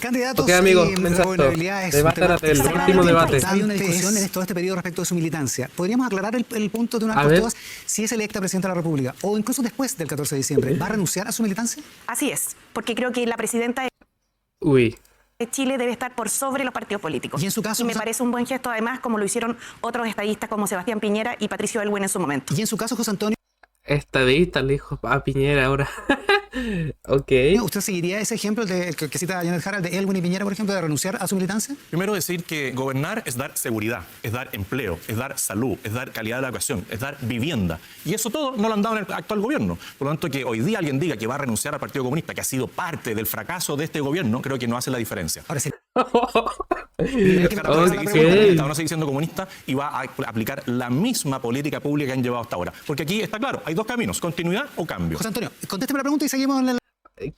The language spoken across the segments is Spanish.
Candidatos Ok, amigos, y mensaje. gobernabilidad es un Debate tema el último debate. Hay una discusión en todo este periodo respecto de su militancia. ¿Podríamos aclarar el punto de una A vez por ver. todas? Si es electa presidenta de la República o incluso después del 14 de diciembre, ¿va a renunciar a su militancia? Así es, porque creo que la presidenta Uy. de Chile debe estar por sobre los partidos políticos. Y en su caso, me José- parece un buen gesto, además, como lo hicieron otros estadistas como Sebastián Piñera y Patricio Aylwin en su momento. Y en su caso, José Antonio, Estadista le dijo a Piñera ahora. Ok. ¿usted seguiría ese ejemplo que cita Janet Jara, el de Elwin y Piñera, por ejemplo, de renunciar a su militancia? Primero decir que gobernar es dar seguridad, es dar empleo, es dar salud, es dar calidad de la educación, es dar vivienda. Y eso todo no lo han dado en el actual gobierno. Por lo tanto, que hoy día alguien diga que va a renunciar al Partido Comunista, que ha sido parte del fracaso de este gobierno, creo que no hace la diferencia. Ahora sí. Jara va a seguir siendo Ok. comunista, va a seguir siendo comunista y va a aplicar la misma política pública que han llevado hasta ahora. Porque aquí está claro, hay dos caminos, continuidad o cambio. José Antonio, contésteme la pregunta y seguimos en el...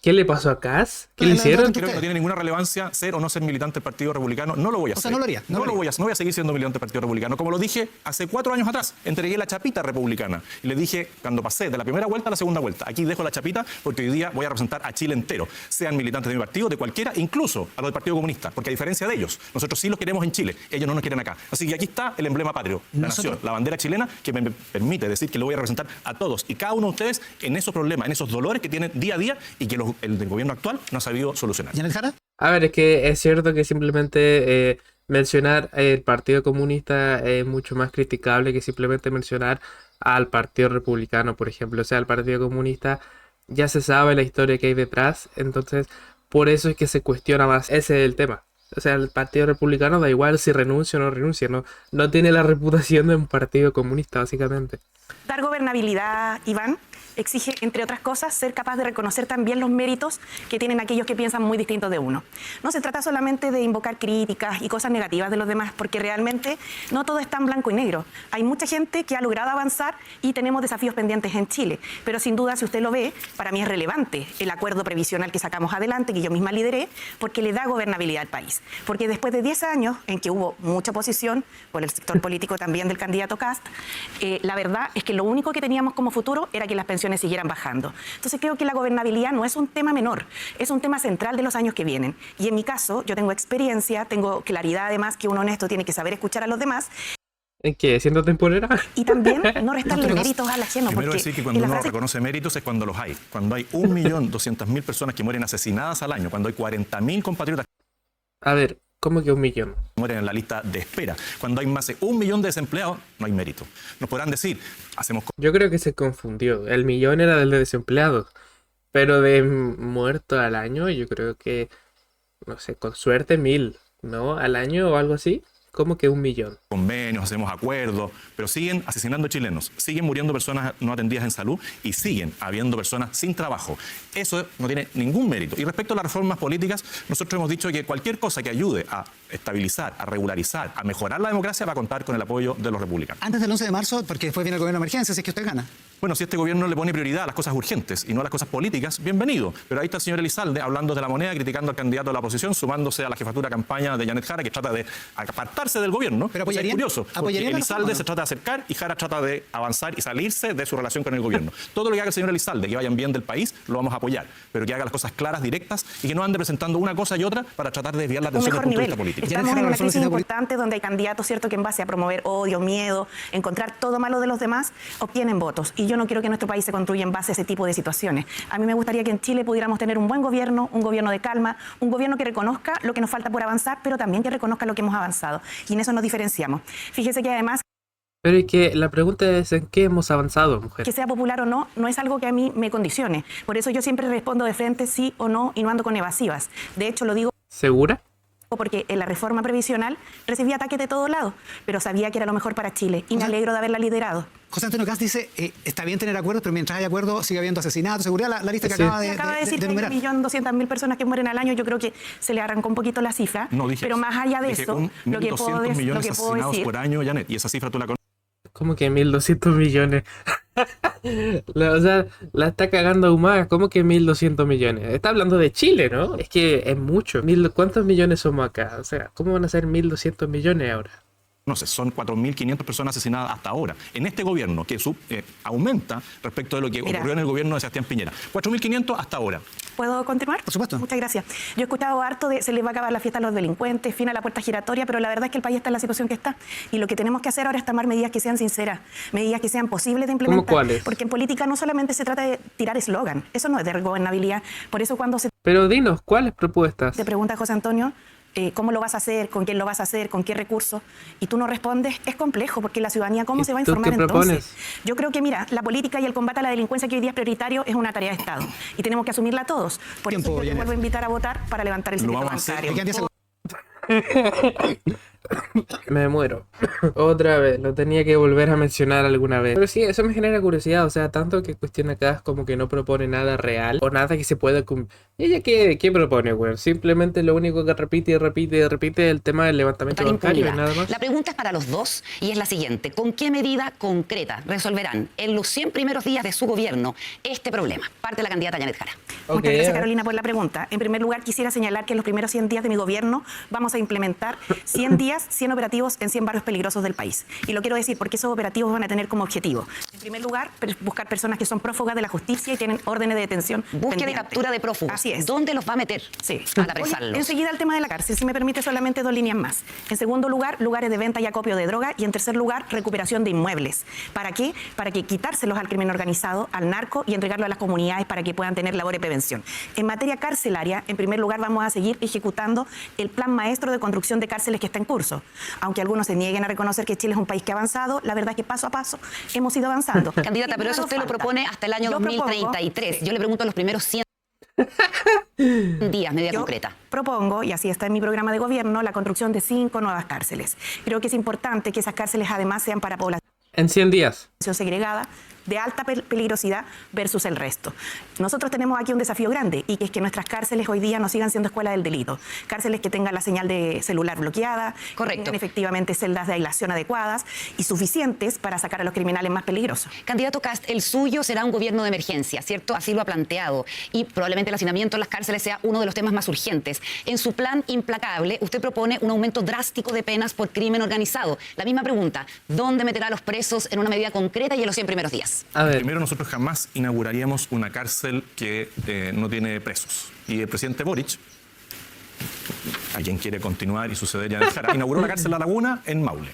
¿Qué le pasó a Kass? ¿Qué le La- la- hicieron? Creo que no tiene ninguna relevancia ser o no ser militante del Partido Republicano. No lo voy a O hacer. sea, no lo haría, No voy a seguir siendo militante del Partido Republicano. Como lo dije hace 4 años atrás, entregué la chapita republicana. Y le dije, cuando pasé de la primera vuelta a la segunda vuelta, aquí dejo la chapita porque hoy día voy a representar a Chile entero. Sean militantes de mi partido, de cualquiera, incluso a los del Partido Comunista. Porque a diferencia de ellos, nosotros sí los queremos en Chile. Ellos no nos quieren acá. Así que aquí está el emblema patrio, la nación, la bandera chilena, que me permite decir que lo voy a representar a todos y cada uno de ustedes en esos problemas, en esos dolores que tienen día a día y que el del gobierno actual no ha sabido solucionar. Janet Jara. A ver, es que es cierto que simplemente mencionar el Partido Comunista es mucho más criticable que simplemente mencionar al Partido Republicano, por ejemplo. O sea, el Partido Comunista ya se sabe la historia que hay detrás, entonces por eso es que se cuestiona más. Ese es el tema. O sea, el Partido Republicano da igual si renuncia o no renuncia, no tiene la reputación de un partido comunista, básicamente. Dar gobernabilidad, Iván, exige, entre otras cosas, ser capaz de reconocer también los méritos que tienen aquellos que piensan muy distintos de uno. No se trata solamente de invocar críticas y cosas negativas de los demás, porque realmente no todo es tan blanco y negro. Hay mucha gente que ha logrado avanzar y tenemos desafíos pendientes en Chile. Pero sin duda, si usted lo ve, para mí es relevante el acuerdo previsional que sacamos adelante, que yo misma lideré, porque le da gobernabilidad al país. Porque después de 10 años en que hubo mucha oposición por el sector político también del candidato Kast, la verdad es que lo único que teníamos como futuro era que las pensiones siguieran bajando. Entonces creo que la gobernabilidad no es un tema menor, es un tema central de los años que vienen. Y en mi caso, yo tengo experiencia, tengo claridad además que un honesto tiene que saber escuchar a los demás ¿En qué? ¿Siendo temporera? y también no restarle méritos al ajeno. Primero Porque decir que en cuando la uno frase reconoce méritos es cuando los hay. Cuando hay 1.200.000 personas que mueren asesinadas al año, cuando hay 40.000 compatriotas A ver, ¿cómo que 1 millón? que mueren en la lista de espera, cuando hay más de 1 millón de desempleados, no hay mérito. Nos podrán decir, hacemos Yo creo que se confundió. El millón era del de desempleados. Pero de muertos al año, yo creo que, no sé, con suerte 1000, ¿no? Al año o algo así. ¿Cómo que 1 millón? convenios, hacemos acuerdos, pero siguen asesinando chilenos, siguen muriendo personas no atendidas en salud y siguen habiendo personas sin trabajo. Eso no tiene ningún mérito. Y respecto a las reformas políticas, nosotros hemos dicho que cualquier cosa que ayude a estabilizar, a regularizar, a mejorar la democracia va a contar con el apoyo de los republicanos. Antes del 11 de marzo, porque después viene el gobierno de emergencia, si es que usted gana. Bueno, si este gobierno le pone prioridad a las cosas urgentes y no a las cosas políticas, bienvenido. Pero ahí está el señor Elizalde hablando de la moneda, criticando al candidato de la oposición, sumándose a la jefatura de campaña de Janet Jara, que trata de apartarse del gobierno. Pero O sea, es apoyarían- curioso, porque apoyarían la Elizalde reforma, ¿no? se trata de acercar y Jara trata de avanzar y salirse de su relación con el gobierno. Todo lo que haga el señor Elizalde, que vayan bien del país, lo vamos a apoyar. Pero que haga las cosas claras, directas y que no ande presentando una cosa y otra para tratar de desviar la un atención desde mejor el punto de nivel. vista político. Ya Estamos dejaron en la una reforma crisis del sistema importante donde hay candidatos, ¿cierto?, que en base a promover odio, miedo, encontrar todo malo de los demás, obtienen votos. Y yo no quiero que nuestro país se construya en base a ese tipo de situaciones. A mí me gustaría que en Chile pudiéramos tener un buen gobierno, un gobierno de calma, un gobierno que reconozca lo que nos falta por avanzar, pero también que reconozca lo que hemos avanzado. Y en eso nos diferenciamos. Fíjese que además, Pero es que la pregunta es ¿en qué hemos avanzado, mujer? que sea popular o no, no es algo que a mí me condicione. Por eso yo siempre respondo de frente sí o no y no ando con evasivas. De hecho, lo digo ¿Segura? porque en la reforma previsional recibí ataques de todos lados, pero sabía que era lo mejor para Chile y me alegro de haberla liderado. José Antonio Kast dice, está bien tener acuerdos, pero mientras hay acuerdos sigue habiendo asesinatos, seguridad, la lista que Sí. acaba de, Acaba de decir que hay enumerar. 1.200.000 personas que mueren al año. Yo creo que se le arrancó un poquito la cifra. No dije pero eso. más allá de Dije eso, 1.200 millones lo que puedo asesinados decir por año, Janet, y esa cifra tú la conoces. ¿Cómo que 1.200 millones? O sea, la está cagando aún más. ¿Cómo que 1.200 millones? Está hablando de Chile, ¿no? Es que es mucho. ¿Cuántos millones somos acá? O sea, ¿cómo van a ser 1.200 millones ahora? No sé, son 4.500 personas asesinadas hasta ahora. En este gobierno, que aumenta respecto de lo que ocurrió en el gobierno de Sebastián Piñera. 4.500 hasta ahora. ¿Puedo continuar? Por supuesto. Muchas gracias. Yo he escuchado harto de se les va a acabar la fiesta a los delincuentes, fin a la puerta giratoria, pero la verdad es que el país está en la situación que está. Y lo que tenemos que hacer ahora es tomar medidas que sean sinceras, medidas que sean posibles de implementar. ¿Cómo cuáles? Porque en política no solamente se trata de tirar eslogan, eso no es de gobernabilidad. Por eso cuando se Pero dinos, ¿cuáles propuestas? te pregunta José Antonio, ¿cómo lo vas a hacer? ¿Con quién lo vas a hacer? ¿Con qué recursos? Y tú no respondes, es complejo, porque la ciudadanía, ¿cómo ¿Y se va a tú qué informar entonces? propones? Yo creo que, mira, la política y el combate a la delincuencia que hoy día es prioritario es una tarea de Estado. Y tenemos que asumirla todos. Por Tiempo, eso yo te Janet. vuelvo a invitar a votar para levantar el Lo secreto vamos a hacer. bancario. Me quedan 10 segundos. Me muero. Otra vez, lo tenía que volver a mencionar alguna vez. Pero sí, eso me genera curiosidad. O sea, tanto que cuestiona acá es como que no propone nada real o nada que se pueda cumplir. ¿Y ella qué propone, güey? Simplemente lo único que repite y repite y repite es el tema del levantamiento Total bancario y impunidad. nada más. La pregunta es para los dos y es la siguiente. ¿Con qué medida concreta resolverán en los 100 primeros días de su gobierno este problema? Parte la candidata Janet Jara. Ok, Muchas gracias, Carolina, por la pregunta. En primer lugar, quisiera señalar que en los primeros 100 días de mi gobierno vamos a implementar 100 días, 100 operativos en 100 barrios peligrosos del país. Y lo quiero decir porque esos operativos van a tener como objetivo, en primer lugar, buscar personas que son prófugas de la justicia y tienen órdenes de detención Búsqueda de pendientes. captura de prófugos. Así es. ¿Dónde los va a meter? Sí. Al Voy apresarlos. enseguida al tema de la cárcel, si me permite solamente 2 líneas más. En segundo lugar, lugares de venta y acopio de droga. Y en tercer lugar, recuperación de inmuebles. ¿Para qué? Para que quitárselos al crimen organizado, al narco y entregarlo a las comunidades para que puedan tener labor de prevención. En materia carcelaria, en primer lugar, vamos a seguir ejecutando el plan maestro de construcción de cárceles que está en curso. Aunque algunos se nieguen a reconocer que Chile es un país que ha avanzado, la verdad es que paso a paso hemos ido avanzando. Candidata, pero eso usted lo propone hasta el año 2033. Yo le pregunto los primeros 100 días, medida Yo concreta. propongo, y así está en mi programa de gobierno, la construcción de 5 nuevas cárceles. Creo que es importante que esas cárceles además sean para población En 100 días. segregada de alta peligrosidad versus el resto. Nosotros tenemos aquí un desafío grande y que es que nuestras cárceles hoy día no sigan siendo escuela del delito. Cárceles que tengan la señal de celular bloqueada, Correcto. que tengan efectivamente celdas de aislación adecuadas y suficientes para sacar a los criminales más peligrosos. Candidato Kast, el suyo será un gobierno de emergencia, ¿cierto? Así lo ha planteado. Y probablemente el hacinamiento en las cárceles sea uno de los temas más urgentes. En su plan implacable, usted propone un aumento drástico de penas por crimen organizado. La misma pregunta, ¿dónde meterá a los presos en una medida concreta y en los 100 primeros días? A ver, Primero, nosotros jamás inauguraríamos una cárcel que no tiene presos. Y el presidente Boric, a quien quiere continuar y suceder ya en Jara, inauguró la cárcel La Laguna en Maule.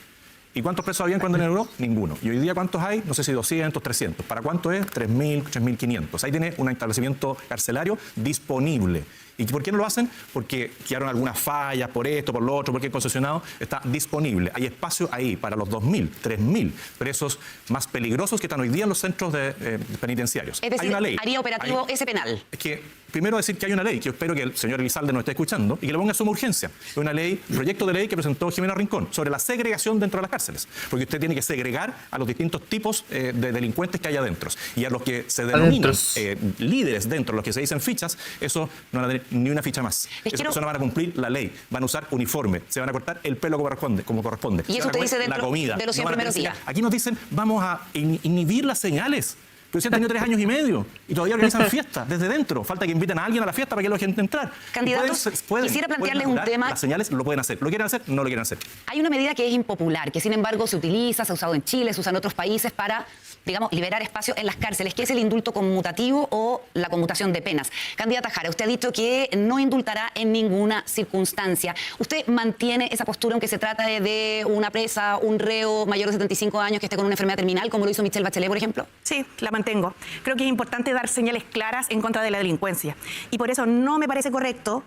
¿Y cuántos presos habían cuando inauguró? Ninguno. ¿Y hoy día cuántos hay? No sé si 200, 300. ¿Para cuánto es? 3.000, 3.500. Ahí tiene un establecimiento carcelario disponible. ¿Y por qué no lo hacen? Porque quedaron algunas fallas por esto, por lo otro, porque el concesionado está disponible. Hay espacio ahí para los 2.000, 3.000 presos más peligrosos que están hoy día en los centros penitenciarios. Es decir, hay una ley. haría operativo ese penal. Es que primero decir que hay una ley, que yo espero que el señor Elizalde nos esté escuchando y que le ponga suma urgencia. Es una ley, un proyecto de ley que presentó Jimena Rincón sobre la segregación dentro de las cárceles. Porque usted tiene que segregar a los distintos tipos de delincuentes que hay adentro. Y a los que se denominan líderes dentro, los que se dicen fichas, eso no van a tener ni una ficha más. Esas personas van a cumplir la ley, van a usar uniforme, se van a cortar el pelo como corresponde. Y eso se van a usted comer dice la dentro comida. de los 100 van a primeros tener- días. Aquí nos dicen, vamos a inhibir las señales. Pero si han tenido 3 años y medio y todavía organizan fiestas desde dentro. Falta que inviten a alguien a la fiesta para que lo dejen entrar. Candidatos, quisiera plantearles un tema. Las señales lo pueden hacer. ¿Lo quieren hacer? No lo quieren hacer. Hay una medida que es impopular, que sin embargo se utiliza, se ha usado en Chile, se usa en otros países para, digamos, liberar espacio en las cárceles, que es el indulto conmutativo o la conmutación de penas. Candidata Jara, usted ha dicho que no indultará en ninguna circunstancia. ¿Usted mantiene esa postura aunque se trata de una presa, un reo mayor de 75 años que esté con una enfermedad terminal, como lo hizo Michelle Bachelet, por ejemplo? Sí, la mantengo. Creo que es importante dar señales claras en contra de la delincuencia. Y por eso no me parece correcto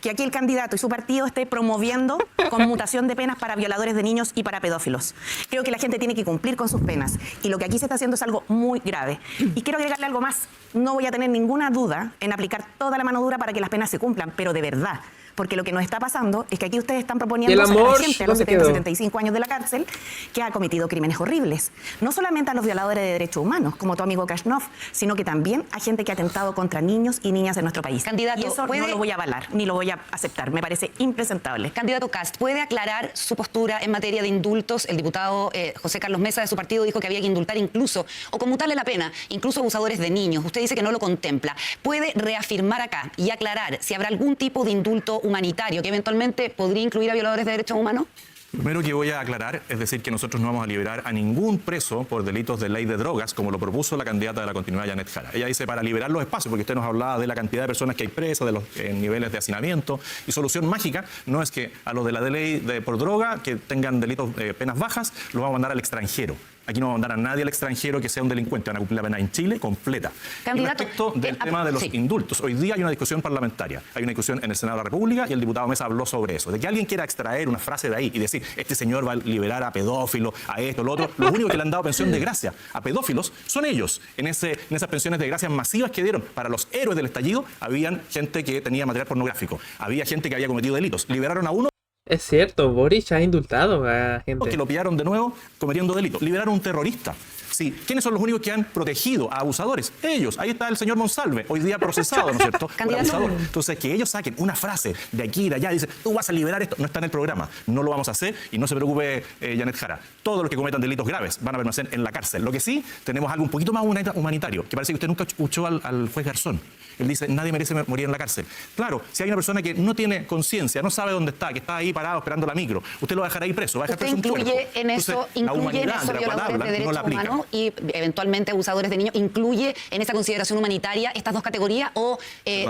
que aquí el candidato y su partido esté promoviendo conmutación de penas para violadores de niños y para pedófilos. Creo que la gente tiene que cumplir con sus penas. Y lo que aquí se está haciendo es algo muy grave. Y quiero agregarle algo más. No voy a tener ninguna duda en aplicar toda la mano dura para que las penas se cumplan, pero de verdad. Porque lo que nos está pasando es que aquí ustedes están proponiendo ¿Y el sacar a amor? gente a los ¿Dónde 70, quedó? 75 años de la cárcel que ha cometido crímenes horribles. No solamente a los violadores de derechos humanos, como tu amigo Kashnov, sino que también a gente que ha atentado contra niños y niñas en nuestro país. Candidato, y eso no ¿puede- lo voy a avalar, ni lo voy a aceptar. Me parece impresentable. Candidato Kast, ¿puede aclarar su postura en materia de indultos? El diputado José Carlos Mesa de su partido dijo que había que indultar incluso, o conmutarle la pena, incluso abusadores de niños. Usted dice que no lo contempla. ¿Puede reafirmar acá y aclarar si habrá algún tipo de indulto humanitario que eventualmente podría incluir a violadores de derechos humanos? Primero que voy a aclarar es decir que nosotros no vamos a liberar a ningún preso por delitos de ley de drogas, como lo propuso la candidata de la continuidad, Janet Jara. Ella dice para liberar los espacios, porque usted nos hablaba de la cantidad de personas que hay presas, de los niveles de hacinamiento, y solución mágica no es que a los de la ley por droga, que tengan delitos, penas bajas, los vamos a mandar al extranjero. Aquí no vamos a mandar a nadie al extranjero que sea un delincuente, van a cumplir la pena en Chile completa. Candidato, y respecto del tema de los sí. indultos, hoy día hay una discusión parlamentaria, hay una discusión en el Senado de la República y el diputado Mesa habló sobre eso. De que alguien quiera extraer una frase de ahí y decir, este señor va a liberar a pedófilos, a esto, lo otro, los únicos que le han dado pensión de gracia a pedófilos son ellos. En esas pensiones de gracia masivas que dieron para los héroes del estallido, habían gente que tenía material pornográfico, había gente que había cometido delitos. Liberaron a uno Es cierto, Boric ha indultado a gente. que lo pillaron de nuevo cometiendo delitos. Liberaron a un terrorista. Sí. ¿Quiénes son los únicos que han protegido a abusadores? Ellos. Ahí está el señor Monsalve, hoy día procesado, ¿no es cierto? Por abusador. Entonces, que ellos saquen una frase de aquí y de allá, dicen, tú vas a liberar esto, no está en el programa. No lo vamos a hacer y no se preocupe, Janet Jara. Todos los que cometan delitos graves van a permanecer en la cárcel. Lo que sí, tenemos algo un poquito más humanitario, que parece que usted nunca escuchó al juez Garzón. Él dice, nadie merece morir en la cárcel. Claro, si hay una persona que no tiene conciencia, no sabe dónde está, que está ahí parado esperando la micro, usted lo va a dejar ahí preso, va a dejar preso un cuerpo. Incluye en eso violadores de derechos humanos y eventualmente abusadores de niños, ¿incluye en esa consideración humanitaria estas dos categorías o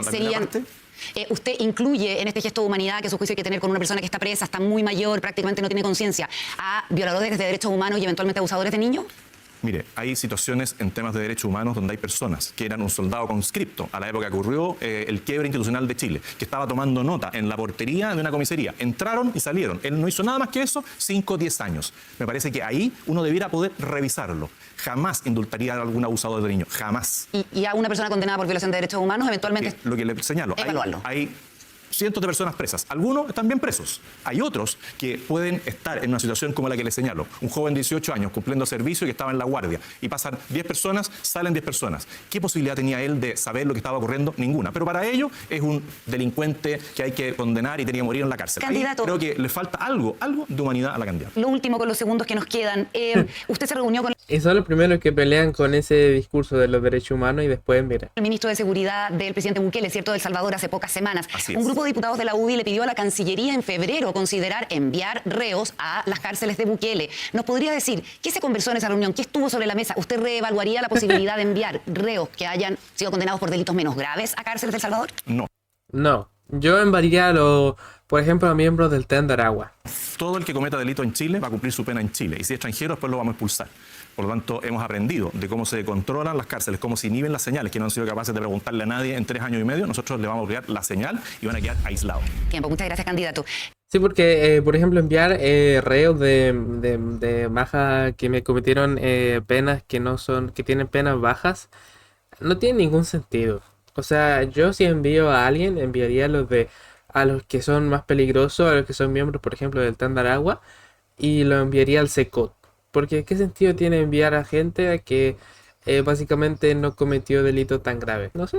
serían... ¿Usted incluye en este gesto de humanidad que su juicio hay que tener con una persona que está presa, está muy mayor, prácticamente no tiene conciencia, a violadores de derechos humanos y eventualmente abusadores de niños? Mire, hay situaciones en temas de derechos humanos donde hay personas que eran un soldado conscripto a la época que ocurrió el quiebre institucional de Chile, que estaba tomando nota en la portería de una comisaría. Entraron y salieron. Él no hizo nada más que eso, 5 o 10 años. Me parece que ahí uno debiera poder revisarlo. Jamás indultaría a algún abusador de niños, jamás. Y a una persona condenada por violación de derechos humanos, eventualmente... Lo que le señalo, hay cientos de personas presas. Algunos están bien presos. Hay otros que pueden estar en una situación como la que le señalo. Un joven de 18 años cumpliendo servicio y que estaba en la guardia. Y pasan 10 personas, salen 10 personas. ¿Qué posibilidad tenía él de saber lo que estaba ocurriendo? Ninguna. Pero para ello es un delincuente que hay que condenar y tenía que morir en la cárcel. Candidato, ahí creo que le falta algo de humanidad a la candidata. Lo último con los segundos que nos quedan. Usted se reunió con... Y son los primeros que pelean con ese discurso de los derechos humanos y después, mira. El ministro de Seguridad del presidente Bukele, ¿cierto?, de El Salvador hace pocas semanas. Un grupo de diputados de la UDI le pidió a la Cancillería en febrero considerar enviar reos a las cárceles de Bukele. ¿Nos podría decir qué se conversó en esa reunión? ¿Qué estuvo sobre la mesa? ¿Usted reevaluaría la posibilidad de enviar reos que hayan sido condenados por delitos menos graves a cárceles de El Salvador? No. Yo enviaría por ejemplo, a miembros del TEN de Aragua. Todo el que cometa delito en Chile va a cumplir su pena en Chile. Y si es extranjero, después lo vamos a expulsar. Por lo tanto, hemos aprendido de cómo se controlan las cárceles, cómo se inhiben las señales, que no han sido capaces de preguntarle a nadie en 3 años y medio. Nosotros le vamos a obligar la señal y van a quedar aislados. Tiempo. Muchas gracias, candidato. Sí, porque, por ejemplo, enviar reos de baja que me cometieron penas que tienen penas bajas, no tiene ningún sentido. O sea, yo si envío a alguien, enviaría a los que son más peligrosos, a los que son miembros, por ejemplo, del TEN de Aragua, y lo enviaría al SECOT. Porque ¿qué sentido tiene enviar a gente a que básicamente no cometió delito tan grave? No sé,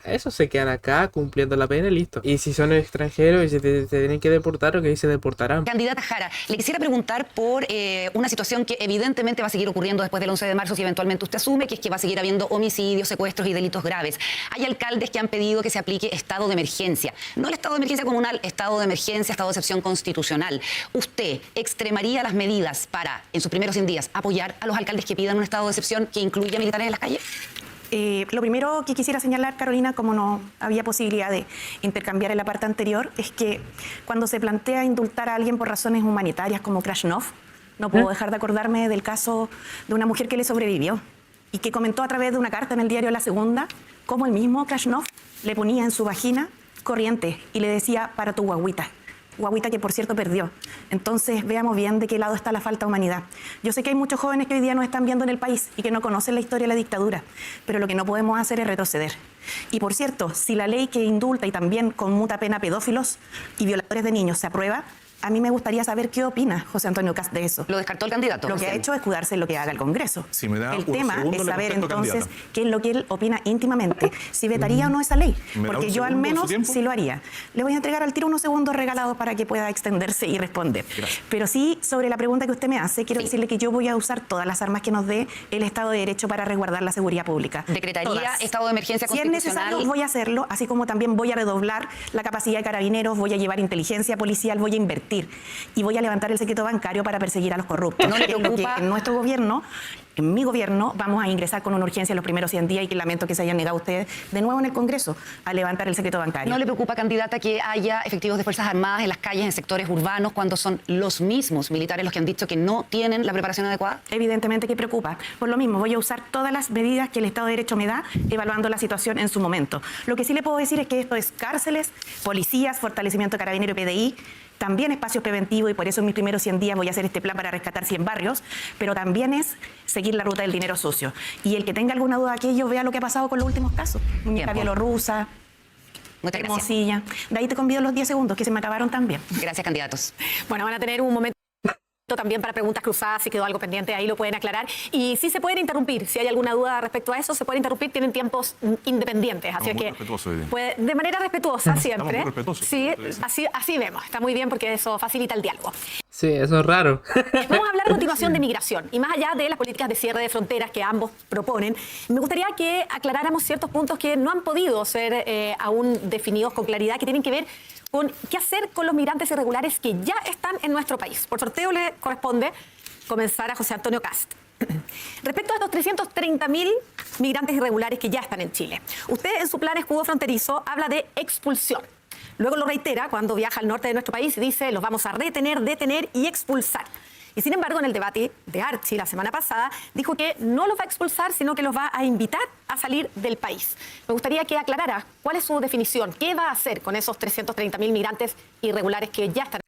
esos se quedan acá cumpliendo la pena y listo. Y si son extranjeros y se tienen que deportar, o que ahí se deportarán. Candidata Jara, le quisiera preguntar por una situación que evidentemente va a seguir ocurriendo después del 11 de marzo, si eventualmente usted asume, que es que va a seguir habiendo homicidios, secuestros y delitos graves. Hay alcaldes que han pedido que se aplique estado de emergencia. No el estado de emergencia comunal, estado de emergencia, estado de excepción constitucional. ¿Usted extremaría las medidas para, en sus primeros 100 días, apoyar a los alcaldes que pidan un estado de excepción que incluya militares en las calles? Lo primero que quisiera señalar, Carolina, como no había posibilidad de intercambiar en la parte anterior, es que cuando se plantea indultar a alguien por razones humanitarias como Krasnov, no puedo dejar de acordarme del caso de una mujer que le sobrevivió y que comentó a través de una carta en el diario La Segunda cómo el mismo Krasnov le ponía en su vagina corriente y le decía, para tu guagüita que por cierto perdió. Entonces veamos bien de qué lado está la falta de humanidad. Yo sé que hay muchos jóvenes que hoy día nos están viendo en el país y que no conocen la historia de la dictadura, pero lo que no podemos hacer es retroceder. Y por cierto, si la ley que indulta y también conmuta pena a pedófilos y violadores de niños se aprueba, a mí me gustaría saber qué opina José Antonio Cast de eso. ¿Lo descartó el candidato? Lo que ha hecho es escudarse en lo que haga el Congreso. Si me da el un tema segundo, es saber entonces candidata. qué es lo que él opina íntimamente, si vetaría o no esa ley, porque yo al menos sí lo haría. Le voy a entregar al tiro unos segundos regalados para que pueda extenderse y responder. Gracias. Pero sí, sobre la pregunta que usted me hace, quiero decirle que yo voy a usar todas las armas que nos dé el Estado de Derecho para resguardar la seguridad pública. ¿Decretaría Todas. estado de emergencia Si es constitucional? necesario, voy a hacerlo, así como también voy a redoblar la capacidad de carabineros, voy a llevar inteligencia policial, voy a invertir mentir. Y voy a levantar el secreto bancario para perseguir a los corruptos. ¿No le Es lo que preocupa? en nuestro gobierno, en mi gobierno, vamos a ingresar con una urgencia en los primeros 100 días y que lamento que se hayan negado ustedes de nuevo en el Congreso a levantar el secreto bancario. ¿No le preocupa, candidata, que haya efectivos de Fuerzas Armadas en las calles, en sectores urbanos, cuando son los mismos militares los que han dicho que no tienen la preparación adecuada? Evidentemente que preocupa. Por lo mismo, voy a usar todas las medidas que el Estado de Derecho me da, evaluando la situación en su momento. Lo que sí le puedo decir es que esto es cárceles, policías, fortalecimiento de Carabinero y PDI, también espacios preventivos, y por eso en mis primeros 100 días voy a hacer este plan para rescatar 100 barrios, pero también es seguir la ruta del dinero sucio. Y el que tenga alguna duda de aquello, vea lo que ha pasado con los últimos casos. Muñeca Tiempo. bielorrusa, Muchas gracias. Hermosilla. De ahí te convido los 10 segundos, que se me acabaron también. Gracias, candidatos. Bueno, van a tener un momento también para preguntas cruzadas, si quedó algo pendiente, ahí lo pueden aclarar. Y sí se pueden interrumpir, si hay alguna duda respecto a eso, se pueden interrumpir, tienen tiempos independientes. Así Estamos muy que respetuosos hoy día. de manera respetuosa siempre. muy respetuosos. Sí, así vemos. Está muy bien porque eso facilita el diálogo. Sí, eso es raro. Vamos a hablar a continuación de migración. Y más allá de las políticas de cierre de fronteras que ambos proponen, me gustaría que aclaráramos ciertos puntos que no han podido ser aún definidos con claridad, que tienen que ver con qué hacer con los migrantes irregulares que ya están en nuestro país. Por sorteo le corresponde comenzar a José Antonio Kast. Respecto a estos 330.000 migrantes irregulares que ya están en Chile, usted en su plan escudo fronterizo habla de expulsión. Luego lo reitera cuando viaja al norte de nuestro país y dice los vamos a retener, detener y expulsar. Y sin embargo, en el debate de Archie la semana pasada, dijo que no los va a expulsar, sino que los va a invitar a salir del país. Me gustaría que aclarara cuál es su definición, qué va a hacer con esos 330.000 migrantes irregulares que ya están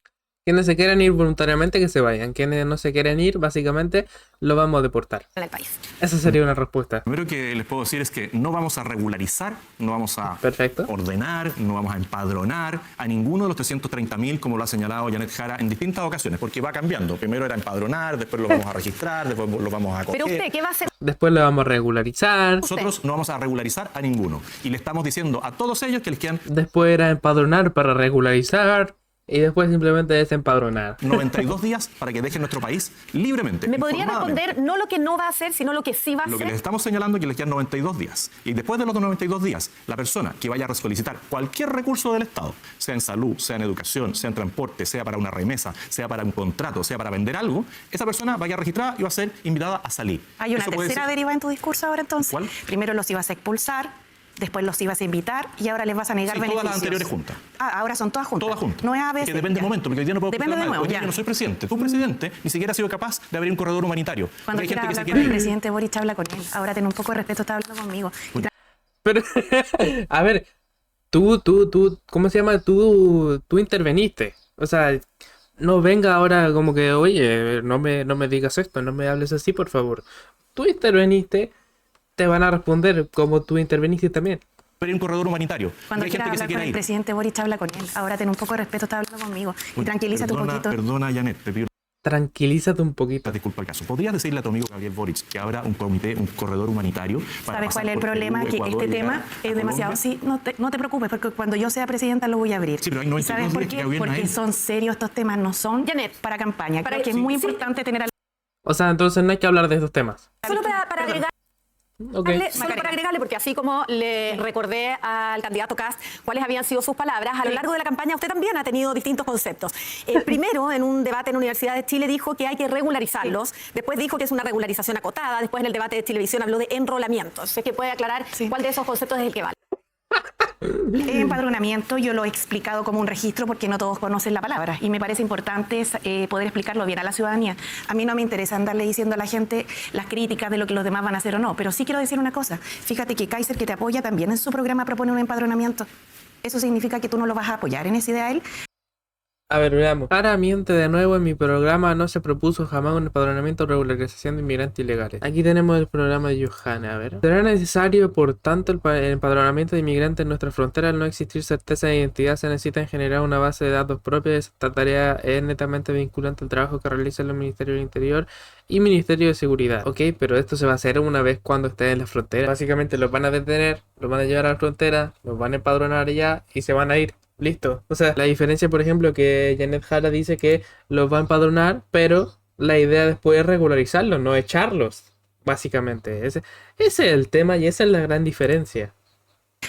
Quienes se quieran ir voluntariamente, que se vayan. Quienes no se quieren ir, básicamente, lo vamos a deportar. en el país. Esa sería una respuesta. Lo primero que les puedo decir es que no vamos a regularizar, no vamos a Perfecto. ordenar, no vamos a empadronar a ninguno de los 330.000, como lo ha señalado Janet Jara en distintas ocasiones, porque va cambiando. Primero era empadronar, después lo vamos a registrar, después lo vamos a coger. Pero usted, ¿qué va a hacer? Después lo vamos a regularizar. Nosotros no vamos a regularizar a ninguno. Y le estamos diciendo a todos ellos que les quedan Después era empadronar para regularizar. Y después simplemente desempadronar. 92 días para que dejen nuestro país libremente. ¿Me podría informadamente. responder no lo que no va a hacer, sino lo que sí va a Lo que hacer? les estamos señalando es que les quedan 92 días. Y después de los 92 días, la persona que vaya a solicitar cualquier recurso del Estado, sea en salud, sea en educación, sea en transporte, sea para una remesa, sea para un contrato, sea para vender algo, esa persona vaya registrada y va a ser invitada a salir. Hay una Eso puede tercera ser- deriva en tu discurso ahora entonces. ¿Cuál? Primero los ibas a expulsar, después los ibas a invitar y ahora les vas a negar Sí, beneficios. todas las anteriores juntas. Ah, ahora son todas juntas. Todas juntas. No es a veces. Que depende del momento, porque hoy día no puedo Depende del explicar nada. momento, Hoy día ya. yo no soy presidente. Tu presidente ni siquiera ha sido capaz de abrir un corredor humanitario. Cuando Hay quieras gente que se hablar quiere con el ir. presidente Boric, habla con él. Ahora ten un poco de respeto, está hablando conmigo. Pero, a ver, tú, ¿cómo se llama? Tú interveniste. O sea, no venga ahora como que, oye, no me digas esto, no me hables así, por favor. Tú interveniste, te van a responder como tú interveniste también. Pero hay un corredor humanitario. Cuando Hay quieras gente que se hablar con quiere el ir. presidente Boric, habla con él. Ahora ten un poco de respeto, está hablando conmigo. Y tranquilízate un poquito. Perdona, Janet, te pido Tranquilízate un poquito. disculpa al caso. ¿Podrías decirle a tu amigo Gabriel Boric que abra un comité, un corredor humanitario? Para ¿Sabes pasar cuál es el por problema? Perú, Que Ecuador, este llegar tema a es demasiado... Colombia? Sí, no te preocupes, porque cuando yo sea presidenta lo voy a abrir. Sí, pero hay ¿Y 92 sabes por días que qué? gobierna Porque él. son serios estos temas, no son Janet, para campaña. para Creo que es sí, muy sí. importante tener... O sea, entonces no hay que hablar de estos temas. Solo para agregar. Ok. Solo para agregarle, porque así como le recordé al candidato Kast cuáles habían sido sus palabras, a lo largo de la campaña usted también ha tenido distintos conceptos. Primero, en un debate en la Universidad de Chile, dijo que hay que regularizarlos, después dijo que es una regularización acotada, después en el debate de Chilevisión habló de enrolamiento. Sé que puede aclarar Sí. cuál de esos conceptos es el que vale. El empadronamiento yo lo he explicado como un registro porque no todos conocen la palabra y me parece importante poder explicarlo bien a la ciudadanía. A mí no me interesa andarle diciendo a la gente las críticas de lo que los demás van a hacer o no, pero sí quiero decir una cosa. Fíjate que Kaiser, que te apoya, también en su programa propone un empadronamiento. ¿Eso significa que tú no lo vas a apoyar en esa idea a él? A ver, veamos. Jara miente de nuevo. En mi programa no se propuso jamás un empadronamiento o regularización de inmigrantes ilegales. Aquí tenemos el programa de Johanna, a ver. Será necesario, por tanto, el empadronamiento de inmigrantes en nuestras fronteras. Al no existir certeza de identidad, se necesita generar una base de datos propia. Esta tarea es netamente vinculante al trabajo que realizan los Ministerios del Interior y Ministerio de Seguridad. Ok, pero esto se va a hacer una vez cuando estén en la frontera. Básicamente los van a detener, los van a llevar a la frontera, los van a empadronar allá y se van a ir. Listo. O sea, la diferencia, por ejemplo, que Janet Jara dice que los va a empadronar, pero la idea después es regularizarlos, no echarlos. Básicamente. Ese es el tema y esa es la gran diferencia.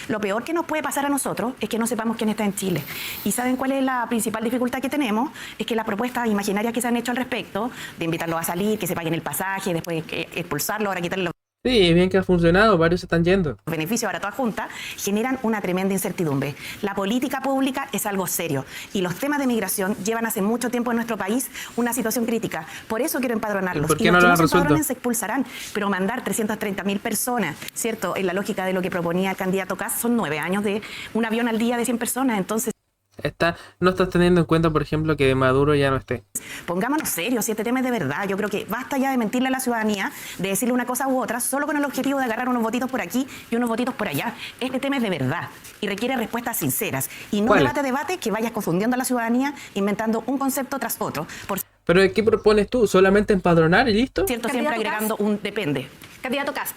Lo peor que nos puede pasar a nosotros es que no sepamos quién está en Chile. ¿Y saben cuál es la principal dificultad que tenemos? Es que las propuestas imaginarias que se han hecho al respecto, de invitarlos a salir, que se paguen el pasaje, después expulsarlos, ahora quitarle los Sí, bien que ha funcionado, varios se están yendo. beneficios para toda junta, generan una tremenda incertidumbre. La política pública es algo serio y los temas de migración llevan hace mucho tiempo en nuestro país una situación crítica. Por eso quiero empadronarlos. ¿Y por qué y no los lo que han no se resuelto? empadronen se expulsarán, pero mandar 330.000 personas, ¿cierto? En la lógica de lo que proponía el candidato Kast, son 9 años de un avión al día de 100 personas. Entonces, No estás teniendo en cuenta, por ejemplo, que Maduro ya no esté. pongámonos serios, si este tema es de verdad. Yo creo que basta ya de mentirle a la ciudadanía, de decirle una cosa u otra, solo con el objetivo de agarrar unos votitos por aquí y unos votitos por allá. Este tema es de verdad y requiere respuestas sinceras. Y no ¿Cuál? debate, que vayas confundiendo a la ciudadanía, inventando un concepto tras otro. Por ¿Pero qué propones tú? ¿Solamente empadronar y listo? cierto, siempre ¿Candidato agregando un depende. Candidato Kast,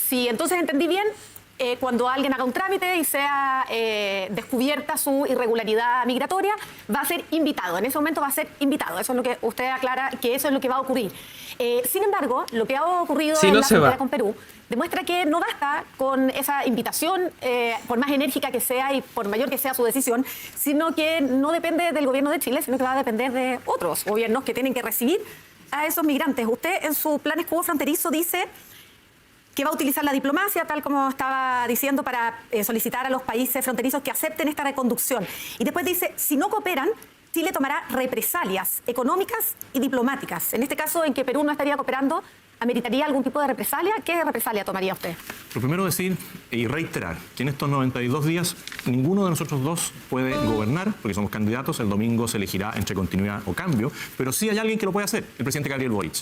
si entonces entendí bien, cuando alguien haga un trámite y sea descubierta su irregularidad migratoria, va a ser invitado. En ese momento va a ser invitado. Eso es lo que usted aclara, que eso es lo que va a ocurrir. Sin embargo, lo que ha ocurrido Si en no la se frontera va. con Perú demuestra que no basta con esa invitación, por más enérgica que sea y por mayor que sea su decisión, sino que no depende del gobierno de Chile, sino que va a depender de otros gobiernos que tienen que recibir a esos migrantes. Usted en su plan escudo fronterizo dice que va a utilizar la diplomacia, tal como estaba diciendo, para solicitar a los países fronterizos que acepten esta reconducción. Y después dice, si no cooperan, Chile tomará represalias económicas y diplomáticas. En este caso, en que Perú no estaría cooperando, ¿ameritaría algún tipo de represalia? ¿Qué represalia tomaría usted? Lo primero decir y reiterar que en estos 92 días ninguno de nosotros dos puede gobernar, porque somos candidatos, el domingo se elegirá entre continuidad o cambio, pero sí hay alguien que lo puede hacer, el presidente Gabriel Boric.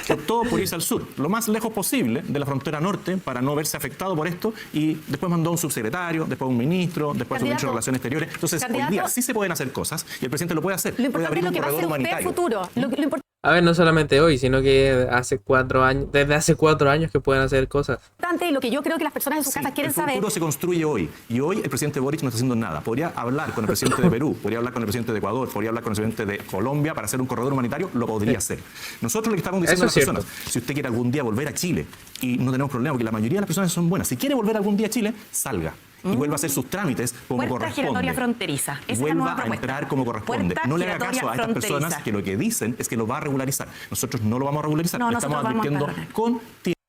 Que optó por irse al sur, lo más lejos posible de la frontera norte para no verse afectado por esto, y después mandó un subsecretario, después un ministro, después un ministro de Relaciones Exteriores. Entonces, hoy día sí se pueden hacer cosas y el presidente lo puede hacer. Lo Puede importante abrir es lo un que va a corredor hacer usted en humanitario. futuro. Lo A ver, no solamente hoy, sino que hace 4 años, desde hace 4 años que pueden hacer cosas. importante y lo que yo creo que las personas en sus Sí, casas quieren el saber. futuro se construye hoy. Y hoy el presidente Boric no está haciendo nada. Podría hablar con el presidente de Perú, podría hablar con el presidente de Ecuador, podría hablar con el presidente de Colombia para hacer un corredor humanitario, lo podría hacer. Nosotros lo que estamos diciendo a las Eso es cierto. personas, si usted quiere algún día volver a Chile, y no tenemos problema, porque la mayoría de las personas son buenas, si quiere volver algún día a Chile, salga. Y vuelva a hacer sus trámites como Puerta corresponde. giratoria fronteriza. Esa es la Vuelva nueva a propuesta. entrar como corresponde. Puerta No le haga giratoria caso a estas fronteriza. personas que lo que dicen es que lo va a regularizar. Nosotros no lo vamos a regularizar. No, Le nosotros estamos vamos a advirtiendo empadronar. con tiempo.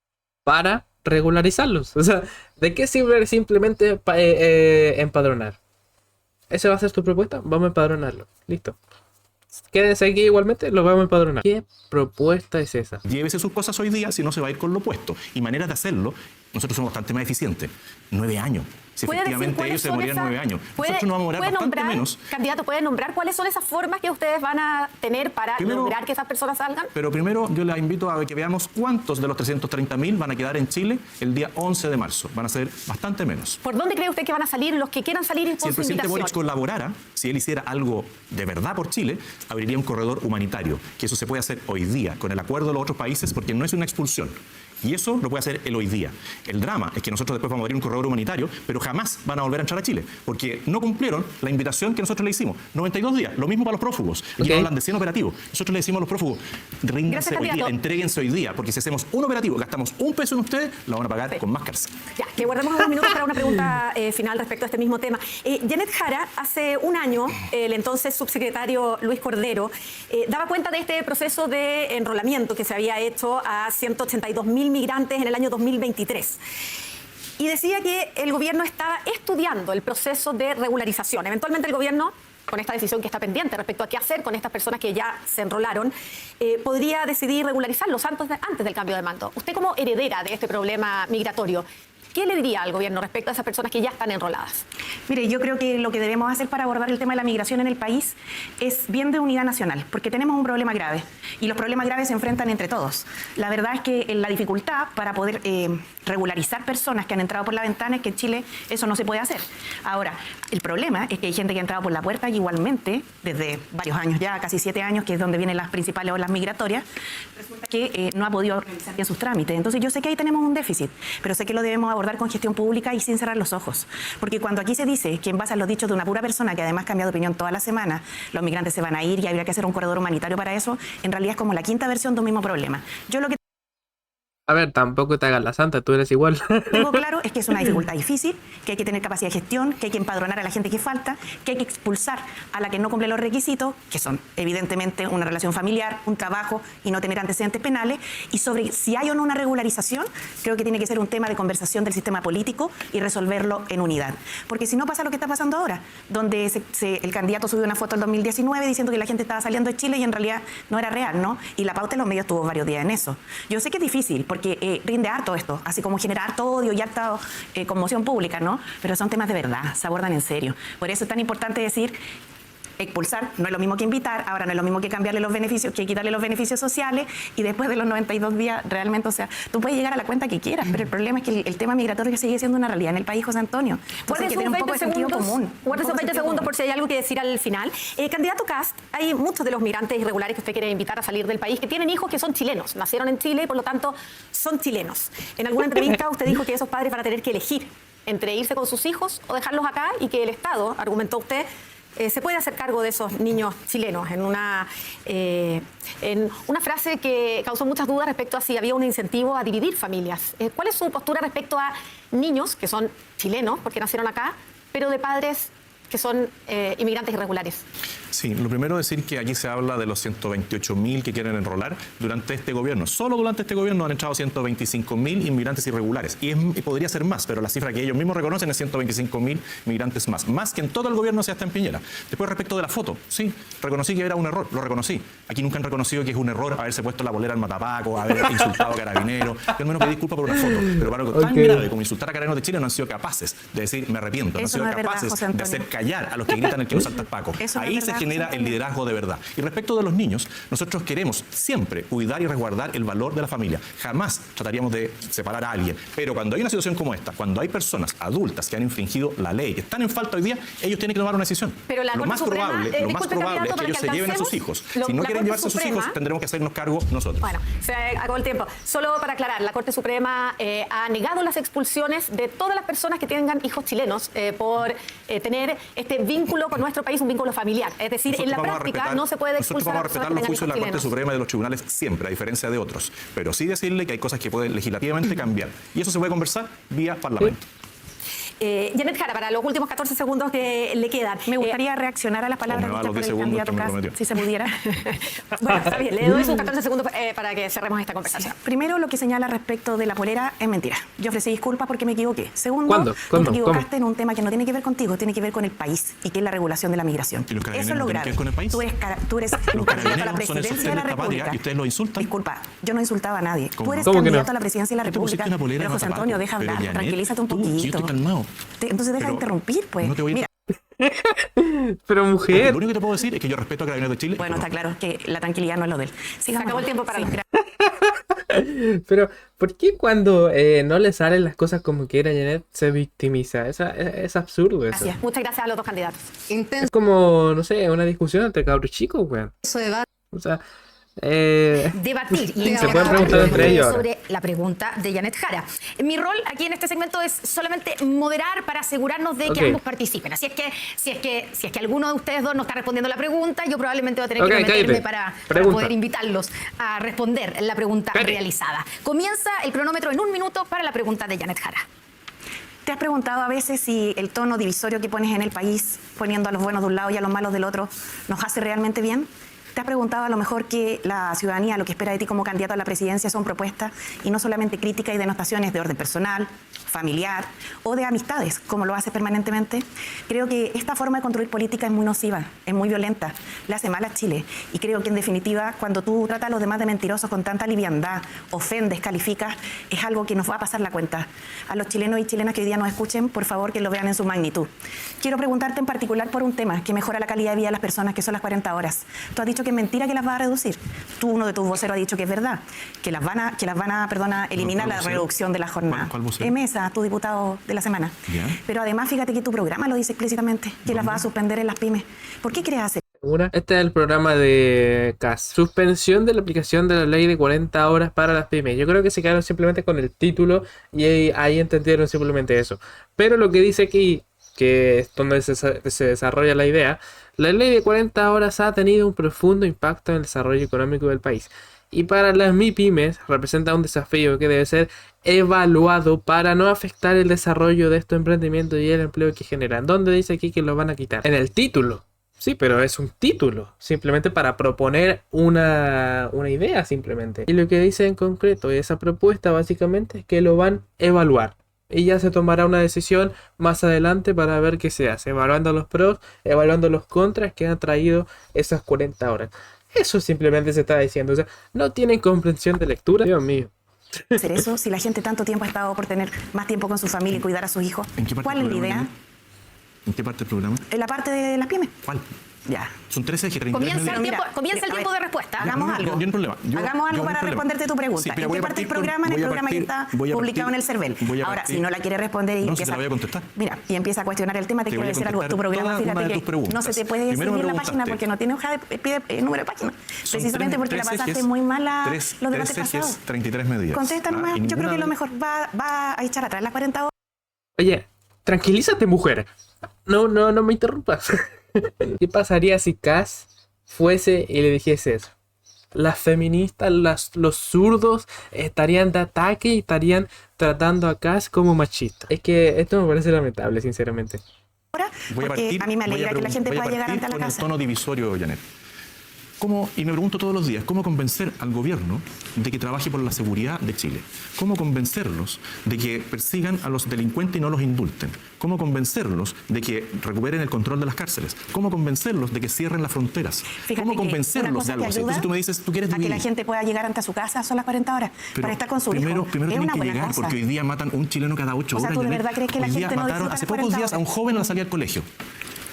Para regularizarlos. O sea, ¿de qué sirve simplemente empadronar? ¿Esa va a ser tu propuesta? Vamos a empadronarlo. Listo. Quédense aquí igualmente, lo vamos a empadronar. ¿Qué propuesta es esa? Llévese sus cosas hoy día, si no se va a ir con lo opuesto. Y maneras de hacerlo, nosotros somos bastante más eficientes. 9 años. Si ¿Puede decir efectivamente cuáles ellos se son morían esas- 9 años. puede- Nosotros nos vamos a puede demorar bastante nombrar, menos. Candidato, ¿puede nombrar cuáles son esas formas que ustedes van a tener para Primero- lograr que esas personas salgan? Pero primero yo les invito a que veamos cuántos de los 330.000 van a quedar en Chile el día 11 de marzo. Van a ser bastante menos. ¿Por dónde cree usted que van a salir los que quieran salir Si con el su presidente invitación? Boric colaborara, si él hiciera algo de verdad por Chile, abriría un corredor humanitario, que eso se puede hacer hoy día, con el acuerdo de los otros países, porque no es una expulsión. Y eso lo puede hacer él hoy día. El drama es que nosotros después vamos a abrir un corredor humanitario, pero jamás van a volver a entrar a Chile, porque no cumplieron la invitación que nosotros le hicimos. 92 días, lo mismo para los prófugos. Aquí Ok. hablan de 100 operativos. Nosotros le decimos a los prófugos, ríndanse Gracias, hoy día, candidato. entréguense hoy día, porque si hacemos un operativo, gastamos $1 en ustedes, lo van a pagar con más cárcel. Ya, que guardemos unos minutos para una pregunta final respecto a este mismo tema. Janet Jara, hace un año, el entonces subsecretario Luis Cordero daba cuenta de este proceso de enrolamiento que se había hecho a 182.000 migrantes en el año 2023. Y decía que el gobierno estaba estudiando el proceso de regularización. Eventualmente el gobierno, con esta decisión que está pendiente respecto a qué hacer con estas personas que ya se enrolaron, podría decidir regularizarlos antes del cambio de mando. Usted como heredera de este problema migratorio, ¿qué le diría al gobierno respecto a esas personas que ya están enroladas? Mire, yo creo que lo que debemos hacer para abordar el tema de la migración en el país es bien de unidad nacional, porque tenemos un problema grave y los problemas graves se enfrentan entre todos. La verdad es que la dificultad para poder regularizar personas que han entrado por la ventana es que en Chile eso no se puede hacer. Ahora, el problema es que hay gente que ha entrado por la puerta y igualmente, desde varios años ya, casi 7 años, que es donde vienen las principales olas migratorias, resulta que no ha podido realizar bien sus trámites. Entonces yo sé que ahí tenemos un déficit, pero sé que lo debemos abordar con gestión pública y sin cerrar los ojos. Porque cuando aquí se dice que en base a los dichos de una pura persona que además cambia de opinión toda la semana, los migrantes se van a ir y habría que hacer un corredor humanitario para eso, en realidad es como la quinta versión de un mismo problema. Yo lo que A ver, tampoco te hagas la santa, tú eres igual. Tengo claro es que es una dificultad difícil, que hay que tener capacidad de gestión, que hay que empadronar a la gente que falta, que hay que expulsar a la que no cumple los requisitos, que son evidentemente una relación familiar, un trabajo y no tener antecedentes penales. Y sobre si hay o no una regularización, creo que tiene que ser un tema de conversación del sistema político y resolverlo en unidad. Porque si no pasa lo que está pasando ahora, donde el candidato subió una foto en 2019 diciendo que la gente estaba saliendo de Chile y en realidad no era real, ¿no? Y la pauta en los medios tuvo varios días en eso. Yo sé que es difícil porque rinde harto esto, así como generar harto odio y harta conmoción pública, ¿no? Pero son temas de verdad, se abordan en serio. Por eso es tan importante decir, expulsar no es lo mismo que invitar, ahora no es lo mismo que cambiarle los beneficios, que quitarle los beneficios sociales, y después de los 92 días realmente, o sea, tú puedes llegar a la cuenta que quieras, pero el problema es que el tema migratorio sigue siendo una realidad en el país, José Antonio. Entonces hay que tener un poco de sentido común. Guarde esos 20 segundos por si hay algo que decir al final. Candidato Kast, hay muchos de los migrantes irregulares que usted quiere invitar a salir del país que tienen hijos que son chilenos, nacieron en Chile y por lo tanto son chilenos. En alguna entrevista usted dijo que esos padres van a tener que elegir entre irse con sus hijos o dejarlos acá y que el Estado, argumentó usted, se puede hacer cargo de esos niños chilenos en una frase que causó muchas dudas respecto a si había un incentivo a dividir familias. ¿Cuál es su postura respecto a niños que son chilenos porque nacieron acá, pero de padres que son inmigrantes irregulares? Sí, lo primero es decir que aquí se habla de los 128.000 que quieren enrolar durante este gobierno. Solo durante este gobierno han entrado 125.000 inmigrantes irregulares. Y podría ser más, pero la cifra que ellos mismos reconocen es 125.000 migrantes más. Más que en todo el gobierno sea hasta en Piñera. Después, respecto de la foto, sí, reconocí que era un error, lo reconocí. Aquí nunca han reconocido que es un error haberse puesto la bolera al matapaco, haber insultado a carabineros. Yo al menos pedí disculpas por una foto. Pero para algo tan grave como insultar a carabineros de Chile no han sido capaces de decir me arrepiento. No han sido capaces de hacer callar a los que gritan el que no salta el Paco. Ahí se genera el liderazgo de verdad. Y respecto de los niños, nosotros queremos siempre cuidar y resguardar el valor de la familia. Jamás trataríamos de separar a alguien. Pero cuando hay una situación como esta, cuando hay personas adultas que han infringido la ley, que están en falta hoy día, ellos tienen que tomar una decisión. Pero lo más probable es que ellos se lleven a sus hijos. Si no quieren llevarse a sus hijos, tendremos que hacernos cargo nosotros. Bueno, se acabó el tiempo. Solo para aclarar, la Corte Suprema ha negado las expulsiones de todas las personas que tengan hijos chilenos por tener este vínculo con nuestro país, un vínculo familiar. Es decir, en la práctica no se puede expulsar a respetar los juicios de la Corte Suprema y de los tribunales siempre, a diferencia de otros. Pero sí decirle que hay cosas que pueden legislativamente cambiar. Y eso se puede conversar vía Parlamento. Janet Jara, para los últimos 14 segundos que le quedan. Me gustaría reaccionar a las palabras dichas por el candidato Kast, si se pudiera. Bueno, está bien, le doy sus 14 segundos para que cerremos esta conversación. Primero, lo que señala respecto de la polera es mentira. Yo ofrecí disculpas porque me equivoqué. Segundo, ¿Cuándo? tú te equivocaste en un tema que no tiene que ver contigo, tiene que ver con el país y que es la regulación de la migración. ¿Y los Eso es lo grave. con el país? Tú eres un candidato a la presidencia de la República. ¿Y ustedes lo insultan? Disculpa, yo no insultaba a nadie. ¿Cómo? Tú eres ¿Cómo que candidato no? a la presidencia de la ¿Qué te pusiste República. una polera Pero de José matapaco? Antonio, deja Pero, hablar, Janet, tranquilízate un yo poquito. estoy calmado. Entonces deja de interrumpir, pues. No te voy a... Mira, Pero mujer. Lo único que te puedo decir es que yo respeto a Carabineros de Chile. bueno, está claro que la tranquilidad no es lo de él. Se acabó el tiempo para sí, la... Pero, ¿por qué cuando no le salen las cosas como quiera, Janet, se victimiza? Es absurdo eso. Gracias. Muchas gracias a los dos candidatos. Es como, no sé, una discusión entre cabros chicos, weón. O sea, debatir y se pueden preguntar entre ellos ahora. sobre la pregunta de Janet Jara. Mi rol aquí en este segmento es solamente moderar para asegurarnos de que Ok. ambos participen. Así es que si es que alguno de ustedes dos no está respondiendo la pregunta, yo probablemente voy a tener Ok, que meterme cállate. para Pregunta. poder invitarlos a responder la pregunta Cállate. realizada. Comienza el cronómetro en 1 minuto para la pregunta de Janet Jara. ¿te has preguntado a veces si el tono divisorio que pones en el país, poniendo a los buenos de un lado y a los malos del otro, nos hace realmente bien? ¿Te has preguntado a lo mejor que la ciudadanía lo que espera de ti como candidato a la presidencia son propuestas y no solamente críticas y denostaciones de orden personal, familiar o de amistades, como lo hace permanentemente? Creo que esta forma de construir política es muy nociva, es muy violenta, le hace mal a Chile. Y creo que en definitiva, cuando tú tratas a los demás de mentirosos con tanta liviandad, ofendes, calificas, es algo que nos va a pasar la cuenta. A los chilenos y chilenas que hoy día nos escuchen, por favor que lo vean en su magnitud. Quiero preguntarte en particular por un tema que mejora la calidad de vida de las personas, que son las 40 horas. Tú has dicho que es mentira que las va a reducir. Uno de tus voceros ha dicho que es verdad, que las van a eliminar ¿Cuál la vocero? reducción de la jornada. ¿Cuál vocero? Mesa, tu diputado de la semana. Ya. Pero además, fíjate que tu programa lo dice explícitamente, que las va a suspender en las pymes. ¿Por qué quieres hacer? Este es el programa de CAS. Suspensión de la aplicación de la ley de 40 horas para las pymes. Yo creo que se quedaron simplemente con el título y ahí entendieron simplemente eso. Pero lo que dice aquí, que es donde se desarrolla la idea, la ley de 40 horas ha tenido un profundo impacto en el desarrollo económico del país. Y para las MIPYMES representa un desafío que debe ser evaluado para no afectar el desarrollo de estos emprendimientos y el empleo que generan. ¿Dónde dice aquí que lo van a quitar? En el título. Sí, pero es un título, simplemente para proponer una idea simplemente. Y lo que dice en concreto esa propuesta básicamente es que lo van a evaluar. Y ya se tomará una decisión más adelante para ver qué se hace, evaluando los pros, evaluando los contras que han traído esas 40 horas. Eso simplemente se está diciendo, o sea, no tienen comprensión de lectura, Dios mío. hacer eso si la gente tanto tiempo ha estado por tener más tiempo con su familia y cuidar a sus hijos? ¿En qué parte ¿Cuál del es la idea? programa, ¿En qué parte del programa? En la parte de las pymes. ¿Cuál? Ya. Son 13 ejes, 33 Comienza medidas. el Mira, tiempo, comienza el a tiempo ver, de respuesta. hagamos No, algo. yo no hay problema. Hagamos algo para responderte tu pregunta. Sí, pero ¿En voy qué a parte del partir con- programa? En el voy a programa que partir- está voy a publicado en el partir- CERVEL. voy a Ahora, partir- si no la quiere responder y No, si empieza... te la voy a contestar. Mira, y empieza a cuestionar el tema, te quiero voy a decir algo. Tu contestar programa, todas una fíjate de que tus preguntas. no se te puede Primero me seguir la página preguntaste. porque no tiene hoja de número de página. Precisamente porque la tres pasaste ejes, muy mal los debates tres ejes, pasados. 33 medidas. Contesta Ah, nomás. y Yo creo que ninguna- lo mejor va a echar atrás las 40 horas. Oye, tranquilízate, mujer. No me interrumpas. ¿Qué pasaría si Cass fuese y le dijese eso? Las feministas, los zurdos estarían de ataque y estarían tratando a Cass como machista. Es que esto me parece lamentable, sinceramente. Voy Voy a porque partir, a mí me alegra que la gente voy a pueda llegar partir ante la con el casa. tono divisorio, Janet. Y me pregunto todos los días, ¿cómo convencer al gobierno de que trabaje por la seguridad de Chile? ¿Cómo convencerlos de que persigan a los delincuentes y no los indulten? ¿Cómo convencerlos de que recuperen el control de las cárceles? ¿Cómo convencerlos de que cierren las fronteras? Fíjate ¿Cómo que una convencerlos cosa de algo que así? ayuda Entonces tú me dices, tú quieres a que dividir. la gente pueda llegar ante su casa son las 40 horas Pero para estar con su primero hijo. Es tienen una que buena llegar, cosa. porque hoy día matan un chileno cada 8 O sea, horas. ¿tú de Janet. verdad crees que la Hoy día gente no mataron disfruta hace las pocos 40 días a un horas? joven al salir al colegio.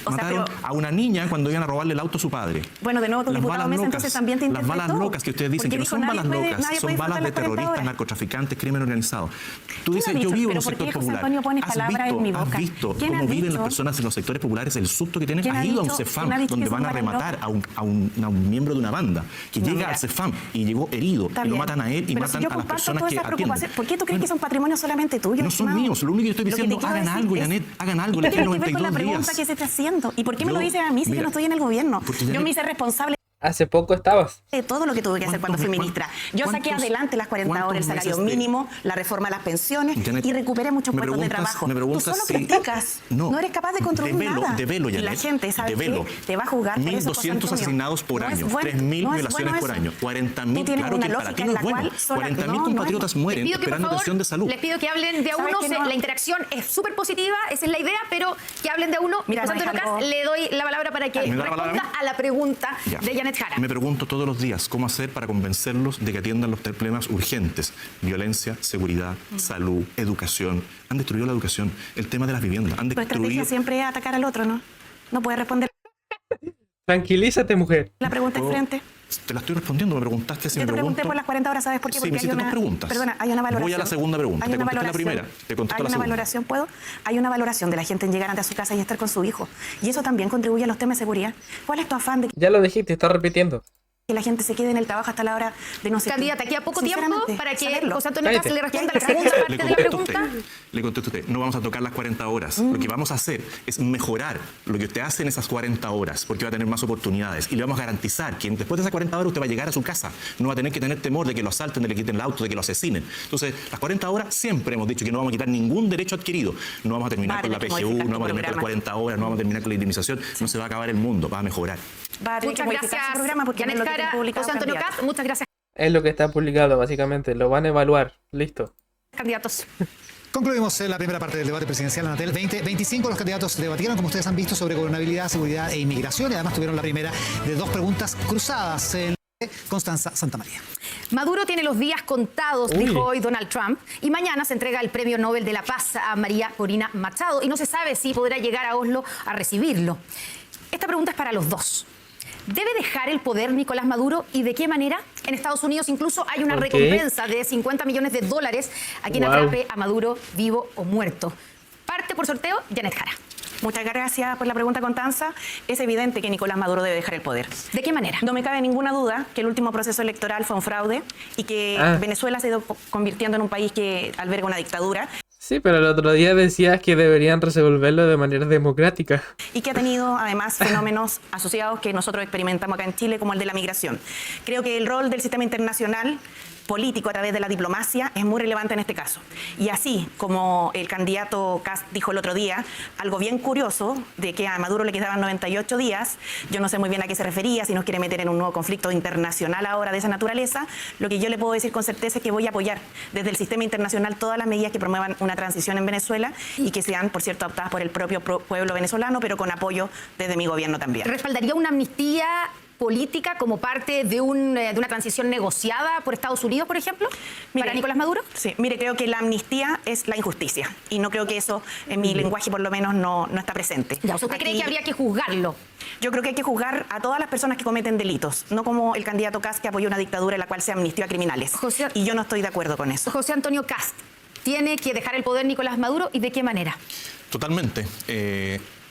O sea, Mataron pero- a una niña cuando iban a robarle el auto a su padre. Bueno, de nuevo tu Las diputado balas Mesa locas, entonces también te las interpretó. balas locas que ustedes dicen Porque que no dijo, son nadie balas puede- locas, nadie son puede balas disfrutar de las 40 terroristas, horas. narcotraficantes, crimen organizado. Tú ¿Quién dices, ha yo dicho? vivo en Pero un ¿por sector qué José popular. Antonio pone palabras en mi boca? ¿Has visto ¿Quién cómo ha viven las dicho? personas en los sectores populares, el susto que tienen? ¿Quién ha Has ido a un dicho? CEFAM ¿Quién ha dicho donde que van a son balas rematar locas? a un miembro de una banda que No, llega mira. al CEFAM y llegó herido Está y lo bien. matan a él y Pero matan si yo a las comparto personas todas que esas atienden. preocupaciones, ¿por qué tú crees que son patrimonio solamente tuyo? No son estimado? míos, lo único que estoy Lo te diciendo, quiero hagan decir algo, es- Janet, hagan algo, ¿Y les qué quedan tiene que ver con la 92 pregunta días. que se está haciendo? ¿Y por qué me lo Yo- dices a mí si yo mira, no estoy en el gobierno? porque Yo Janet- me hice responsable Hace poco estabas. de todo lo que tuve que hacer cuando fui ministra. Yo saqué cuántos- adelante las 40 horas, el cuántos salario meses de- mínimo, la reforma a las pensiones Janet, y recuperé muchos me puestos de preguntas- trabajo. me Tú preguntas solo si- criticas. No eres capaz de construir Develo, nada. develo, Y la Janet, gente, ¿sabes develo. qué? Te va a juzgar por eso, José 1.200 Antonio. asesinados por No es año, bueno, 3.000 no es violaciones bueno por eso. año, 40.000, Tú tienes claro una que para lógica ti en no la es bueno. cual sola- 40.000 no, no compatriotas es. mueren Les pido que, por esperando favor, atención de salud. les pido que hablen de a ¿Sabes uno. que no? La interacción es súper positiva, esa es la idea, pero que hablen de a uno. Mira, José no es Antonio algo- Kast, le doy la palabra para que ¿Me da la palabra a mí? responda a la pregunta Ya. de Janet Jara. Me pregunto todos los días cómo hacer para convencerlos de que atiendan los problemas urgentes. Violencia, seguridad, salud, educación. Han destruido la educación. El tema de las viviendas. Han Tu estrategia destruido... siempre es atacar al otro, ¿no? No puedes responder Tranquilízate, mujer. la pregunta de frente. Te la estoy respondiendo. Me preguntaste si Yo me te pregunté pregunto... por las 40 horas, ¿sabes por qué? Sí, Porque me hay hiciste una, dos preguntas. Perdona, hay una valoración. Voy a la segunda pregunta. Hay Te una contesté la valoración. primera. Te contesto Hay la una segunda. valoración, ¿puedo? Hay una valoración de la gente en llegar ante su casa y estar con su hijo. Y eso también contribuye a los temas de seguridad. ¿Cuál es tu afán de Ya lo dijiste, estás repitiendo. que la gente se quede en el trabajo hasta la hora de no sé qué? Candidata, aquí a poco tiempo Sinceramente, para que saberlo. José Antonio Kast Cállate. le responda a la Cállate. segunda parte Le de la contesto a usted. pregunta. Le contesto a usted. No vamos a tocar las 40 horas. Lo que vamos a hacer es mejorar lo que usted hace en esas 40 horas, porque va a tener más oportunidades. Y le vamos a garantizar que después de esas 40 horas usted va a llegar a su casa. No va a tener que tener temor de que lo asalten, de que le quiten el auto, de que lo asesinen. Entonces, las 40 horas siempre hemos dicho que no vamos a quitar ningún derecho adquirido. No vamos a terminar Va a con la tener que PGU, modificar no tu vamos a terminar con las programa. 40 horas, no vamos a terminar con la indemnización. No se va a acabar el mundo, va a mejorar. Va a tener que Muchas modificar gracias, su programa porque no es Janet lo que tiene Jara, publicado José Antonio candidato. Kast. Muchas gracias, Es lo que está publicado, básicamente. Lo van a evaluar. Listo. candidatos. Concluimos la primera parte del debate presidencial Anatel 2025. Los candidatos debatieron, como ustedes han visto, sobre gobernabilidad, seguridad e inmigración. Y además tuvieron la primera de dos preguntas cruzadas en Constanza Santamaría. Maduro tiene los días contados, Uy. dijo hoy Donald Trump, y mañana se entrega el Premio Nobel de la Paz a María Corina Machado, y no se sabe si podrá llegar a Oslo a recibirlo. Esta pregunta es para los dos. ¿Debe dejar el poder Nicolás Maduro y de qué manera? En Estados Unidos incluso hay una ¿Por qué? recompensa de $50 millones a quien Wow. atrape a Maduro vivo o muerto. Parte por sorteo, Janet Jara. Muchas gracias por la pregunta, Constanza. Es evidente que Nicolás Maduro debe dejar el poder. ¿De qué manera? No me cabe ninguna duda que el último proceso electoral fue un fraude y que Ah. Venezuela se ha ido convirtiendo en un país que alberga una dictadura. Sí, pero el otro día decías que deberían resolverlo de manera democrática. Y que ha tenido además fenómenos asociados que nosotros experimentamos acá en Chile, como el de la migración. Creo que el rol del sistema internacional político a través de la diplomacia es muy relevante en este caso. Y así como el candidato Kast dijo el otro día, algo bien curioso de que a Maduro le quedaban 98 días, yo no sé muy bien a qué se refería, si nos quiere meter en un nuevo conflicto internacional ahora de esa naturaleza. Lo que yo le puedo decir con certeza es que voy a apoyar desde el sistema internacional todas las medidas que promuevan una transición en Venezuela y que sean, por cierto, adoptadas por el propio pueblo venezolano, pero con apoyo desde mi gobierno también. ¿Respaldaría una amnistía política como parte de una transición negociada por Estados Unidos, por ejemplo, para Nicolás Maduro? Sí, mire, creo que la amnistía es la injusticia y no creo que eso en mi lenguaje por lo menos no está presente. Ya, o sea, ¿usted cree que habría que juzgarlo? Yo creo que hay que juzgar a todas las personas que cometen delitos, no como el candidato Kast que apoyó una dictadura en la cual se amnistió a criminales. Y yo no estoy de acuerdo con eso. José Antonio Kast, ¿tiene que dejar el poder Nicolás Maduro y de qué manera? Totalmente.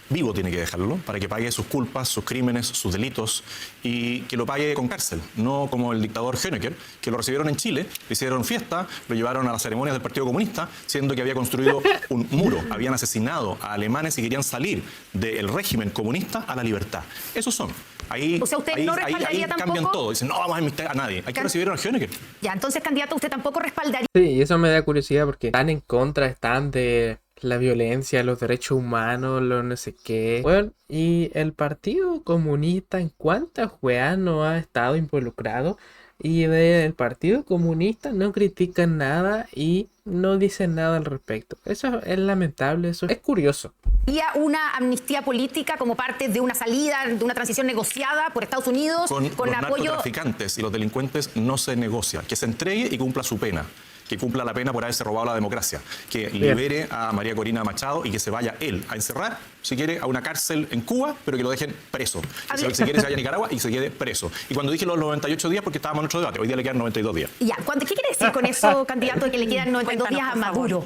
Vivo tiene que dejarlo para que pague sus culpas, sus crímenes, sus delitos y que lo pague con cárcel, no como el dictador Honecker, que lo recibieron en Chile, le hicieron fiesta, lo llevaron a las ceremonias del Partido Comunista, siendo que había construido un muro, habían asesinado a alemanes y querían salir del régimen comunista a la libertad. Esos son. Ahí, o sea, ¿usted no respaldaría ahí tampoco? cambian todo, dicen, no vamos a amnistiar a nadie, hay que recibir a Honecker. Ya, entonces, candidato, ¿usted tampoco respaldaría? Sí, y eso me da curiosidad porque están en contra, están de la violencia, los derechos humanos, lo no sé qué. Bueno, y el Partido Comunista, ¿en cuántas weas no ha estado involucrado? Y del Partido Comunista no critican nada y no dicen nada al respecto. Eso es lamentable, eso es curioso. ¿Habría una amnistía política como parte de una salida, de una transición negociada por Estados Unidos? Con los apoyo. narcotraficantes y los delincuentes no se negocia. Que se entregue y cumpla su pena. Que cumpla la pena por haberse robado la democracia. Que libere a María Corina Machado y que se vaya él a encerrar, si quiere, a una cárcel en Cuba, pero que lo dejen preso. Si quiere, se vaya a Nicaragua y se quede preso. Y cuando dije los 98 días, porque estábamos en otro debate, hoy día le quedan 92 días. Ya, ¿qué quiere decir con eso, candidato, que le quedan 92 días a Maduro?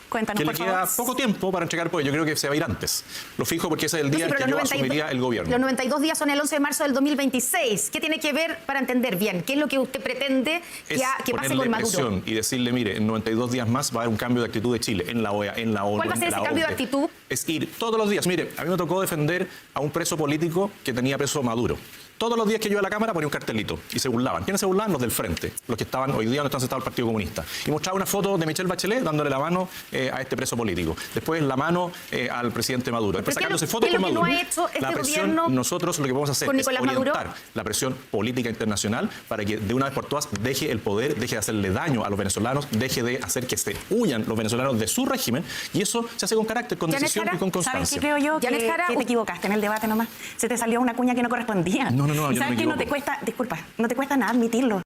Cuéntanos, que le por queda favor. poco tiempo para entregar poder. Yo creo que se va a ir antes. Lo fijo porque ese es el día en que yo asumiría el gobierno. Los 92 días son el 11 de marzo del 2026. ¿Qué tiene que ver para entender bien? ¿Qué es lo que usted pretende que pase con Maduro? Presión y decirle, mire, en 92 días más va a haber un cambio de actitud de Chile en la OEA, en la ONU. ¿Cuál va a ser ese cambio de actitud? Es ir todos los días. Mire, a mí me tocó defender a un preso político que tenía preso Maduro. Todos los días que yo iba a la Cámara ponía un cartelito y se burlaban. ¿Quiénes se burlaban? Los del frente, los que estaban hoy día no están sentados al Partido Comunista. Y mostraba una foto de Michelle Bachelet dándole la mano a este preso político. Después la mano al presidente Maduro. Después sacándose fotos con Maduro. ¿Qué es lo que no ha hecho este la presión, gobierno nosotros lo que vamos a hacer es orientar la presión política internacional para que de una vez por todas deje el poder, deje de hacerle daño a los venezolanos, deje de hacer que se huyan los venezolanos de su régimen. Y eso se hace con carácter, con decisión y con constancia. ¿Sabes qué creo yo? Que te equivocaste en el debate nomás. Se te salió una cuña que no correspondía. No, ¿Y yo no sabes me qué? No equivoco. te cuesta, disculpa, no te cuesta nada admitirlo.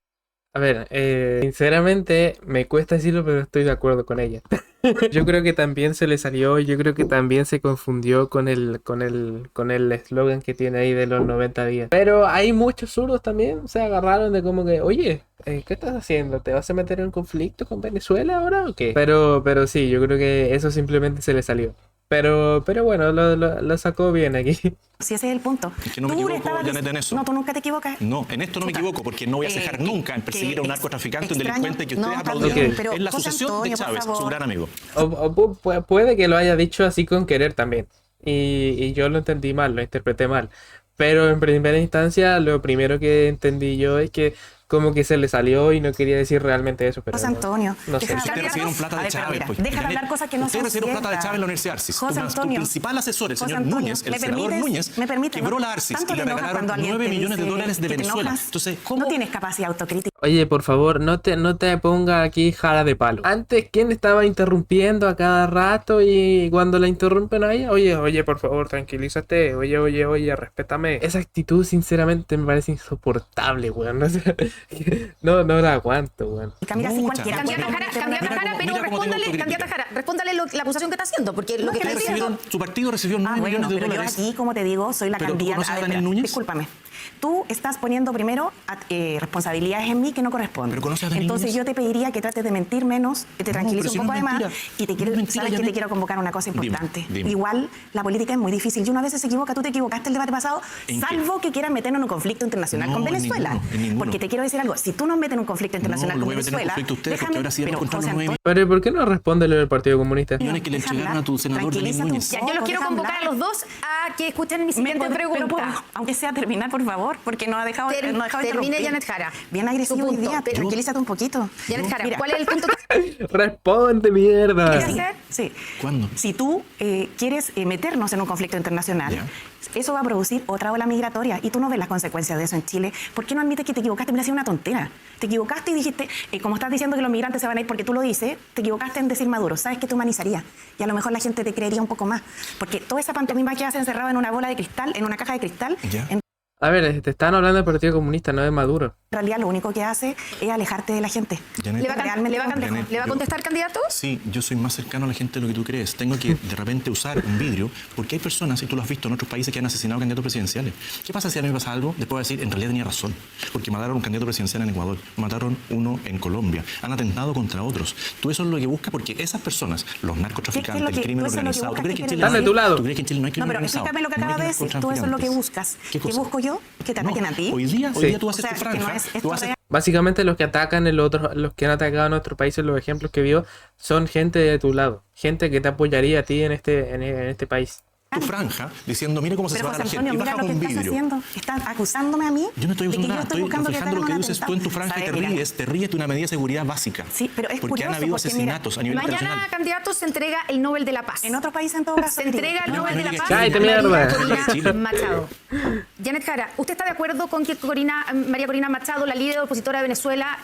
A ver, sinceramente me cuesta decirlo, pero estoy de acuerdo con ella. Yo creo que también se le salió, yo creo que también se confundió con el eslogan que tiene ahí de los 90 días. Pero hay muchos zurdos también, se agarraron de como que, oye, ¿qué estás haciendo? ¿Te vas a meter en un conflicto con Venezuela ahora o qué? Pero sí, yo creo que eso simplemente se le salió. Pero bueno, lo sacó bien aquí. Si ese es el punto. Es que no me equivoco, Janet, en eso. No, tú nunca te equivocas. No, en esto no me equivoco, porque no voy a cejar nunca en perseguir a un narcotraficante, un delincuente que ustedes no, aplaudieron. también, pero Es la José sucesión Antonio, de Chávez, por su favor. gran amigo. O puede que lo haya dicho así con querer también. Y yo lo entendí mal, lo interpreté mal. Pero en primera instancia, lo primero que entendí yo es que como que se le salió y no quería decir realmente eso. Pero José Antonio, no sé. deja de Ustedes hablar- recibieron plata A de ver, pero Chávez. mira, pues, deja de Janet. hablar cosas que no son Ustedes recibieron plata de ciertas. Chávez en la Universidad Arcis. José Tu Antonio, principal asesor, el José señor Antonio, Núñez, el ¿me senador permites? Núñez, ¿Me permites? quebró ¿No? la Arcis Tanto y le te enojas regalaron cuando alguien 9 te millones de dice dólares de que te Venezuela. enojas? Entonces, No tienes capacidad autocrítica. Oye, por favor, no te ponga aquí jara de palo. Antes, ¿quién estaba interrumpiendo a cada rato? Y cuando la interrumpen a ella, oye, por favor, tranquilízate. Oye, respétame. Esa actitud, sinceramente, me parece insoportable, weón. O sea, no la aguanto, weón. Y Camila, si Muchas. cualquiera Candidata puede Jara, cometer una- candidata Jara, pero mira cómo tengo autocrítica. respóndale la acusación que está haciendo, porque lo que está Ustedes diciendo... su partido recibió 9 Bueno, millones de pero yo dólares. aquí, como te digo, soy la ¿Pero tú candidata. conoces a ver, Daniel espera, Núñez? Discúlpame. Tú estás poniendo primero responsabilidades en mí que no corresponden. Pero conoces a Dani Entonces Núñez. yo te pediría que trates de mentir menos, que te tranquilices pero si un no poco es además. mentira. Y te No quiero, es mentira, sabes que Janet. te quiero convocar una cosa importante. Dime. Igual la política es muy difícil y uno a veces se equivoca. Tú te equivocaste el debate pasado, ¿En qué? salvo que quieras meternos en un conflicto internacional No, con en Venezuela. ninguno, en ninguno. Porque te quiero decir algo. Si tú nos metes en un conflicto internacional No, lo con voy a meter en Venezuela, conflicto a ustedes, porque ahora sí van a encontrar los José 9 Antonio, Pero ¿y por qué no responde lo del Partido Comunista? millones que le entregaron a tu senador Dani Tranquilízate un Núñez. Ya, yo los quiero deja convocar hablar. a los dos a que escuchen mi ¿Me siguiente puedo- pregunta. pero puedo, aunque sea terminar, por favor, porque no ha dejado, no ha dejado de Termine, interrumpir. Janet Jara. Bien agresivo Su hoy punto. día. Pero- Tranquilízate un poquito. Janet Jara, Mira, ¿cuál es el punto que... Responde, mierda. ¿quieres hacer? Sí. ¿Cuándo? Si tú quieres meternos en un conflicto internacional, Ya. eso va a producir otra ola migratoria y tú no ves las consecuencias de eso en Chile. ¿Por qué no admites que te equivocaste? Mira, ha sido una tontera. Te equivocaste y dijiste, como estás diciendo que los migrantes se van a ir porque tú lo dices, te equivocaste en decir Maduro. Sabes que te humanizaría y a lo mejor la gente te creería un poco más. Porque toda esa pantomima que hace encerrado en una bola de cristal, en una caja de cristal, Ya. en A ver, te están hablando del Partido Comunista, no de Maduro. realidad lo único que hace es alejarte de la gente. Janet, ¿Le va, Realmente Janet, ¿Le va a yo- contestar, candidato? Sí, yo soy más cercano a la gente de lo que tú crees. Tengo que de repente usar un vidrio porque hay personas, y tú lo has visto en otros países, que han asesinado candidatos presidenciales. ¿Qué pasa si a mí me pasa algo? Después voy a decir, en realidad tenía razón. Porque mataron a un candidato presidencial en Ecuador, mataron uno en Colombia, han atentado contra otros. Tú eso es lo que buscas porque esas personas, los narcotraficantes, ¿Qué es lo el que- crimen tú eso es lo que organizado, ¿tú buscas? crees que en ¿Qué Chile quieres Dame decir? tu lado. ¿Tú crees que en Chile no hay No, crimen pero organizado? explícame lo que No hay acabas de decir. crimen Tú eso es lo que contra buscas. ¿Qué ¿Qué cosa? busco yo? Que te ataquen a ti. Hoy día Sí. tú haces O sea, tu que no franja, es esto tú haces real. Básicamente los que atacan los que han atacado a nuestro país, en los ejemplos que vio, son gente de tu lado, gente que te apoyaría a ti en este país. tu franja diciendo, mira cómo se Pero separa José la gente. Antonio, Y mira bajas lo que un estás vidrio. haciendo. Estás acusándome a mí. Yo no estoy de que usando yo nada, estoy estoy buscando que te reflejando lo hagan que un dices tú en tu franja y atentado. te ¿Sabes? Mira, ríes de una medida de seguridad básica. Sí, pero es porque han curioso, habido porque asesinatos a nivel Mañana, internacional. candidato, se entrega el Nobel de la Paz. En otros países, en todo caso. Se entrega el No, Nobel no de la digas Paz Chile. Cállate, a María mierda. Corina Chile. Machado. Janet Jara, ¿usted está de acuerdo con que María Corina Machado, la líder opositora de Venezuela,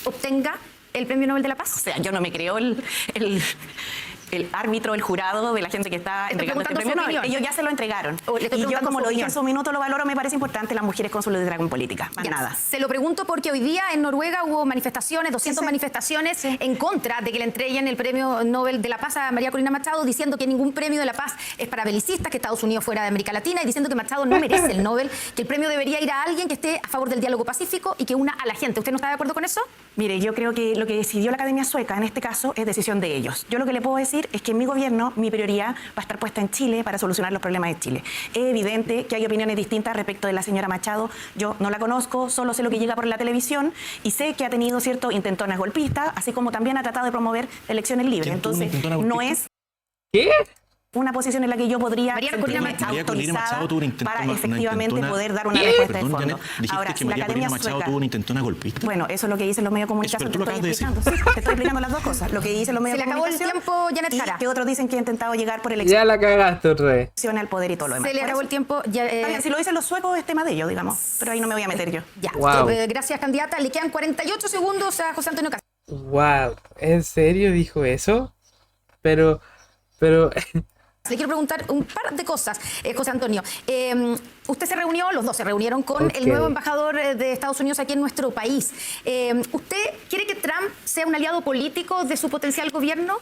obtenga el Premio Nobel de la O Paz? sea, yo no me creo el árbitro, el jurado de la gente que está Estoy entregando este preguntando premio su Nobel. opinión. Ellos ya se lo entregaron. O le estoy Y yo, preguntando como su lo dije opinión. en su minuto, lo valoro, me parece importante las mujeres con su liderazgo en política. Más Ya, nada. Se lo pregunto porque hoy día en Noruega hubo manifestaciones, 200 Sí. manifestaciones en contra de que le entreguen el Premio Nobel de la Paz a María Corina Machado, diciendo que ningún premio de la paz es para belicistas, que Estados Unidos fuera de América Latina, y diciendo que Machado no merece el Nobel, que el premio debería ir a alguien que esté a favor del diálogo pacífico y que una a la gente. ¿Usted no está de acuerdo con eso? Mire, yo creo que lo que decidió la Academia Sueca en este caso es decisión de ellos. Yo lo que le puedo decir es que en mi gobierno, mi prioridad va a estar puesta en Chile para solucionar los problemas de Chile. Es evidente que hay opiniones distintas respecto de la señora Machado. Yo no la conozco, solo sé lo que llega por la televisión y sé que ha tenido ciertos intentonas golpistas, así como también ha tratado de promover elecciones libres. ¿Quién tuvo una Entonces, intentona no golpista? es ¿Qué? una posición en la que yo podría María Corina sentirme María Corina Machado tuvo una intentona, para efectivamente poder dar una ¿Qué? respuesta de Perdón, fondo. Janet, dijiste Ahora, que si la María Academia Corina Machado Sueca... tuvo una intentona golpista. Bueno, eso es lo que dicen los medios de comunicación. Pero tú Te lo estoy acabas de explicando. Sí, te estoy explicando las dos cosas. Lo que dicen los medios Se de le acabó el comunicación. tiempo, Janet Jara. Y que otros dicen que ha intentado llegar por Ya la cagaste otra vez. elección al poder y todo lo demás. Se le Por acabó eso- el tiempo. Ya, Está bien, si lo dicen los suecos es tema de ellos, digamos. Pero ahí no me voy a meter yo. ya. Wow. Gracias, candidata. Le quedan 48 segundos a José Antonio Castro. Wow, ¿en serio dijo eso? Pero, Le quiero preguntar un par de cosas, José Antonio. Usted se reunió, los dos se reunieron con Ok. el nuevo embajador de Estados Unidos aquí en nuestro país. ¿Usted quiere que Trump sea un aliado político de su potencial gobierno?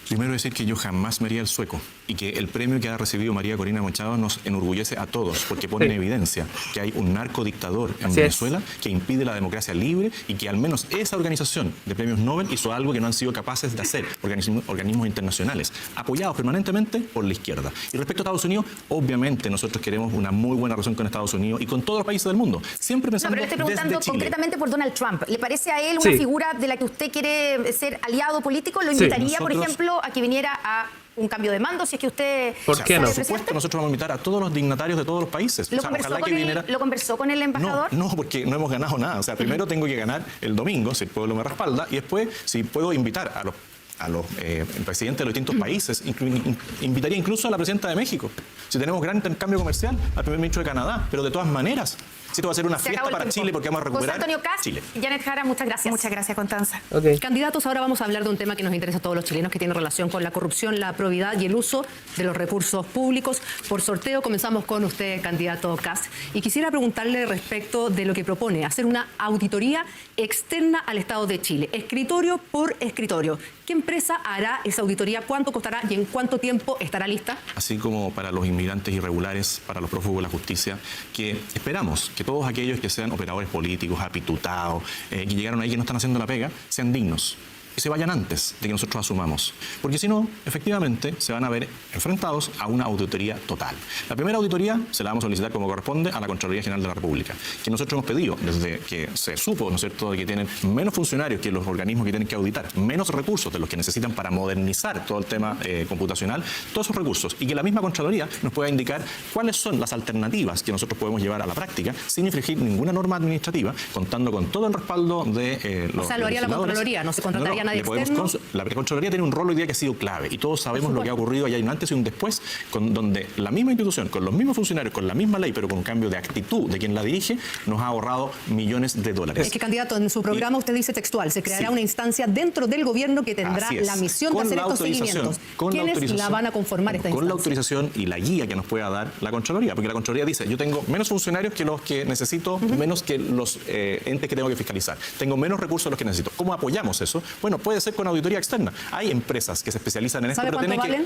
Primero decir que yo jamás me haría el sueco y que el premio que ha recibido María Corina Machado nos enorgullece a todos porque pone en evidencia que hay un narcodictador en Así Venezuela que impide la democracia libre y que al menos esa organización de premios Nobel hizo algo que no han sido capaces de hacer organismos internacionales, apoyados permanentemente por la izquierda. Y respecto a Estados Unidos, obviamente nosotros queremos una muy buena relación con Estados Unidos y con todos los países del mundo, siempre No, pensando pero le estoy preguntando desde Chile. concretamente por Donald Trump. ¿Le parece a él una Sí. figura de la que usted quiere ser aliado político? ¿Lo Sí. invitaría, por Nosotros- ejemplo, a que viniera a un cambio de mando si es que usted... ¿Por qué no? Por supuesto, nosotros vamos a invitar a todos los dignatarios de todos los países. ¿Lo, O sea, conversó ojalá con que el, viniera... ¿Lo conversó con el embajador? No, porque no hemos ganado nada. O sea, primero tengo que ganar el domingo, si el pueblo me respalda, y después, si puedo invitar a los presidentes de los distintos países, invitaría incluso a la presidenta de México. Si tenemos gran intercambio comercial, al primer ministro de Canadá, pero de todas maneras, Esto va a ser una Se fiesta acabó el para tiempo. Chile porque vamos a José recuperar Antonio Kast, Chile. Janet Jara, muchas gracias. Muchas gracias, Constanza. Ok. Candidatos, ahora vamos a hablar de un tema que nos interesa a todos los chilenos, que tiene relación con la corrupción, la probidad y el uso de los recursos públicos. Por sorteo comenzamos con usted, candidato Kast. Y quisiera preguntarle respecto de lo que propone, hacer una auditoría externa al Estado de Chile, escritorio por escritorio. ¿Qué empresa hará esa auditoría? ¿Cuánto costará y en cuánto tiempo estará lista? Así como para los inmigrantes irregulares, para los prófugos de la justicia, que esperamos que todos aquellos que sean operadores políticos, apitutados, que llegaron ahí que no están haciendo la pega, sean dignos y se vayan antes de que nosotros asumamos. Porque si no, efectivamente, se van a ver enfrentados a una auditoría total. La primera auditoría se la vamos a solicitar como corresponde a la Contraloría General de la República, que nosotros hemos pedido desde que se supo, ¿no es cierto?, de que tienen menos funcionarios que los organismos que tienen que auditar, menos recursos de los que necesitan para modernizar todo el tema computacional, todos esos recursos, y que la misma Contraloría nos pueda indicar cuáles son las alternativas que nosotros podemos llevar a la práctica sin infringir ninguna norma administrativa, contando con todo el respaldo de los O sea, lo haría la legisladores. Contraloría, no se contrataría a nadie externo. La Contraloría tiene un rol hoy día que ha sido clave y todos sabemos lo que ha ocurrido y hay un antes y un después, donde la misma institución, con los mismos funcionarios, con la misma ley, pero con cambio de actitud de quien la dirige, nos ha ahorrado millones de dólares. Es que, candidato, en su programa usted dice textual, se creará Sí. una instancia dentro del gobierno que tendrá Así es. la misión de Con hacer la estos autorización, seguimientos. con la ¿Quiénes autorización, la van a conformar esta con instancia? la autorización y la guía que nos pueda dar la Contraloría, porque la Contraloría dice, yo tengo menos funcionarios que los que necesito, menos que los entes que tengo que fiscalizar, tengo menos recursos de los que necesito. ¿Cómo apoyamos eso? Bueno, puede ser con auditoría externa. Hay empresas que se especializan en esto, ¿Sabe pero cuánto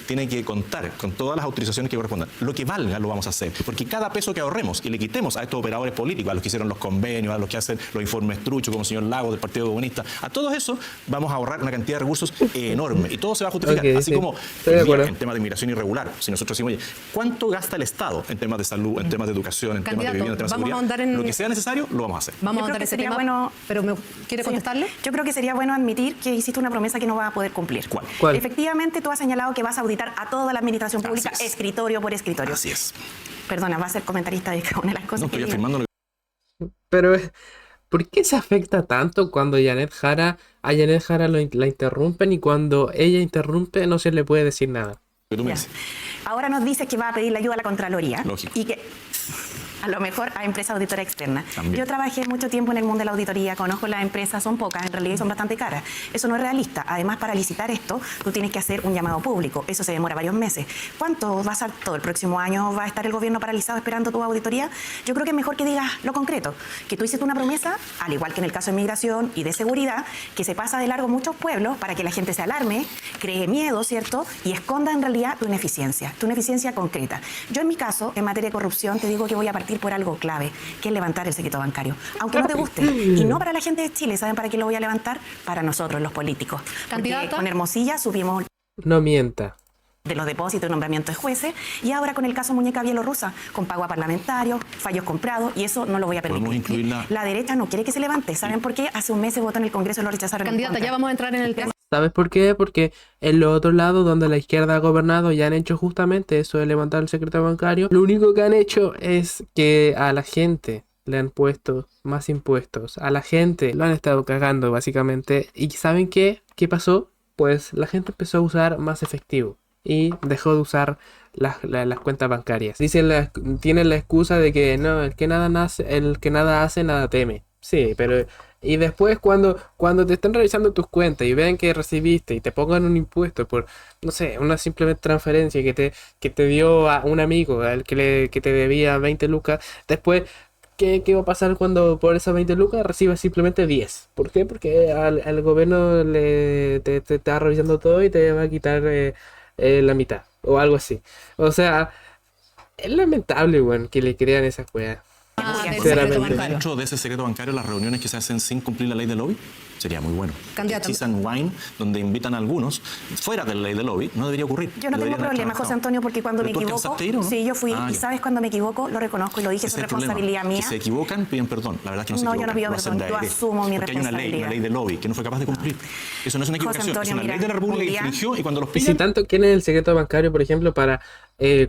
tienen que contar con todas las autorizaciones que correspondan. Lo que valga lo vamos a hacer, porque cada peso que ahorremos y le quitemos a estos operadores políticos, a los que hicieron los convenios, a los que hacen los informes truchos, como el señor Lagos del Partido Comunista, a todos eso vamos a ahorrar una cantidad de recursos enorme y todo se va a justificar. Ok, Así sí. como Estoy de acuerdo. en temas de inmigración irregular, si nosotros decimos, oye, ¿cuánto gasta el Estado en temas de salud, en temas de educación, en temas de Candidato, vivienda, en temas de vamos a seguridad? ahondar en- Lo que sea necesario, lo vamos a hacer. Vamos Yo a creo andar que ese sería tema, bueno- pero ¿quiere Sí. contestarle? Yo creo que sería bueno admitir que hiciste una promesa que no va a poder cumplir. ¿Cuál? Efectivamente, tú has señalado que vas a auditar a toda la administración pública, Así es. escritorio por escritorio. Así es. Perdona, va a ser comentarista de cada una de las cosas No que estoy diga. afirmando lo que Pero, ¿por qué se afecta tanto cuando a Janet Jara la interrumpen y cuando ella interrumpe no se le puede decir nada? tú me Ya. dices. Ahora nos dices que va a pedir la ayuda a la Contraloría. Lógico. Y que a lo mejor a empresa auditora externa. También. Yo trabajé mucho tiempo en el mundo de la auditoría, conozco las empresas, son pocas en realidad y son bastante caras. Eso no es realista. Además, para licitar esto, tú tienes que hacer un llamado público. Eso se demora varios meses. ¿Cuánto va a ser todo el próximo año? ¿Va a estar el gobierno paralizado esperando tu auditoría? Yo creo que es mejor que digas lo concreto, que tú hiciste una promesa, al igual que en el caso de migración y de seguridad, que se pasa de largo muchos pueblos para que la gente se alarme, cree miedo, ¿cierto? Y esconda en realidad tu ineficiencia concreta. Yo en mi caso, en materia de corrupción, te digo que voy a partir por algo clave, que es levantar el secreto bancario. Aunque no te guste. Y no para la gente de Chile, ¿saben para qué lo voy a levantar? Para nosotros, los políticos. Porque Candidata. con Hermosilla subimos No mienta. de los depósitos y nombramientos de jueces, y ahora con el caso Muñeca Bielorrusa, con pago a parlamentarios, fallos comprados, y eso no lo voy a permitir. Podemos incluirla. La derecha no quiere que se levante. ¿Saben por qué? Hace un mes se votó en el Congreso y lo rechazaron. en Candidata, contra. ya vamos a entrar en el tema. ¿Sabes por qué? Porque en los otros lados donde la izquierda ha gobernado ya han hecho justamente eso de levantar el secreto bancario. Lo único que han hecho es que a la gente le han puesto más impuestos. A la gente lo han estado cagando básicamente. ¿Y saben qué? ¿Qué pasó? Pues la gente empezó a usar más efectivo y dejó de usar las cuentas bancarias. Tienen la excusa de que no, el que nada hace, nada teme. Sí, pero y después cuando te están revisando tus cuentas y ven que recibiste y te pongan un impuesto por, no sé, una simple transferencia que te dio a un amigo al que te debía 20 lucas, después ¿qué va a pasar cuando por esas 20 lucas recibas simplemente 10? ¿Por qué? Porque al gobierno te está revisando todo y te va a quitar la mitad o algo así. O sea, es lamentable, weón, que le crean esas weas. Del Sinceramente. secreto bancario. Dentro de ese secreto bancario, las reuniones que se hacen sin cumplir la ley de lobby, sería muy bueno. Candidato. Cheese and Wine, donde invitan a algunos, fuera de la ley de lobby, no debería ocurrir. Yo no tengo problema, José Antonio, porque cuando me ¿Pero tú equivoco, alcanzaste a ir o no? sí, yo fui, Ah, y ya. sabes, cuando me equivoco, lo reconozco y lo dije, es Ese es el problema. responsabilidad mía. Si se equivocan, piden perdón. La verdad es que no se No, yo equivocan. no pido Lo hacen perdón, de yo adrede. asumo mi Porque hay una responsabilidad. ley de lobby que no fue capaz de cumplir. Eso no es una José equivocación, es Antonio, una ley mira, de la República un que día- infringió y cuando los Y si pillan, tanto quieren el secreto bancario, por ejemplo, para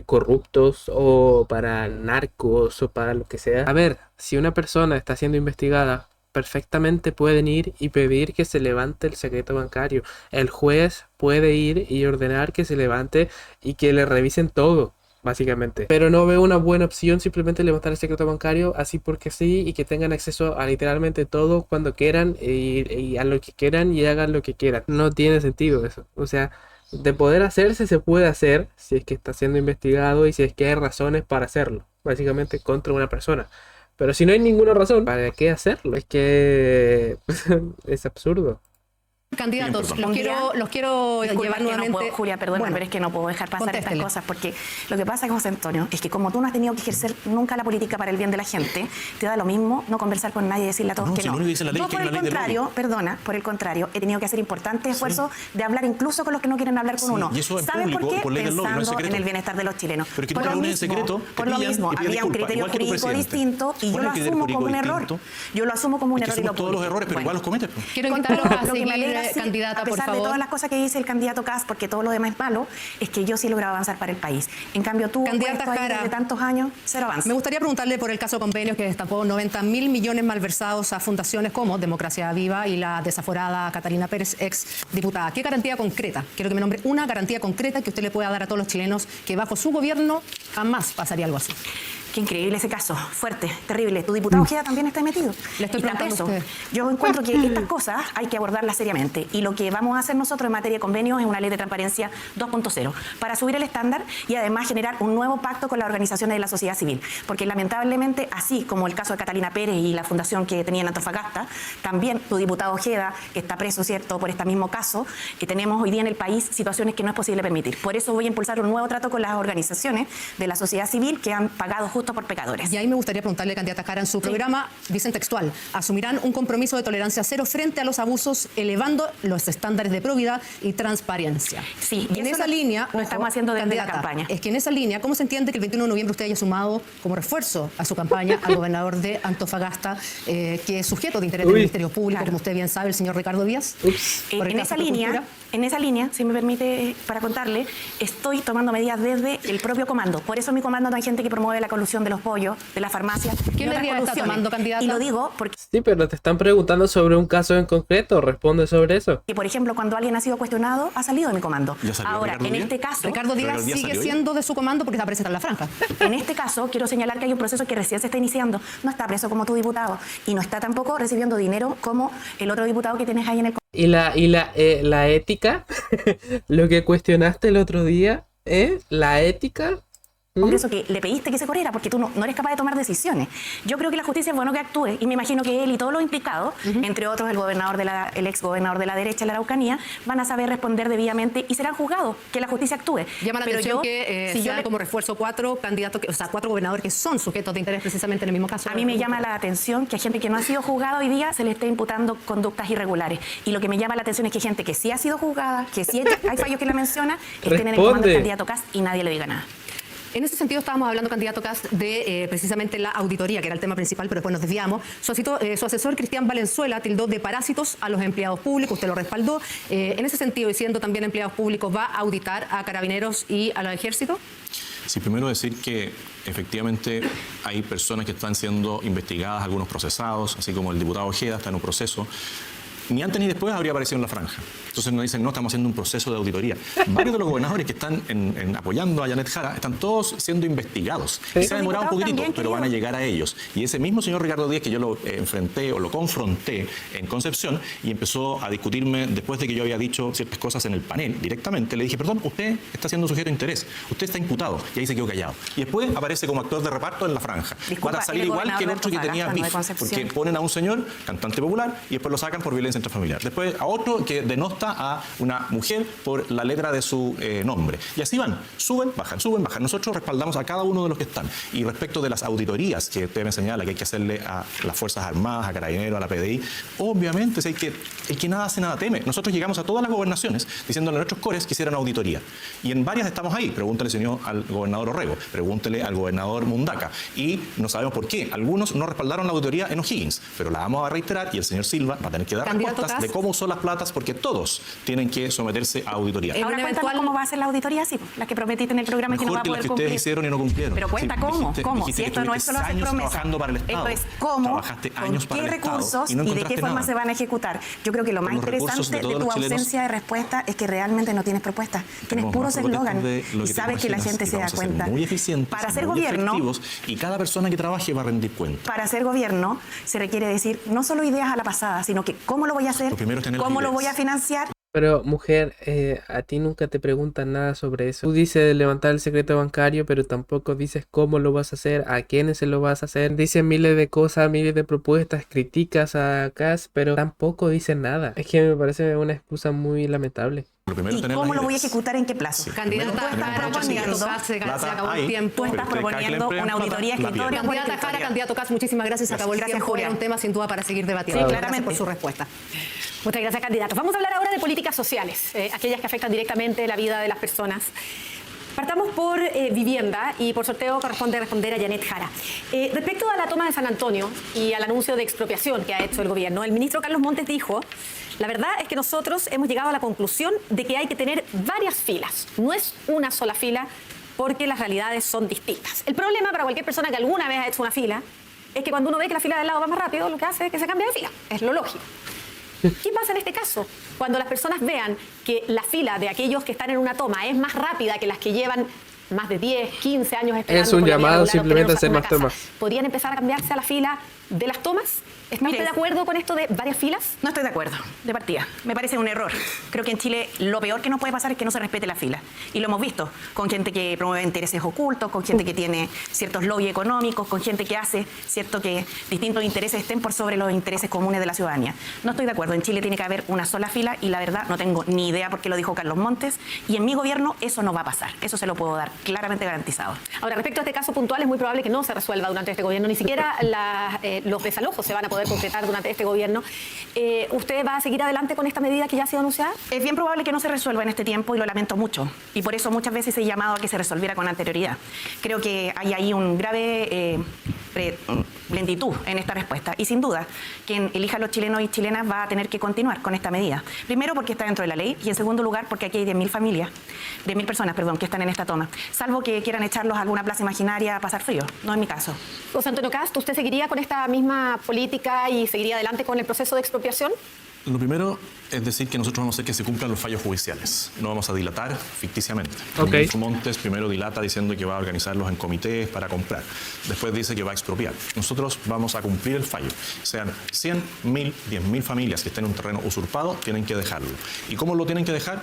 corruptos o para narcos o para lo que sea. A ver, si una persona está siendo investigada, perfectamente pueden ir y pedir que se levante el secreto bancario. El juez puede ir y ordenar que se levante y que le revisen todo. básicamente. Pero no veo una buena opción simplemente levantar el secreto bancario así porque sí y que tengan acceso a literalmente todo cuando quieran y a lo que quieran y hagan lo que quieran. No tiene sentido eso. O sea, de poder hacerse, se puede hacer si es que está siendo investigado y si es que hay razones para hacerlo, básicamente contra una persona. Pero si no hay ninguna razón, ¿para qué hacerlo? Es que es absurdo. Candidatos, los quiero Disculpa, llevar que no nuevamente... puedo, Julia, perdona, Bueno, pero es que no puedo dejar pasar contéstele. estas cosas, porque lo que pasa, José Antonio, es que como tú no has tenido que ejercer nunca la política para el bien de la gente, te da lo mismo no conversar con nadie y decirle a todos No, que si no. lo único que dice la ley Yo, es que por es el una ley del contrario, perdona, por el contrario, he tenido que hacer importantes esfuerzos de hablar incluso con los que no quieren hablar con Sí, uno. y eso en ¿Saben público, por qué? por ley del lobby, no en Pensando secreto. en el bienestar de los chilenos. Pero que tú Por te lo reúnes en mismo, secreto, por te lo pillan mismo, y pides había un disculpas, criterio igual que tu jurídico presidente. distinto y yo ¿Cuál lo es el criterio asumo como un jurídico error. distinto? Yo lo asumo como un Es que error y lo somos todos los publico. errores, pero igual los cometes. Pues. Quiero Con invitarlos todo a lo que me alegra, seguir, sí, candidata, a por pesar favor. de todas las cosas que dice el candidato Kast, porque todo lo demás es malo, es que yo sí he logrado avanzar para el país. En cambio, tú, Candidata puesto ahí Jara, desde tantos años, cero avance. Me gustaría preguntarle por el caso Convenios que destapó 90.000 millones malversados a fundaciones como Democracia Viva y la desaforada Catalina Pérez, ex diputada. ¿Qué garantía concreta? Quiero que me nombre una garantía concreta que usted le pueda dar a todos los chilenos que bajo su gobierno jamás pasaría algo así. Qué increíble ese caso, fuerte, terrible. Tu diputado Ojeda también está metido. Le estoy Y está preguntando a preso. usted. Yo encuentro que estas cosas hay que abordarlas seriamente. Y lo que vamos a hacer nosotros en materia de convenios es una ley de transparencia 2.0 para subir el estándar y además generar un nuevo pacto con las organizaciones de la sociedad civil. Porque lamentablemente, así como el caso de Catalina Pérez y la fundación que tenía en Antofagasta, también tu diputado Ojeda, que está preso, ¿cierto?, por este mismo caso, que tenemos hoy día en el país situaciones que no es posible permitir. Por eso voy a impulsar un nuevo trato con las organizaciones de la sociedad civil que han pagado justo por pecadores. Y ahí me gustaría preguntarle, candidata Jara, en su programa, dicen textual, asumirán un compromiso de tolerancia cero frente a los abusos, elevando los estándares de probidad y transparencia. Sí, y en esa línea, lo estamos haciendo desde la campaña. Es que en esa línea, ¿cómo se entiende que el 21 de noviembre usted haya sumado como refuerzo a su campaña al gobernador de Antofagasta, que es sujeto de interés del Ministerio Público, claro. como usted bien sabe, el señor Ricardo Díaz? Por el caso de Cultura. En esa línea, si me permite para contarle, estoy tomando medidas desde el propio comando. Por eso en mi comando no hay gente que promueve la colusión de los pollos, de las farmacias. ¿Qué y otras medidas está colusiones. tomando, candidata? Y lo digo porque, Sí, pero te están preguntando sobre un caso en concreto. Responde sobre eso. por ejemplo, cuando alguien ha sido cuestionado, ha salido de mi comando. ¿Ya salió Ahora, Ricardo en Díaz? este caso, Ricardo Díaz Ricardo Díaz sigue salió siendo de su comando porque está presente en la franja. en este caso, quiero señalar que hay un proceso que recién se está iniciando. No está preso como tu diputado y no está tampoco recibiendo dinero como el otro diputado que tienes ahí en el Y la ética, lo que cuestionaste el otro día, la ética. Congreso que le pediste que se corriera porque tú no eres capaz de tomar decisiones. Yo creo que la justicia es bueno que actúe y me imagino que él y todos los implicados, entre otros el ex gobernador de la derecha de la Araucanía, van a saber responder debidamente y serán juzgados, que la justicia actúe. Llama la Pero atención yo, que si yo sean le- como refuerzo cuatro candidatos, cuatro gobernadores que son sujetos de interés precisamente en el mismo caso. A mí me llama la atención que a gente que no ha sido juzgada hoy día se le esté imputando conductas irregulares. Y lo que me llama la atención es que gente que sí ha sido juzgada, que sí hay fallos que la menciona, estén en el comando del Responde. candidato Kast y nadie le diga nada. En ese sentido estábamos hablando, candidato Kast, de precisamente la auditoría, que era el tema principal, pero después nos desviamos. Su asesor Cristian Valenzuela tildó de parásitos a los empleados públicos, usted lo respaldó. En ese sentido, y siendo también empleados públicos, ¿va a auditar a carabineros y al ejército? Sí, primero decir que efectivamente hay personas que están siendo investigadas, algunos procesados, así como el diputado Ojeda está en un proceso. Ni antes ni después habría aparecido en la franja. Entonces nos dicen, no, estamos haciendo un proceso de auditoría. Varios de los gobernadores que están apoyando a Janet Jara están todos siendo investigados. Sí. Se ha demorado un Los diputados poquitito, también, pero van a querido. llegar a ellos. Y ese mismo señor Ricardo Díaz, que yo lo enfrenté o lo confronté en Concepción y empezó a discutirme después de que yo había dicho ciertas cosas en el panel directamente, le dije, perdón, usted está siendo sujeto de interés, usted está imputado. Y ahí se quedó callado. Y después aparece como actor de reparto en la franja. Disculpa, Va a salir el igual que el gobernador otro que de tenía Antofagasta, no de beef, Concepción. porque ponen a un señor, cantante popular, y después lo sacan por violencia intrafamiliar. Después a otro que denosta a una mujer por la letra de su nombre. Y así van, suben, bajan, suben, bajan. Nosotros respaldamos a cada uno de los que están. Y respecto de las auditorías que usted me señala que hay que hacerle a las Fuerzas Armadas, a Carabineros, a la PDI, obviamente el que nada hace, nada teme. Nosotros llegamos a todas las gobernaciones diciéndole a nuestros cores que hicieran auditoría. Y en varias estamos ahí. Pregúntele, señor, al gobernador Orrego, pregúntele al gobernador Mundaca. Y no sabemos por qué. Algunos no respaldaron la auditoría en O'Higgins, pero la vamos a reiterar y el señor Silva va a tener que dar respuesta Candidato respuestas Kast. de cómo usó las platas, porque todos tienen que someterse a auditoría. En Ahora un cuéntanos eventual- cómo va a ser la auditoría, sí, la que prometiste en el programa y que no va Mejor a que las poder que ustedes cumplir. hicieron y no cumplieron. Pero cuenta Sí, cómo, dijiste- cómo, dijiste si que esto no es solo hacer estuviste 6 años promesas. trabajando para el Estado. Esto es cómo, Trabajaste con años para qué el Estado recursos y no y de qué encontraste forma nada. se van a ejecutar. Yo creo que lo más Con los recursos interesante de de todos tu los chilenos. ausencia de respuesta es que realmente no tienes propuestas. Tienes Tenemos puros más propuestas eslogan de lo y te sabes que la imaginas, gente y se da vamos a ser cuenta. muy eficientes, Para ser muy gobierno, efectivos, y cada persona que trabaje va a rendir cuenta. para ser gobierno se requiere decir no solo ideas a la pasada, sino que cómo lo voy a hacer, Lo primero es tener cómo las lo voy a ideas. financiar. Pero mujer, a ti nunca te preguntan nada sobre eso. Tú dices levantar el secreto bancario, pero tampoco dices cómo lo vas a hacer, a quiénes se lo vas a hacer. Dicen miles de cosas, miles de propuestas, criticas a Kast, pero tampoco dicen nada. Es que me parece una excusa muy lamentable. Lo primero es ¿Y tener cómo las lo voy a ideas. ejecutar en qué plazo? Sí. Candidata Primero, estás Jara, proponiendo- candidato Kast, se Plata acabó hay, el tiempo. Tú estás pero ustedes cada que le proponiendo emplean una plata, auditoría la pierden. escritorio por Candidata Jara, escritorio. candidato Kast, muchísimas gracias. Se acabó el Gracias, tiempo. Julia. Era un tema sin duda para seguir debatiendo. Sí, Gracias claramente. por su respuesta. Muchas gracias, candidatos. Vamos a hablar ahora de políticas sociales, aquellas que afectan directamente la vida de las personas. Partamos por vivienda y por sorteo corresponde responder a Janet Jara. Respecto a la toma de San Antonio y al anuncio de expropiación que ha hecho el gobierno, el ministro Carlos Montes dijo: la verdad es que nosotros hemos llegado a la conclusión de que hay que tener varias filas, no es una sola fila porque las realidades son distintas. El problema para cualquier persona que alguna vez ha hecho una fila es que cuando uno ve que la fila del lado va más rápido, lo que hace es que se cambia de fila, es lo lógico. ¿Qué pasa en este caso? Cuando las personas vean que la fila de aquellos que están en una toma es más rápida que las que llevan más de 10, 15 años esperando. Es un con la llamado vía regular simplemente a hacer obtener más una tomas. casa, ¿podrían empezar a cambiarse a la fila de las tomas? ¿Está Mire, usted de acuerdo con esto de varias filas? No estoy de acuerdo, de partida. Me parece un error. Creo que en Chile lo peor que nos puede pasar es que no se respete la fila. Y lo hemos visto con gente que promueve intereses ocultos, con gente que tiene ciertos lobbies económicos, con gente que hace cierto que distintos intereses estén por sobre los intereses comunes de la ciudadanía. No estoy de acuerdo. En Chile tiene que haber una sola fila y la verdad no tengo ni idea por qué lo dijo Carlos Montes. Y en mi gobierno eso no va a pasar. Eso se lo puedo dar claramente garantizado. Ahora, respecto a este caso puntual, es muy probable que no se resuelva durante este gobierno, ni siquiera los desalojos se van a poder concretar durante este gobierno. ¿Usted va a seguir adelante con esta medida que ya ha sido anunciada? Es bien probable que no se resuelva en este tiempo y lo lamento mucho. Y por eso muchas veces he llamado a que se resolviera con anterioridad. Creo que hay ahí un grave lentitud en esta respuesta. Y sin duda, quien elija a los chilenos y chilenas va a tener que continuar con esta medida. Primero, porque está dentro de la ley. Y en segundo lugar, porque aquí hay 10.000 familias, 10.000 personas, perdón, que están en esta toma. Salvo que quieran echarlos a alguna plaza imaginaria a pasar frío. No es mi caso. José Antonio Kast, ¿usted seguiría con esta misma política y seguiría adelante con el proceso de expropiación? Lo primero es decir que nosotros vamos a hacer que se cumplan los fallos judiciales. No vamos a dilatar ficticiamente. Ok. El ministro Montes primero dilata diciendo que va a organizarlos en comités para comprar. Después dice que va a expropiar. Nosotros vamos a cumplir el fallo. Sean 100, 1.000, 10.000 familias que estén en un terreno usurpado, tienen que dejarlo. ¿Y cómo lo tienen que dejar?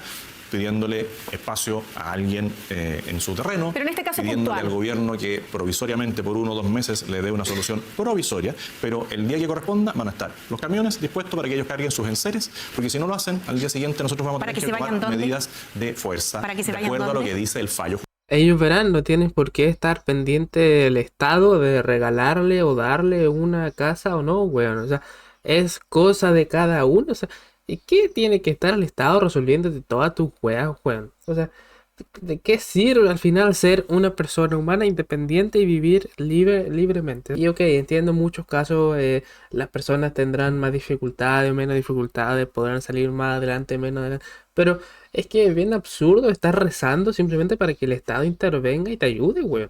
Pidiéndole espacio a alguien en su terreno, Pero en este caso pidiéndole puntual. al gobierno que provisoriamente por 1 o 2 meses le dé una solución provisoria, pero el día que corresponda van a estar los camiones dispuestos para que ellos carguen sus enseres, porque si no lo hacen, al día siguiente nosotros vamos a ¿Para tener que que se vayan tomar dónde? medidas de fuerza, ¿Para que se de vayan acuerdo a lo dónde? que dice el fallo. Ellos verán, no tienen por qué estar pendiente del Estado de regalarle o darle una casa o no, weón. O sea, es cosa de cada uno. O sea, ¿y qué tiene que estar el Estado resolviendo de todas tus weas, weón? O sea, ¿de qué sirve al final ser una persona humana independiente y vivir libremente? Y ok, entiendo en muchos casos las personas tendrán más dificultades, menos dificultades, podrán salir más adelante, menos adelante. Pero es que es bien absurdo estar rezando simplemente para que el Estado intervenga y te ayude, weón.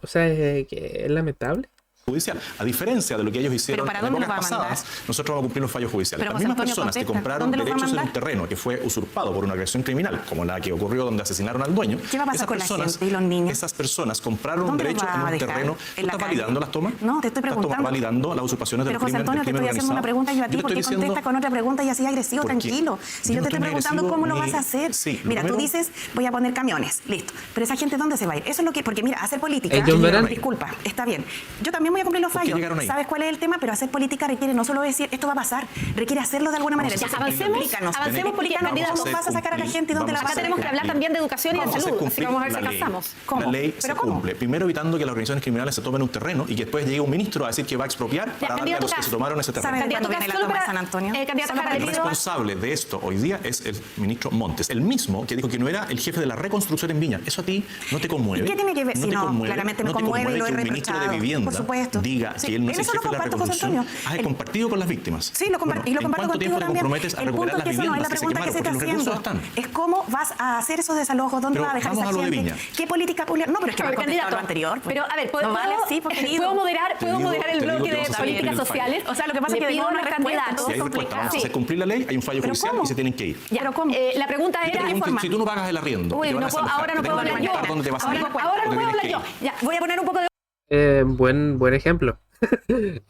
O sea, que es lamentable. Judicial. A diferencia de lo que ellos hicieron ¿para en dónde épocas los va a mandar? pasadas, nosotros vamos a cumplir los fallos judiciales. Pero, Las José mismas Antonio, personas que contesta, compraron ¿dónde los va a derechos en un mandar? terreno que fue usurpado por una agresión criminal, como la que ocurrió donde asesinaron al dueño, ¿Qué va a pasar esas con la personas, gente y los niños? esas personas compraron un ¿Dónde los derecho va en a un dejar? terreno. ¿En ¿Tú la estás calle? validando las tomas? No, te estoy preguntando. ¿Estás validando las usurpaciones Pero del José crimen, Antonio, del te crimen estoy haciendo una organizado? pregunta yo a ti, te ¿por qué estoy contestas diciendo- con otra pregunta y así agresivo? ¿Por qué? Tranquilo. Si yo no te estoy estoy preguntando agresivo cómo lo ni- vas a hacer. Sí, Mira, tú primero- dices, voy a poner camiones, listo. Pero esa gente, ¿dónde se va a ir? Eso es lo que, porque mira, hacer política, John Verán. disculpa, está bien. Yo también voy a cumplir los ¿Por qué fallos. llegaron ahí? ¿Sabes cuál es el tema? Pero hacer política requiere no solo decir, esto va a pasar, requiere hacerlo de alguna manera. Ya, Entonces, avancemos explícanos candidatos. cómo vas a sacar a la gente y dónde la vas Acá a tenemos que hablar también de educación y de Vamos a hacer salud, así que cumplir vamos a ver si la ley. alcanzamos. ¿Cómo? La ley ¿Pero se cómo? cumple. Primero evitando que las organizaciones criminales se tomen un terreno y que después llegue un ministro a decir que va a expropiar para darle a candidato los que Kast. se tomaron ese terreno. ¿Sabes Candidato cuándo viene Kast, la solo toma de para- San Antonio? candidato Solo Jara, para El le pido- responsable de esto hoy día es el ministro Montes, el mismo que dijo que no era el jefe de la reconstrucción en Viña. Eso a ti no te conmueve. ¿Y qué tiene que ver? No Si te no, conmueve, claramente me no te conmueve y lo he que un ministro de reprochado. Vivienda Por supuesto. supuesto. diga Sí, que él no es en el eso lo jefe de la comparto, José reconstrucción, Antonio. has compartido con las víctimas. Sí, lo comparto Bueno, contigo ¿en cuánto tiempo te también. comprometes a El punto recuperar es que las eso no es viviendas la que se pregunta que quemaron? se está Porque los recursos haciendo. están. Es cómo vas a hacer esos desalojos, dónde Pero vas a dejar vamos esa a lo de gente, Viña. qué política pública. No, pero es que A me ver, has contestado candidato, lo anterior. pues. pero a ver, no vale, sí, porque digo. ¿puedo moderar Te digo el que bloque de vamos a hacer políticas cumplir el fallo. sociales? O sea, lo que pasa es Le que pido no a hay los respuesta, candidatos. Si hay respuesta, vamos a hacer Sí. cumplir la ley, hay un fallo ¿Pero judicial cómo? y se tienen que ir. Ya. Pero ¿cómo? La pregunta Yo te era... pregunto, forma? si tú no pagas el arriendo, Uy, te van a no puedo, desalojar, ahora no te puedo van a hablar yo. preguntar dónde te vas a ir. Ahora no Te puedo tienes hablar que yo. ir. Ya, voy a poner un poco de... Buen ejemplo.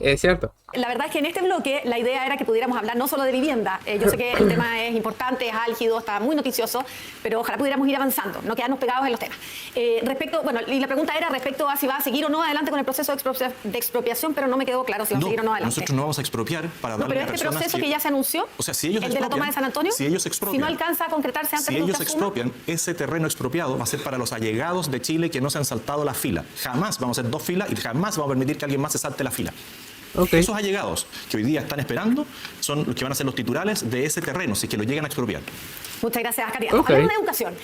Es cierto. La verdad es que en este bloque la idea era que pudiéramos hablar no solo de vivienda. Yo sé que el tema es importante, es álgido, está muy noticioso, pero ojalá pudiéramos ir avanzando, no quedarnos pegados en los temas. Y la pregunta era respecto a si va a seguir o no adelante con el proceso de expropiación, pero no me quedó claro si va a seguir o no adelante. Nosotros no vamos a expropiar para No, darle pero a este personas proceso que ya se anunció, O sea, si ellos el de la toma de San Antonio, si ellos expropian, si no alcanza a concretarse antes si de ellos Osasuna, expropian, ese terreno expropiado va a ser para los allegados de Chile que no se han saltado la fila. Jamás vamos a hacer 2 filas y jamás vamos a permitir que alguien más se salte la fila. Ok. Esos allegados que hoy día están esperando son los que van a ser los titulares de ese terreno, si es que lo llegan a expropiar. Muchas gracias, candidato. Ok. Hablemos de educación.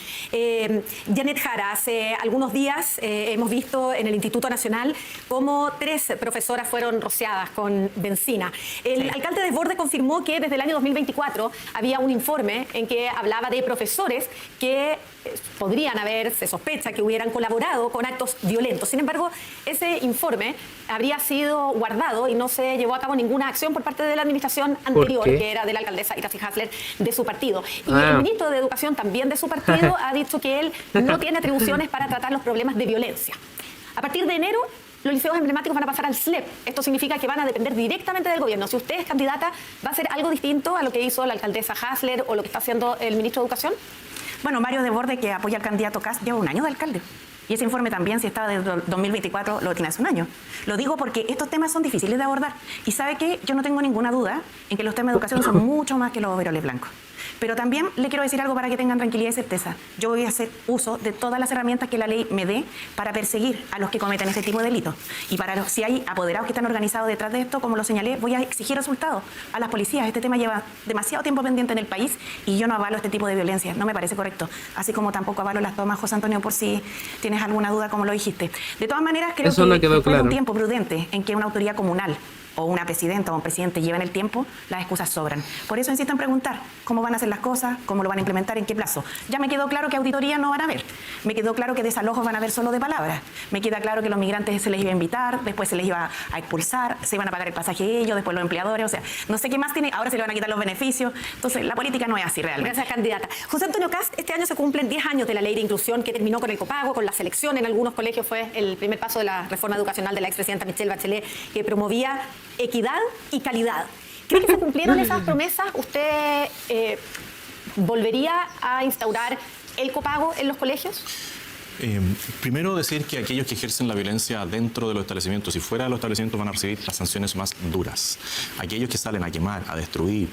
Janet Jara, hace algunos días hemos visto en el Instituto Nacional cómo 3 profesoras fueron rociadas con benzina. El alcalde Desbordes confirmó que desde el año 2024 había un informe en que hablaba de profesores que podrían haber, se sospecha, que hubieran colaborado con actos violentos. Sin embargo, ese informe habría sido guardado y no se llevó a cabo ninguna acción por parte de la administración anterior, qué? que era de la alcaldesa Iracy Hasler, de su partido. Y Ah. el ministro de Educación, también de su partido, ha dicho que él no tiene atribuciones para tratar los problemas de violencia. A partir de enero, los liceos emblemáticos van a pasar al SLEP. Esto significa que van a depender directamente del gobierno. Si usted es candidata, ¿va a hacer algo distinto a lo que hizo la alcaldesa Hasler o lo que está haciendo el ministro de Educación? Bueno, Mario Desbordes, que apoya al candidato Kast, lleva un año de alcalde. Y ese informe también, si estaba desde 2024, lo tiene hace un año. Lo digo porque estos temas son difíciles de abordar. Y sabe que yo no tengo ninguna duda en que los temas de educación son mucho más que los overoles blancos. Pero también le quiero decir algo para que tengan tranquilidad y certeza. Yo voy a hacer uso de todas las herramientas que la ley me dé para perseguir a los que cometen este tipo de delitos. Y si hay apoderados que están organizados detrás de esto, como lo señalé, voy a exigir resultados a las policías. Este tema lleva demasiado tiempo pendiente en el país y yo no avalo este tipo de violencia. No me parece correcto. Así como tampoco avalo las tomas, José Antonio, por si tienes alguna duda, como lo dijiste. De todas maneras, creo Eso no que quedó después de un claro. tiempo prudente en que una autoridad comunal o una presidenta o un presidente lleven el tiempo, las excusas sobran. Por eso insisto en preguntar cómo van a hacer las cosas, cómo lo van a implementar, en qué plazo. Ya me quedó claro que auditoría no van a haber. Me quedó claro que desalojos van a haber solo de palabras. Me queda claro que los migrantes se les iba a invitar, después se les iba a expulsar, se iban a pagar el pasaje ellos, después los empleadores. O sea, no sé qué más tiene. Ahora se le van a quitar los beneficios. Entonces, la política no es así realmente. Gracias, candidata. José Antonio Kast, este año se cumplen 10 años de la ley de inclusión que terminó con el copago, con la selección. En algunos colegios fue el primer paso de la reforma educacional de la expresidenta Michelle Bachelet, que promovía equidad y calidad. ¿Cree que se cumplieron esas promesas? ¿Usted volvería a instaurar el copago en los colegios? Primero decir que aquellos que ejercen la violencia dentro de los establecimientos y fuera de los establecimientos van a recibir las sanciones más duras. Aquellos que salen a quemar, a destruir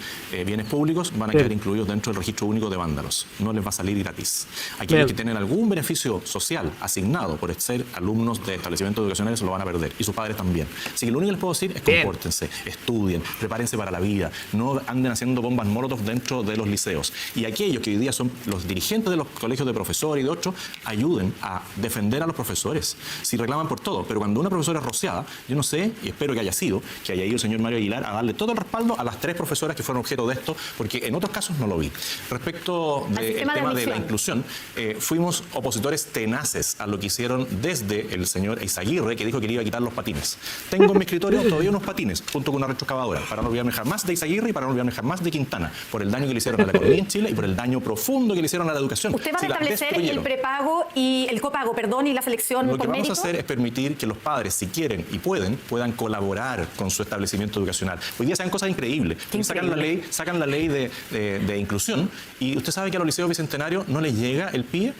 bienes públicos van a quedar incluidos dentro del registro único de vándalos. No les va a salir gratis. Aquellos que tienen algún beneficio social asignado por ser alumnos de establecimientos educacionales lo van a perder y sus padres también. Así que lo único que les puedo decir es compórtense, estudien, prepárense para la vida, no anden haciendo bombas molotov dentro de los liceos. Y aquellos que hoy día son los dirigentes de los colegios de profesores y de otros, ayuden a defender a los profesores. Si reclaman por todo, pero cuando una profesora es rociada, yo no sé, y espero que haya ido el señor Mario Aguilar a darle todo el respaldo a las 3 profesoras que fueron objeto de esto, porque en otros casos no lo vi. Respecto del tema de la inclusión, fuimos opositores tenaces a lo que hicieron desde el señor Eizaguirre, que dijo que le iba a quitar los patines. Tengo en mi escritorio todavía unos patines, junto con una retroexcavadora, para no olvidarme jamás de Eizaguirre y para no olvidarme jamás de Quintana, por el daño que le hicieron a la economía en Chile y por el daño profundo que le hicieron a la educación. ¿Usted va a Si la restablecer el destruyeron. prepago y el copago, perdón, y la selección Lo que por vamos mérito? a hacer es permitir que los padres, si quieren y puedan colaborar con su establecimiento educacional. Hoy día se dan cosas increíbles. Sacan la ley de inclusión y usted sabe que a los liceos bicentenarios no les llega el PIE.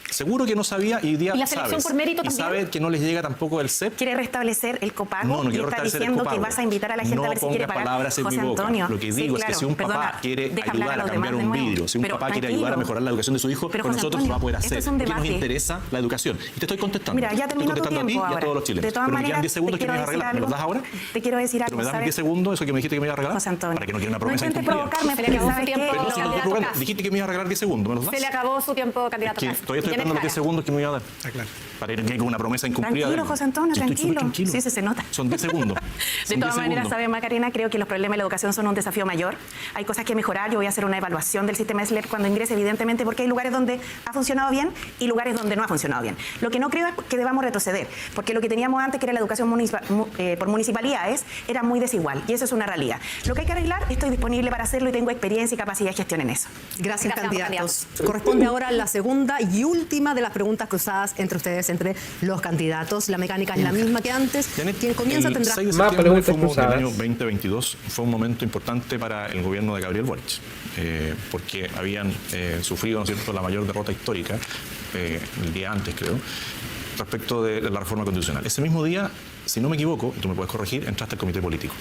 Seguro que no sabía y hoy día ¿Y la selección sabes. por mérito y también? sabe que no les llega tampoco el CEP. ¿Quiere restablecer el copago? No y quiero está restablecer el diciendo copago. que vas a invitar a la gente no a ver si quiere pongas pagar. palabras en José mi boca. Antonio, Lo que digo es que si un papá quiere deja ayudar hablar a los cambiar demás un de nuevo. vidrio, si un Pero papá quiere tranquilo. ayudar a mejorar la educación de su hijo, Pero, con José nosotros lo va a poder Antonio, hacer. este es un Porque nos debate. interesa la educación. Y te estoy contestando. Mira, ya Te estoy terminó tu contestando tiempo a ti y a ahora. todos los chilenos. De todas Pero me quedan maneras, 10 segundos te que me vas a quiero regalar. ¿Me los das ahora? Te quiero decir Pero algo, me das ¿sabes? 10 segundos, eso que me dijiste que me ibas a regalar. José Antonio. Para que no quiera una No promesa intentes incumplida. provocarme, Se le porque acabó sabes su tiempo, que Pero si no te candidato estoy provocando, Kast. dijiste que me ibas a regalar 10 segundos. ¿Me los das? Se le acabó su tiempo, candidato Que Kast. todavía estoy Janet respetando los 10 segundos que me iba a dar. Claro. Para ir aquí con una promesa incumplida. Tranquilo, José Antonio, Sí, estoy súper tranquilo. Sí, se nota. Son 10 segundos. De todas maneras, ¿sabes, Macarena? Creo que los problemas de la educación son un desafío mayor. Hay cosas que mejorar. Yo voy a hacer una evaluación del sistema SLEP cuando ingrese, evidentemente, porque hay lugares donde ha funcionado bien y lugares donde no ha funcionado bien. Lo que no creo es que debamos retroceder, porque lo que teníamos antes, que era la educación por municipalidades, era muy desigual, y eso es una realidad. Lo que hay que arreglar, estoy disponible para hacerlo y tengo experiencia y capacidad de gestión en eso. Gracias, Gracias, candidatos. Corresponde ahora la segunda y última de las preguntas cruzadas entre ustedes, entre los candidatos. La mecánica es la misma que antes. Quien comienza el tendrá 6 de más septiembre preguntas fue cruzadas. el año 2022 fue un momento importante para el gobierno de Gabriel Boric, porque habían sufrido, ¿no es cierto?, la mayor derrota histórica, el día antes, creo, respecto de la reforma constitucional. Ese mismo día, si no me equivoco, y tú me puedes corregir, entraste al comité político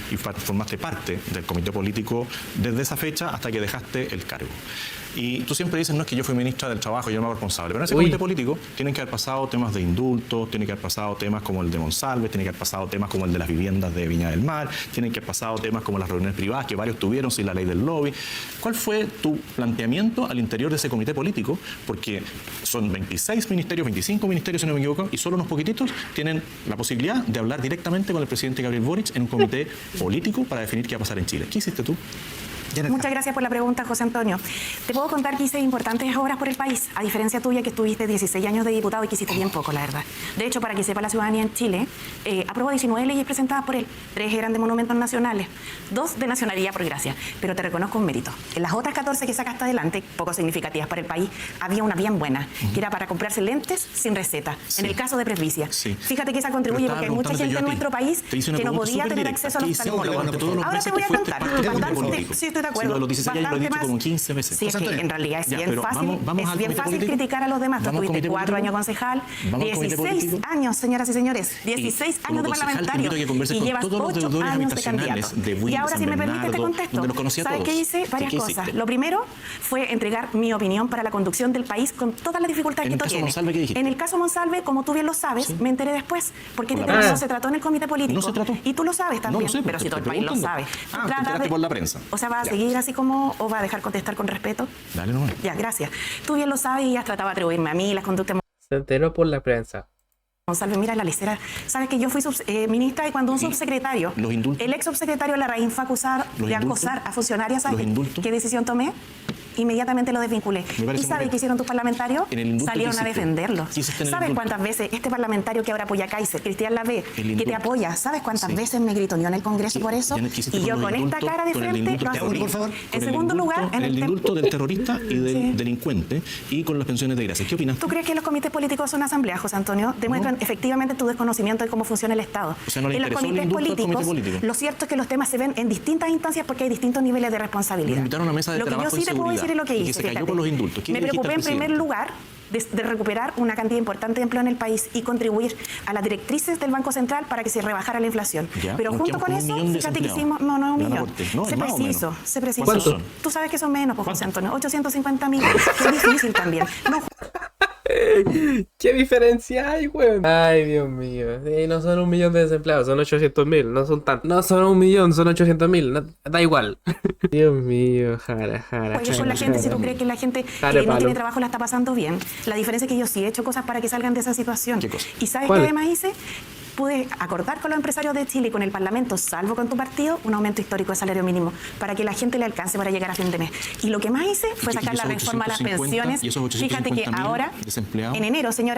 y formaste parte del comité político desde esa fecha hasta que dejaste el cargo. Y tú siempre dices, no, es que yo fui ministra del Trabajo, yo no me hago responsable. Pero en ese comité político tienen que haber pasado temas de indultos, tienen que haber pasado temas como el de Monsalve, tienen que haber pasado temas como el de las viviendas de Viña del Mar, tienen que haber pasado temas como las reuniones privadas, que varios tuvieron sin la ley del lobby. ¿Cuál fue tu planteamiento al interior de ese comité político? Porque son 26 ministerios, 25 ministerios, si no me equivoco, y solo unos poquititos tienen la posibilidad de hablar directamente con el presidente Gabriel Boric en un comité político para definir qué va a pasar en Chile. ¿Qué hiciste tú? Muchas gracias por la pregunta, José Antonio. Te puedo contar que hice importantes obras por el país, a diferencia tuya, que estuviste 16 años de diputado y que hiciste bien poco, la verdad. De hecho, para que sepa la ciudadanía en Chile, aprobó 19 leyes presentadas por él. 3 eran de monumentos nacionales, 2 de nacionalidad por gracia, pero te reconozco un mérito. En las otras 14 que sacaste adelante, poco significativas para el país, había una bien buena, que era para comprarse lentes sin receta, en el caso de presbicia. Fíjate que esa contribuye porque hay mucha gente en nuestro país que no podía tener acceso a los oftalmólogos. Ahora te voy a contar. Sí, estoy de acuerdo. Si lo de los 16 años lo he dicho como 15 veces. Sí, es que en realidad es Ya, bien pero fácil, vamos al comité político. criticar a los demás. Tú Vamos al tuviste comité 4 político. años concejal, Vamos al comité 16 político. años, señoras y señores, 16 años de Como concejal, te parlamentario invito a que converses y con llevas todos los 8 deudores años de habitacionales candidato. de Buin, Y ahora, San si me permite, te Bernardo, contesto. donde los conocí a ¿Sabes todos. qué hice? Varias ¿Qué cosas. hiciste? Lo primero fue entregar mi opinión para la conducción del país con todas las dificultades En que el esto caso tiene. Monsalve, ¿qué dijiste? En el caso Monsalve, como tú bien lo sabes, me enteré después, porque Por este la tema no prensa. se trató en el comité político. No se trató. Y tú lo sabes No también, lo sé, pero si te todo el estoy país lo sabe. preguntando. Tú Te trata enteraste por la prensa. O sea, ¿vas a Ya. seguir así como o va a dejar contestar con respeto? Dale nomás. Ya, gracias. Tú bien lo sabes y has tratado de atribuirme a mí las conductas de Se enteró por la prensa. Monsalve. Mira la lecera. Sabes que yo fui ministra y cuando un subsecretario, los indultos? el ex subsecretario Larraín fue acusado ¿Los de indultos? acosar a funcionarias, ¿sabes ¿Los indultos? qué decisión tomé? Inmediatamente lo desvinculé. Me parece ¿Y sabes muy qué hicieron tus parlamentarios? En el indulto, Salieron ¿qué a hiciste? defenderlo. ¿Qué hiciste en el ¿Sabes indulto? cuántas veces este parlamentario que ahora apoya a Kaiser, Cristian Lavé, El que te indulto. apoya, ¿sabes cuántas Sí. veces me gritoneó en el Congreso por eso? ¿Qué hiciste Y yo con con el esta indulto? cara de Con el frente indulto lo terrorista. asumí. Por favor. En Con el segundo indulto- lugar, en el indulto del terrorista y del Sí. delincuente y con las pensiones de gracia. ¿Qué opinas? ¿Tú crees que los comités políticos son asambleas, José Antonio? Demuestran efectivamente tu desconocimiento de cómo funciona el Estado. O sea, no le en los interesó el comités indulto al políticos, comité político. lo cierto es que los temas se ven en distintas instancias porque hay distintos niveles de responsabilidad. Nos invitaron a una mesa de lo que yo trabajo sí en te puedo seguridad decir es lo que y que hice. se cayó fíjate. por los indultos. ¿Qué Me le dijiste preocupé al en primer presidente? lugar de recuperar una cantidad importante de empleo en el país y contribuir a las directrices del Banco Central para que se rebajara la inflación. Ya, Pero nos junto quedamos con un eso, millón de fíjate que desempleados. hicimos, no es un Gran millón. aporte. No, Se es más o preciso, menos. se preciso. ¿Cuántos son? Tú sabes que son menos, pues, José Antonio, 850.000, que es difícil también. No, ¿Qué diferencia hay, weón? Ay, Dios mío. Sí, no son 1 millón de desempleados, son 800.000. No son tantos. No son 1 millón, son 800.000. No, da igual. Dios mío, jara. Oye, con la gente, si tú crees que la gente Jare no palo. tiene trabajo la está pasando bien, la diferencia es que yo sí he hecho cosas para que salgan de esa situación. ¿Qué cosa? ¿Y sabes ¿Cuál? qué además hice? Pude acordar con los empresarios de Chile y con el Parlamento, salvo con tu partido, un aumento histórico de salario mínimo para que la gente le alcance para llegar a fin de mes. Y lo que más hice fue ¿Y sacar la esos reforma a las 850, pensiones. y esos Fíjate que 850.000 ahora, desempleados? en enero, señor,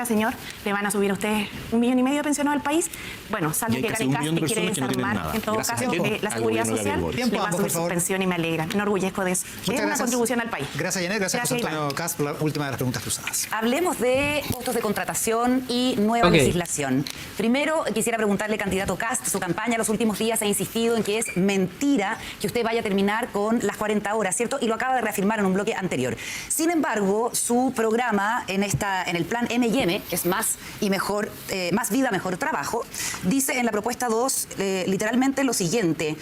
le van a subir a ustedes 1,5 millones de pensionados al país. Bueno, salvo Y hay que casi Karen 1 millón de Cast quiere personas que no tienen desarmar, nada. en todo Gracias caso, a Dios, la al seguridad gobierno de social Gabriel Boric. le va a Tiempo, subir por su favor. pensión y me alegra. Me enorgullezco de eso. Muchas Es una gracias. contribución al país. Gracias, Janet. Gracias, José Gracias, Antonio Cast, por la última de las preguntas cruzadas. Hablemos de costos de contratación y nueva Ok. legislación. Primero, quisiera preguntarle, candidato Kast, su campaña los últimos días ha insistido en que es mentira que usted vaya a terminar con las 40 horas, ¿cierto? Y lo acaba de reafirmar en un bloque anterior. Sin embargo, su programa en el plan M&M, que es más y mejor, más vida, mejor trabajo, dice en la propuesta 2 literalmente lo siguiente: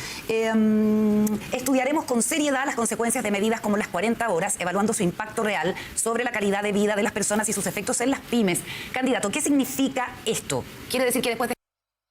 estudiaremos con seriedad las consecuencias de medidas como las 40 horas, evaluando su impacto real sobre la calidad de vida de las personas y sus efectos en las pymes. Candidato, ¿qué significa esto? ¿Quiere decir que después de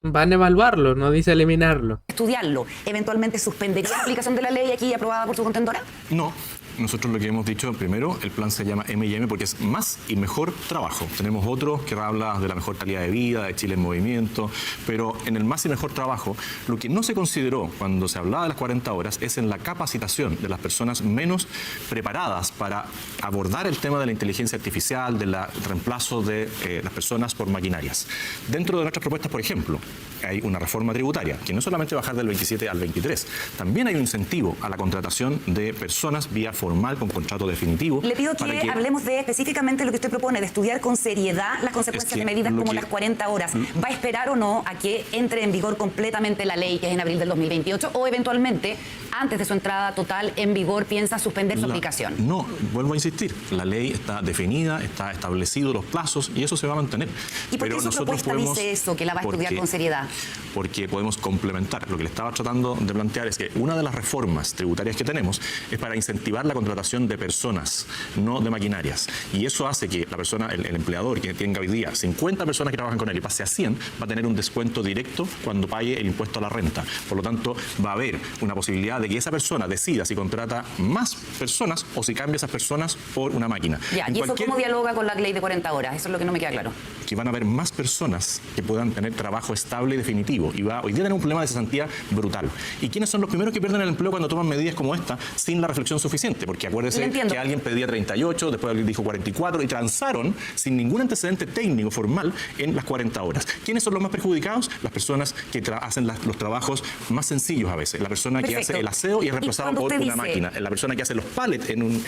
Van a evaluarlo, no dice eliminarlo. estudiarlo, eventualmente suspendería la aplicación de la ley aquí aprobada por su contendora? No, nosotros lo que hemos dicho, primero, el plan se llama M&M porque es más y mejor trabajo. Tenemos otro que habla de la mejor calidad de vida, de Chile en movimiento, pero en el más y mejor trabajo, lo que no se consideró cuando se hablaba de las 40 horas es en la capacitación de las personas menos preparadas para abordar el tema de la inteligencia artificial, del reemplazo de las personas por maquinarias. Dentro de nuestras propuestas, por ejemplo, hay una reforma tributaria, que no es solamente bajar del 27 al 23, también hay un incentivo a la contratación de personas vía formal con contrato definitivo. Le pido que hablemos de específicamente lo que usted propone, de estudiar con seriedad las consecuencias de medidas como las 40 horas. ¿Va a esperar o no a que entre en vigor completamente la ley, que es en abril del 2028, o eventualmente, antes de su entrada total en vigor, piensa suspender su aplicación? No, vuelvo a insistir, la ley está definida, está establecido los plazos y eso se va a mantener. ¿Y por qué su propuesta dice eso, que la va a estudiar con seriedad? Porque podemos complementar. Lo que le estaba tratando de plantear es que una de las reformas tributarias que tenemos es para incentivar la contratación de personas, no de maquinarias. Y eso hace que la persona, el empleador que tenga hoy día 50 personas que trabajan con él y pase a 100, va a tener un descuento directo cuando pague el impuesto a la renta. Por lo tanto, va a haber una posibilidad de que esa persona decida si contrata más personas o si cambia esas personas por una máquina. Ya, ¿y eso cómo dialoga con la ley de 40 horas? Eso es lo que no me queda claro. Que van a haber más personas que puedan tener trabajo estable y definitivo. Y hoy día tenemos un problema de cesantía brutal. ¿Y quiénes son los primeros que pierden el empleo cuando toman medidas como esta sin la reflexión suficiente? Porque acuérdese que alguien pedía 38, después alguien dijo 44 y transaron sin ningún antecedente técnico formal en las 40 horas. ¿Quiénes son los más perjudicados? Las personas que hacen los trabajos más sencillos a veces. La persona que hace el aseo y es reemplazado por una máquina. La persona que hace los pallets en un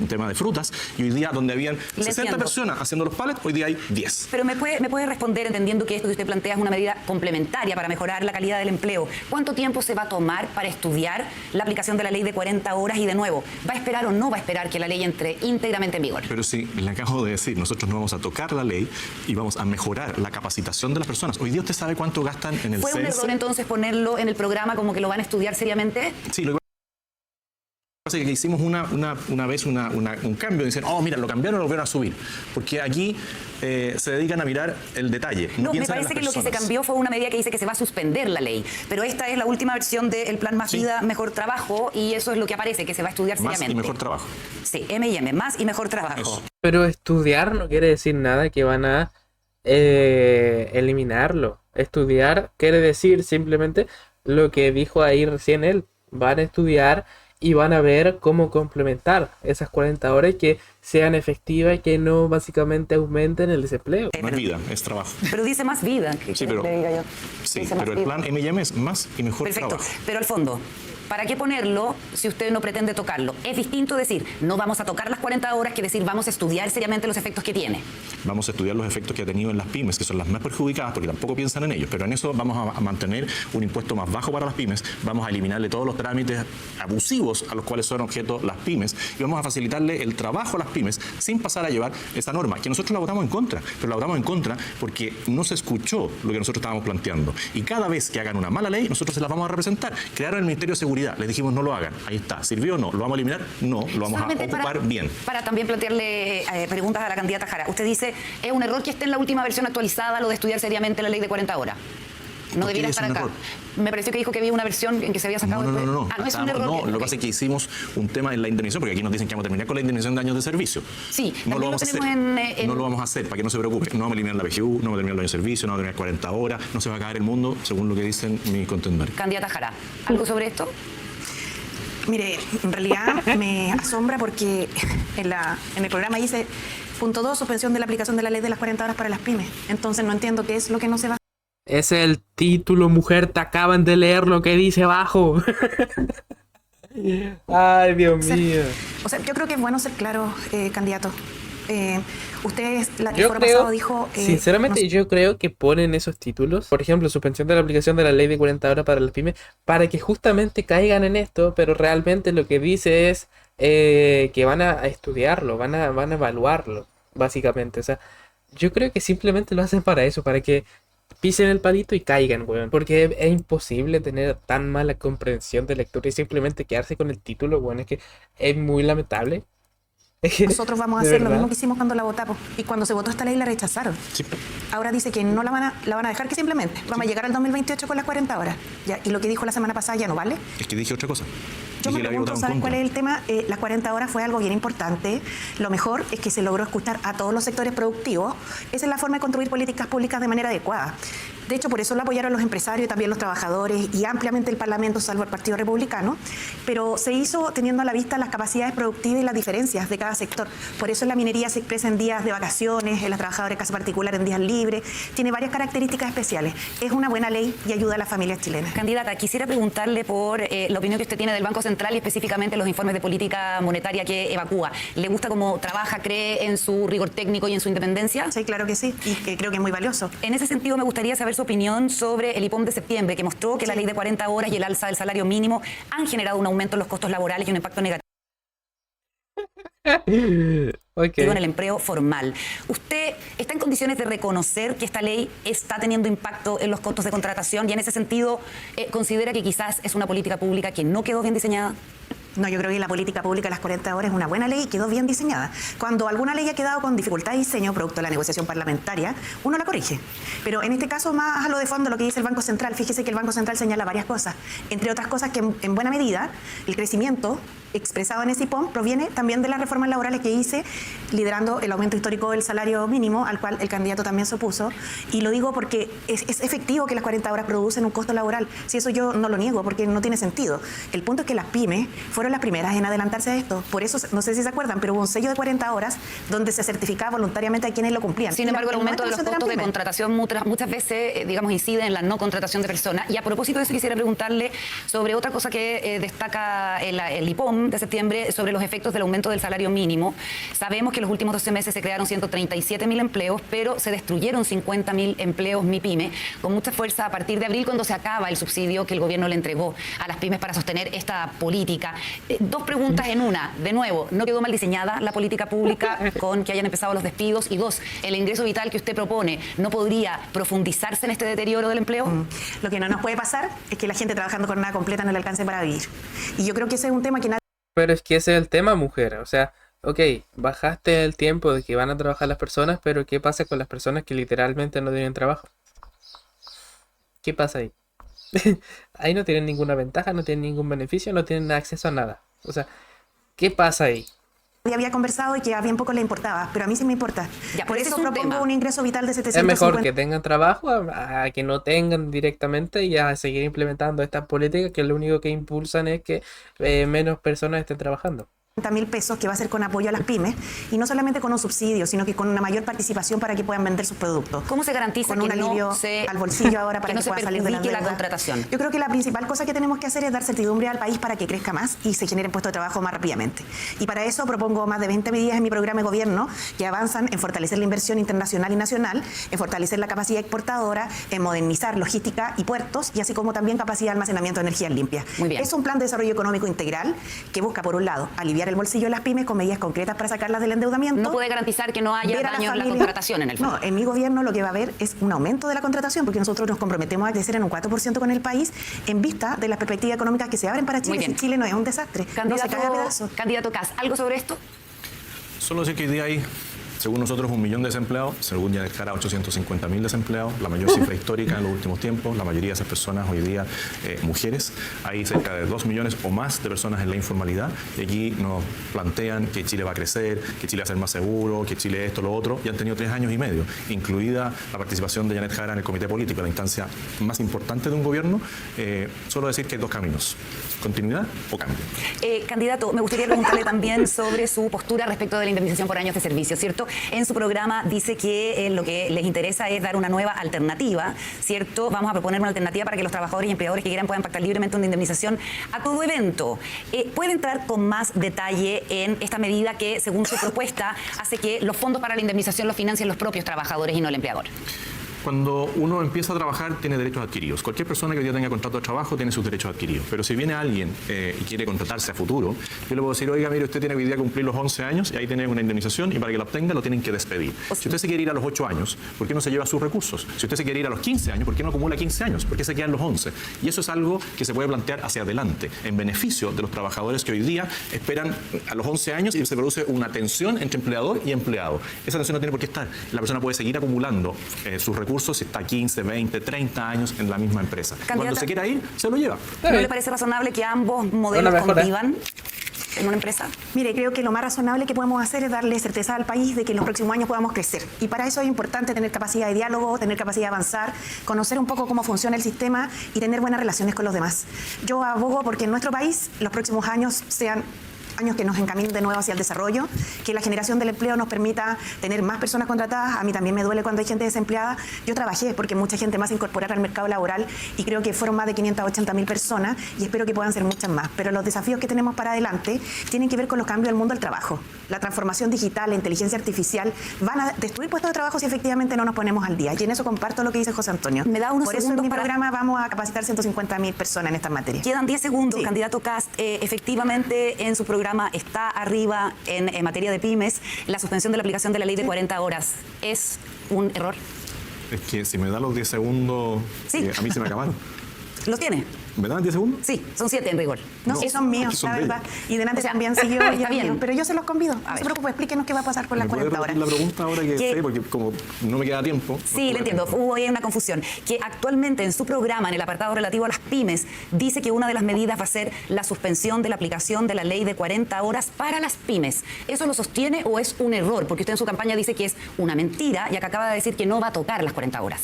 tema de frutas. Y hoy día donde habían 60 personas haciendo los pallets, hoy día hay 10. Pero me puede responder, entendiendo que esto que usted plantea es una medida complementaria para mejorar la calidad del empleo. ¿Cuánto tiempo se va a tomar para estudiar la aplicación de la ley de 40 horas? Y de nuevo, ¿va a esperar o no va a esperar que la ley entre íntegramente en vigor? Pero sí, le acabo de decir, nosotros no vamos a tocar la ley y vamos a mejorar la capacitación de las personas. Hoy día usted sabe cuánto gastan en el ¿Fue un CS? error entonces ponerlo en el programa como que lo van a estudiar seriamente? Sí, lo que pasa es que hicimos una vez un cambio, dicen, oh, mira, lo cambiaron, lo volvieron a subir. Porque aquí se dedican a mirar el detalle. No, me parece que lo que se cambió fue una medida que dice que se va a suspender la ley. Pero esta es la última versión del plan Más Vida, Mejor Trabajo, y eso es lo que aparece, que se va a estudiar seriamente. Más y mejor trabajo. Sí, M&M, Más y Mejor Trabajo. Eso. Pero estudiar no quiere decir nada que van a eliminarlo. Estudiar quiere decir simplemente lo que dijo ahí recién él. Van a estudiar y van a ver cómo complementar esas 40 horas que sean efectivas y que no básicamente aumenten el desempleo. No es vida, es trabajo. Pero dice más vida. Sí, pero, el plan M&M es más y mejor Perfecto, trabajo. pero al fondo, ¿para qué ponerlo si usted no pretende tocarlo? Es distinto decir, no vamos a tocar las 40 horas que decir, vamos a estudiar seriamente los efectos que tiene. Vamos a estudiar los efectos que ha tenido en las pymes, que son las más perjudicadas, porque tampoco piensan en ellos. Pero en eso vamos a mantener un impuesto más bajo para las pymes, vamos a eliminarle todos los trámites abusivos a los cuales son objeto las pymes, y vamos a facilitarle el trabajo a las pymes sin pasar a llevar esa norma, que nosotros la votamos en contra, pero la votamos en contra porque no se escuchó lo que nosotros estábamos planteando. Y cada vez que hagan una mala ley, nosotros se las vamos a representar. Crearon el Ministerio de Seguridad, les dijimos no lo hagan, ahí está. ¿Sirvió o no? ¿Lo vamos a eliminar? No, lo vamos a ocupar bien. Para también plantearle preguntas a la candidata Jara. Usted dice, es un error que esté en la última versión actualizada lo de estudiar seriamente la ley de 40 horas. No debiera estar acá. Me pareció que dijo que había una versión en que se había sacado. No. Ah, no es un error. No, lo que pasa es que hicimos un tema en la indemnización, porque aquí nos dicen que vamos a terminar con la indemnización de años de servicio. Sí, no lo vamos a hacer. No lo vamos a hacer, para que no se preocupe. No vamos a eliminar la PGU, no vamos a terminar el año de servicio, no vamos a terminar 40 horas, no se va a acabar el mundo, según lo que dicen mis contendores. Candidata Jara, ¿algo sobre esto? Mire, en realidad me asombra porque en el programa dice, punto 2, suspensión de la aplicación de la ley de las 40 horas para las pymes. Entonces no entiendo qué es lo que no se va. Es el título, mujer, te acaban de leer lo que dice abajo. Ay, Dios mío. O sea, yo creo que es bueno ser claro, candidato. Usted el foro pasado dijo... sinceramente, yo creo que ponen esos títulos, por ejemplo, suspensión de la aplicación de la ley de 40 horas para las pymes, para que justamente caigan en esto, pero realmente lo que dice es que van a estudiarlo, van a evaluarlo, básicamente. O sea, yo creo que simplemente lo hacen para eso, para que pisen el palito y caigan, weón. Porque es imposible tener tan mala comprensión de lectura y simplemente quedarse con el título, weón. Es que es muy lamentable. Nosotros vamos a ¿De hacer lo verdad? mismo que hicimos cuando la votamos. Y cuando se votó esta ley la rechazaron. Sí. Ahora dice que no la van a dejar, que simplemente vamos a llegar al 2028 con las 40 horas. Ya, y lo que dijo la semana pasada ya no vale. Es que dije otra cosa. Yo Dije me que la había pregunto, votado en ¿sabes contra. cuál es el tema? Las 40 horas fue algo bien importante. Lo mejor es que se logró escuchar a todos los sectores productivos. Esa es la forma de construir políticas públicas de manera adecuada. De hecho, por eso lo apoyaron los empresarios y también los trabajadores y ampliamente el Parlamento, salvo el Partido Republicano. Pero se hizo teniendo a la vista las capacidades productivas y las diferencias de cada sector. Por eso en la minería se expresa en días de vacaciones, en los trabajadores de casa particular en días libres. Tiene varias características especiales. Es una buena ley y ayuda a las familias chilenas. Candidata, quisiera preguntarle por la opinión que usted tiene del Banco Central y específicamente los informes de política monetaria que evacúa. ¿Le gusta cómo trabaja? ¿Cree en su rigor técnico y en su independencia? Sí, claro que sí. Y creo que es muy valioso. En ese sentido, me gustaría saber su opinión sobre el IPOM de septiembre, que mostró que la ley de 40 horas y el alza del salario mínimo han generado un aumento en los costos laborales y un impacto negativo Okay. en el empleo formal. ¿Usted está en condiciones de reconocer que esta ley está teniendo impacto en los costos de contratación y en ese sentido considera que quizás es una política pública que no quedó bien diseñada? No, yo creo que la política pública de las 40 horas es una buena ley y quedó bien diseñada. Cuando alguna ley ha quedado con dificultad de diseño, producto de la negociación parlamentaria, uno la corrige. Pero en este caso, más a lo de fondo, lo que dice el Banco Central, fíjese que el Banco Central señala varias cosas. Entre otras cosas que en buena medida el crecimiento expresado en ese IPOM proviene también de las reformas laborales que hice, liderando el aumento histórico del salario mínimo, al cual el candidato también se opuso. Y lo digo porque es efectivo que las 40 horas producen un costo laboral. Si eso yo no lo niego, porque no tiene sentido. El punto es que las pymes fueron las primeras en adelantarse a esto. Por eso, no sé si se acuerdan, pero hubo un sello de 40 horas donde se certificaba voluntariamente a quienes lo cumplían. Sin embargo, el aumento de los 90% eran costos de pymes. contratación muchas veces, digamos, incide en la no contratación de personas. Y a propósito de eso, quisiera preguntarle sobre otra cosa que destaca el IPOM de septiembre, sobre los efectos del aumento del salario mínimo. Sabemos que en los últimos 12 meses se crearon 137.000 empleos, pero se destruyeron 50.000 empleos MIPYME con mucha fuerza a partir de abril, cuando se acaba el subsidio que el gobierno le entregó a las pymes para sostener esta política. Dos preguntas en una. De nuevo, ¿no quedó mal diseñada la política pública con que hayan empezado los despidos? Y dos, ¿el ingreso vital que usted propone no podría profundizarse en este deterioro del empleo? Lo que no nos puede pasar es que la gente trabajando con nada completa no le alcance para vivir. Y yo creo que ese es un tema que nadie... Pero es que ese es el tema, mujer. O sea, ok, bajaste el tiempo de que van a trabajar las personas, pero ¿qué pasa con las personas que literalmente no tienen trabajo? ¿Qué pasa ahí? Ahí no tienen ninguna ventaja, no tienen ningún beneficio, no tienen acceso a nada. O sea, ¿qué pasa ahí? había conversado y que a bien poco le importaba, pero a mí sí me importa. Ya, Por ese eso es un propongo tema. un ingreso vital de Es 750. mejor que tengan trabajo a que no tengan directamente y a seguir implementando estas políticas que lo único que impulsan es que menos personas estén trabajando. 50.000 pesos que va a ser con apoyo a las pymes y no solamente con un subsidio, sino que con una mayor participación para que puedan vender sus productos. ¿Cómo se garantiza con que un alivio no se, al bolsillo ahora para que no que se puedan salir de las perjudique la deudas? contratación? Yo creo que la principal cosa que tenemos que hacer es dar certidumbre al país para que crezca más y se generen puestos de trabajo más rápidamente. Y para eso propongo más de 20 medidas en mi programa de gobierno que avanzan en fortalecer la inversión internacional y nacional, en fortalecer la capacidad exportadora, en modernizar logística y puertos y así como también capacidad de almacenamiento de energías limpias. Muy bien. Es un plan de desarrollo económico integral que busca, por un lado, aliviar el bolsillo de las pymes con medidas concretas para sacarlas del endeudamiento. No puede garantizar que no haya ver a daño en la familia. contratación en el fondo. No, en mi gobierno lo que va a haber es un aumento de la contratación porque nosotros nos comprometemos a crecer en un 4% con el país en vista de las perspectivas económicas que se abren para Chile. Muy bien. Si Chile no es un desastre, no se cae a pedazos. Candidato Kass, ¿algo sobre esto? Solo decir que hoy día hay, según nosotros, 1 millón de desempleados, según ya declara 850.000 desempleados, la mayor cifra histórica en los últimos tiempos. La mayoría de esas personas hoy día mujeres. Hay cerca de 2 millones o más de personas en la informalidad. Y aquí nos plantean que Chile va a crecer, que Chile va a ser más seguro, que Chile esto, lo otro. Y han tenido 3 años y medio, incluida la participación de Janet Jara en el comité político, la instancia más importante de un gobierno. Solo decir que hay 2 caminos, continuidad o cambio. Candidato, me gustaría preguntarle también sobre su postura respecto de la indemnización por años de servicio, ¿cierto? En su programa dice que lo que les interesa es dar una nueva alternativa, ¿cierto? Vamos a proponer una alternativa para que los trabajadores y empleadores que quieran puedan pactar libremente una indemnización a todo evento. ¿Puede entrar con más detalle en esta medida que, según su propuesta, hace que los fondos para la indemnización los financien los propios trabajadores y no el empleador? Cuando uno empieza a trabajar, tiene derechos adquiridos. Cualquier persona que hoy día tenga contrato de trabajo tiene sus derechos adquiridos. Pero si viene alguien y quiere contratarse a futuro, yo le puedo decir, oiga, mire, usted tiene que hoy día cumplir los 11 años y ahí tiene una indemnización y para que la obtenga lo tienen que despedir. Si usted se quiere ir a los 8 años, ¿por qué no se lleva sus recursos? Si usted se quiere ir a los 15 años, ¿por qué no acumula 15 años? ¿Por qué se quedan los 11? Y eso es algo que se puede plantear hacia adelante, en beneficio de los trabajadores que hoy día esperan a los 11 años y se produce una tensión entre empleador y empleado. Esa tensión no tiene por qué estar. La persona puede seguir acumulando sus recursos si está 15, 20, 30 años en la misma empresa. Cuando se quiera ir, se lo lleva. ¿No le parece razonable que ambos modelos convivan en una empresa? Mire, creo que lo más razonable que podemos hacer es darle certeza al país de que en los próximos años podamos crecer. Y para eso es importante tener capacidad de diálogo, tener capacidad de avanzar, conocer un poco cómo funciona el sistema y tener buenas relaciones con los demás. Yo abogo porque en nuestro país los próximos años sean años que nos encaminen de nuevo hacia el desarrollo, que la generación del empleo nos permita tener más personas contratadas. A mí también me duele cuando hay gente desempleada. Yo trabajé porque mucha gente más incorporar al mercado laboral y creo que fueron más de 580.000 personas y espero que puedan ser muchas más. Pero los desafíos que tenemos para adelante tienen que ver con los cambios del mundo del trabajo. La transformación digital, la inteligencia artificial van a destruir puestos de trabajo si efectivamente no nos ponemos al día. Y en eso comparto lo que dice José Antonio. Me da unos Por eso en segundos mi para... programa vamos a capacitar 150.000 personas en estas materias. Quedan 10 segundos, Sí. Candidato Kast. Efectivamente, en su programa está arriba en materia de pymes la suspensión de la aplicación de la ley de 40 horas. ¿Es un error? Es que si me da los 10 segundos, Sí. a mí se me acabaron. ¿Los tiene? ¿Me dan 10 segundos? Sí, son 7 en rigor. No, No, son míos, son la de verdad. ella. Y delante O sea, también siguió está ella bien. mío. Pero yo se los convido. No ver. se preocupe, explíquenos qué va a pasar con las ¿Me puede 40 horas. repetir la pregunta ahora que ¿Qué? sé? Porque como no me queda tiempo. Sí, le entiendo. Hubo ahí una confusión. Que actualmente en su programa, en el apartado relativo a las pymes, dice que una de las medidas va a ser la suspensión de la aplicación de la ley de 40 horas para las pymes. ¿Eso lo sostiene o es un error? Porque usted en su campaña dice que es una mentira y acá acaba de decir que no va a tocar las 40 horas.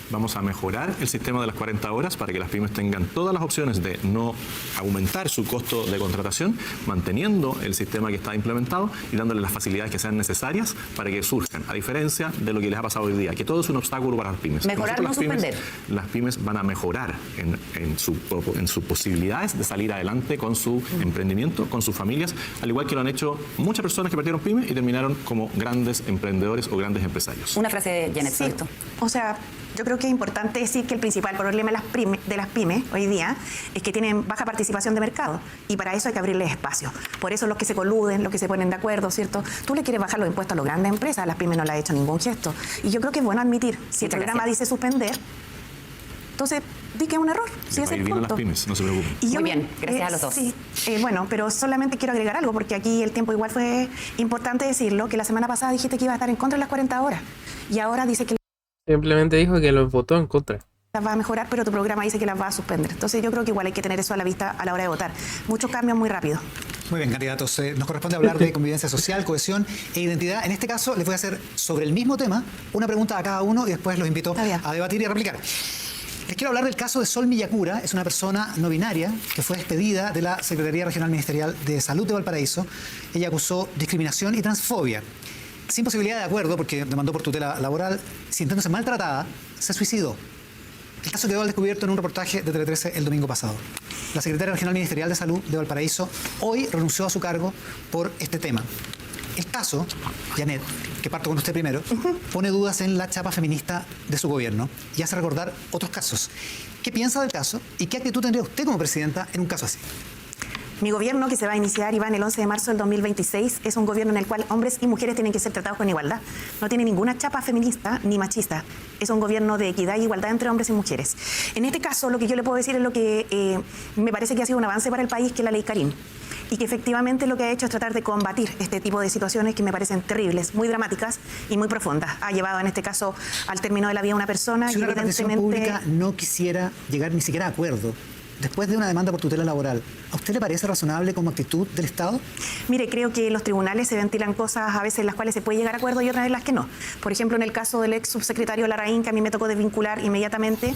Vamos a mejorar el sistema de las 40 horas para que las pymes tengan todas las opciones de no aumentar su costo de contratación, manteniendo el sistema que está implementado y dándole las facilidades que sean necesarias para que surjan, a diferencia de lo que les ha pasado hoy día, que todo es un obstáculo para las pymes. Mejorar, Nosotros, no suspender. Las pymes van a mejorar en sus posibilidades de salir adelante con su emprendimiento, con sus familias, al igual que lo han hecho muchas personas que partieron pymes y terminaron como grandes emprendedores o grandes empresarios. Una frase, Janet, Sí, sobre esto. o sea, yo creo que es importante decir que el principal problema de las pymes hoy día es que tienen baja participación de mercado y para eso hay que abrirles espacio. Por eso los que se coluden, los que se ponen de acuerdo, ¿cierto? Tú le quieres bajar los impuestos a las grandes empresas, a las pymes no le ha hecho ningún gesto. Y yo creo que es bueno admitir, si el Muchas programa gracias. dice suspender, entonces di que es un error. Les Si va es a ir el bien a las punto. pymes, no se preocupen. Y Muy bien, gracias a los dos. Sí, bueno, pero solamente quiero agregar algo, porque aquí el tiempo igual fue importante decirlo, que la semana pasada dijiste que iba a estar en contra de las 40 horas, y ahora dice que Simplemente dijo que los votó en contra. las va a mejorar, pero tu programa dice que las va a suspender. Entonces yo creo que igual hay que tener eso a la vista a la hora de votar. Muchos cambios muy rápido. Muy bien, candidatos. Nos corresponde hablar de convivencia social, cohesión e identidad. En este caso, les voy a hacer sobre el mismo tema una pregunta a cada uno y después los invito Está bien. a debatir y a replicar. Les quiero hablar del caso de Sol Miyakura. Es una persona no binaria que fue despedida de la Secretaría Regional Ministerial de Salud de Valparaíso. Ella acusó discriminación y transfobia. Sin posibilidad de acuerdo, porque demandó por tutela laboral, sintiéndose maltratada, se suicidó. El caso quedó al descubierto en un reportaje de Tele 13 el domingo pasado. La Secretaria Regional Ministerial de Salud de Valparaíso hoy renunció a su cargo por este tema. El caso, Janet, que parto con usted primero, pone dudas en la chapa feminista de su gobierno y hace recordar otros casos. ¿Qué piensa del caso y qué actitud tendría usted como presidenta en un caso así? Mi gobierno, que se va a iniciar y va en el 11 de marzo del 2026, es un gobierno en el cual hombres y mujeres tienen que ser tratados con igualdad. No tiene ninguna chapa feminista ni machista. Es un gobierno de equidad e igualdad entre hombres y mujeres. En este caso, lo que yo le puedo decir es lo que me parece que ha sido un avance para el país, que es la ley Karim. Y que efectivamente lo que ha hecho es tratar de combatir este tipo de situaciones que me parecen terribles, muy dramáticas y muy profundas. Ha llevado en este caso al término de la vida a una persona Si que una repartición evidentemente... pública no quisiera llegar ni siquiera a acuerdo después de una demanda por tutela laboral, ¿a usted le parece razonable como actitud del Estado? Mire, creo que los tribunales se ventilan cosas a veces en las cuales se puede llegar a acuerdo y otras en las que no. Por ejemplo, en el caso del ex subsecretario Larraín, que a mí me tocó desvincular inmediatamente,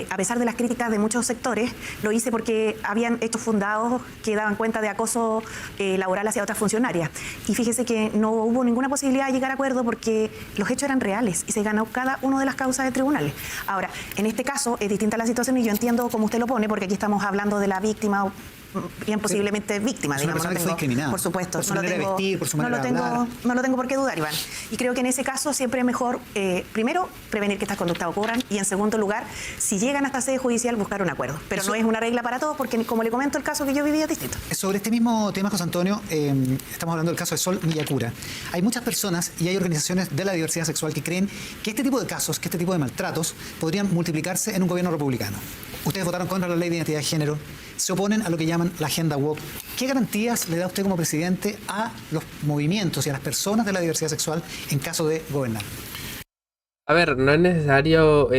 a pesar de las críticas de muchos sectores, lo hice porque habían hechos fundados que daban cuenta de acoso laboral hacia otras funcionarias. Y fíjese que no hubo ninguna posibilidad de llegar a acuerdo porque los hechos eran reales y se ganó cada una de las causas de tribunales. Ahora, en este caso es distinta la situación y yo entiendo cómo usted lo pone, porque porque aquí estamos hablando de la víctima o bien posiblemente víctima, Es una digamos. persona que fue discriminada. Por supuesto. Por su manera de vestir, por su manera de hablar. No lo tengo por qué dudar, Iván. Y creo que en ese caso siempre es mejor, primero, prevenir que estas conductas ocurran y, en segundo lugar, si llegan hasta sede judicial, buscar un acuerdo. Pero no es una regla para todos porque, como le comento, el caso que yo viví es distinto. Sobre este mismo tema, José Antonio, estamos hablando del caso de Sol Villacura. Hay muchas personas y hay organizaciones de la diversidad sexual que creen que este tipo de casos, que este tipo de maltratos, podrían multiplicarse en un gobierno republicano. Ustedes votaron contra la ley de identidad de género, se oponen a lo que llaman la agenda woke. ¿Qué garantías le da usted como presidente a los movimientos y a las personas de la diversidad sexual en caso de gobernar? A ver, no es necesario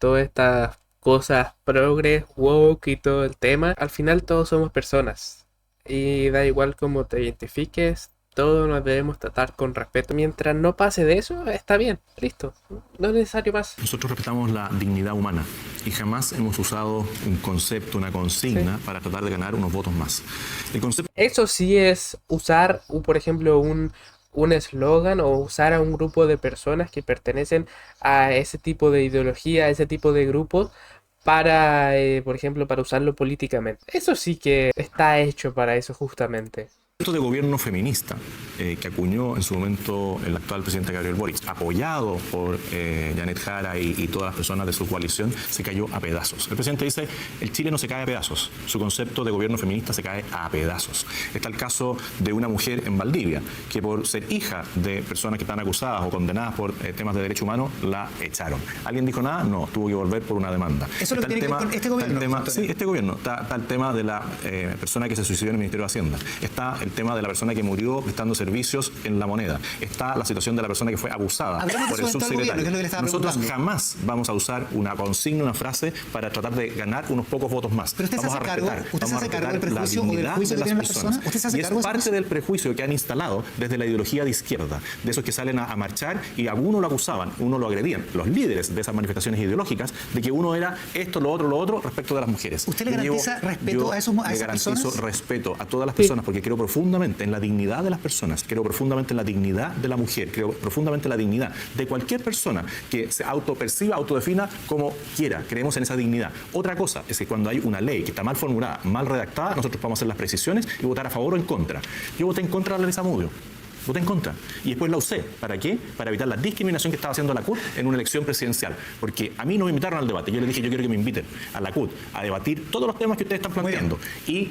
todas estas cosas progres, woke y todo el tema. Al final todos somos personas y da igual cómo te identifiques, todos nos debemos tratar con respeto. Mientras no pase de eso, está bien, listo, no es necesario más. Nosotros respetamos la dignidad humana y jamás hemos usado un concepto, una consigna para tratar de ganar unos votos más. El concepto... Eso sí es usar, por ejemplo, un eslogan o usar a un grupo de personas que pertenecen a ese tipo de ideología, a ese tipo de grupos, para, por ejemplo, para usarlo políticamente. Eso sí que está hecho para eso justamente. de gobierno feminista que acuñó en su momento el actual presidente Gabriel Boric, apoyado por Janet Jara y todas las personas de su coalición, se cayó a pedazos. El presidente dice, el Chile no se cae a pedazos, su concepto de gobierno feminista se cae a pedazos. Está el caso de una mujer en Valdivia, que por ser hija de personas que están acusadas o condenadas por temas de derechos humanos, la echaron. ¿Alguien dijo nada? No, tuvo que volver por una demanda. ¿Eso lo tiene que ver con este gobierno? Sí, este gobierno. Está el tema de la persona que se suicidó en el Ministerio de Hacienda. Está el tema de la persona que murió prestando servicios en La Moneda. Está la situación de la persona que fue abusada por el subsecretario. Nosotros jamás vamos a usar una consigna, una frase para tratar de ganar unos pocos votos más. Pero usted vamos se hace cargo, usted se hace cargo del prejuicio o del juicio que tienen las personas. ¿Usted se hace y es cargo parte del prejuicio que han instalado desde la ideología de izquierda, de esos que salen a marchar y a uno lo acusaban, uno lo agredían, los líderes de esas manifestaciones ideológicas, de que uno era esto, lo otro respecto de las mujeres. ¿Usted le garantiza respeto a esas personas? Le garantizo respeto a todas las personas porque creo profundamente en la dignidad de las personas, creo profundamente en la dignidad de la mujer, creo profundamente en la dignidad de cualquier persona que se autoperciba, autodefina como quiera. Creemos en esa dignidad. Otra cosa es que cuando hay una ley que está mal formulada, mal redactada, nosotros podemos hacer las precisiones y votar a favor o en contra. Yo voté en contra de la ley Zamudio. Voté en contra. Y después la usé. ¿Para qué? Para evitar la discriminación que estaba haciendo la CUT en una elección presidencial. Porque a mí no me invitaron al debate. Yo les dije, yo quiero que me inviten a la CUT a debatir todos los temas que ustedes están planteando. Y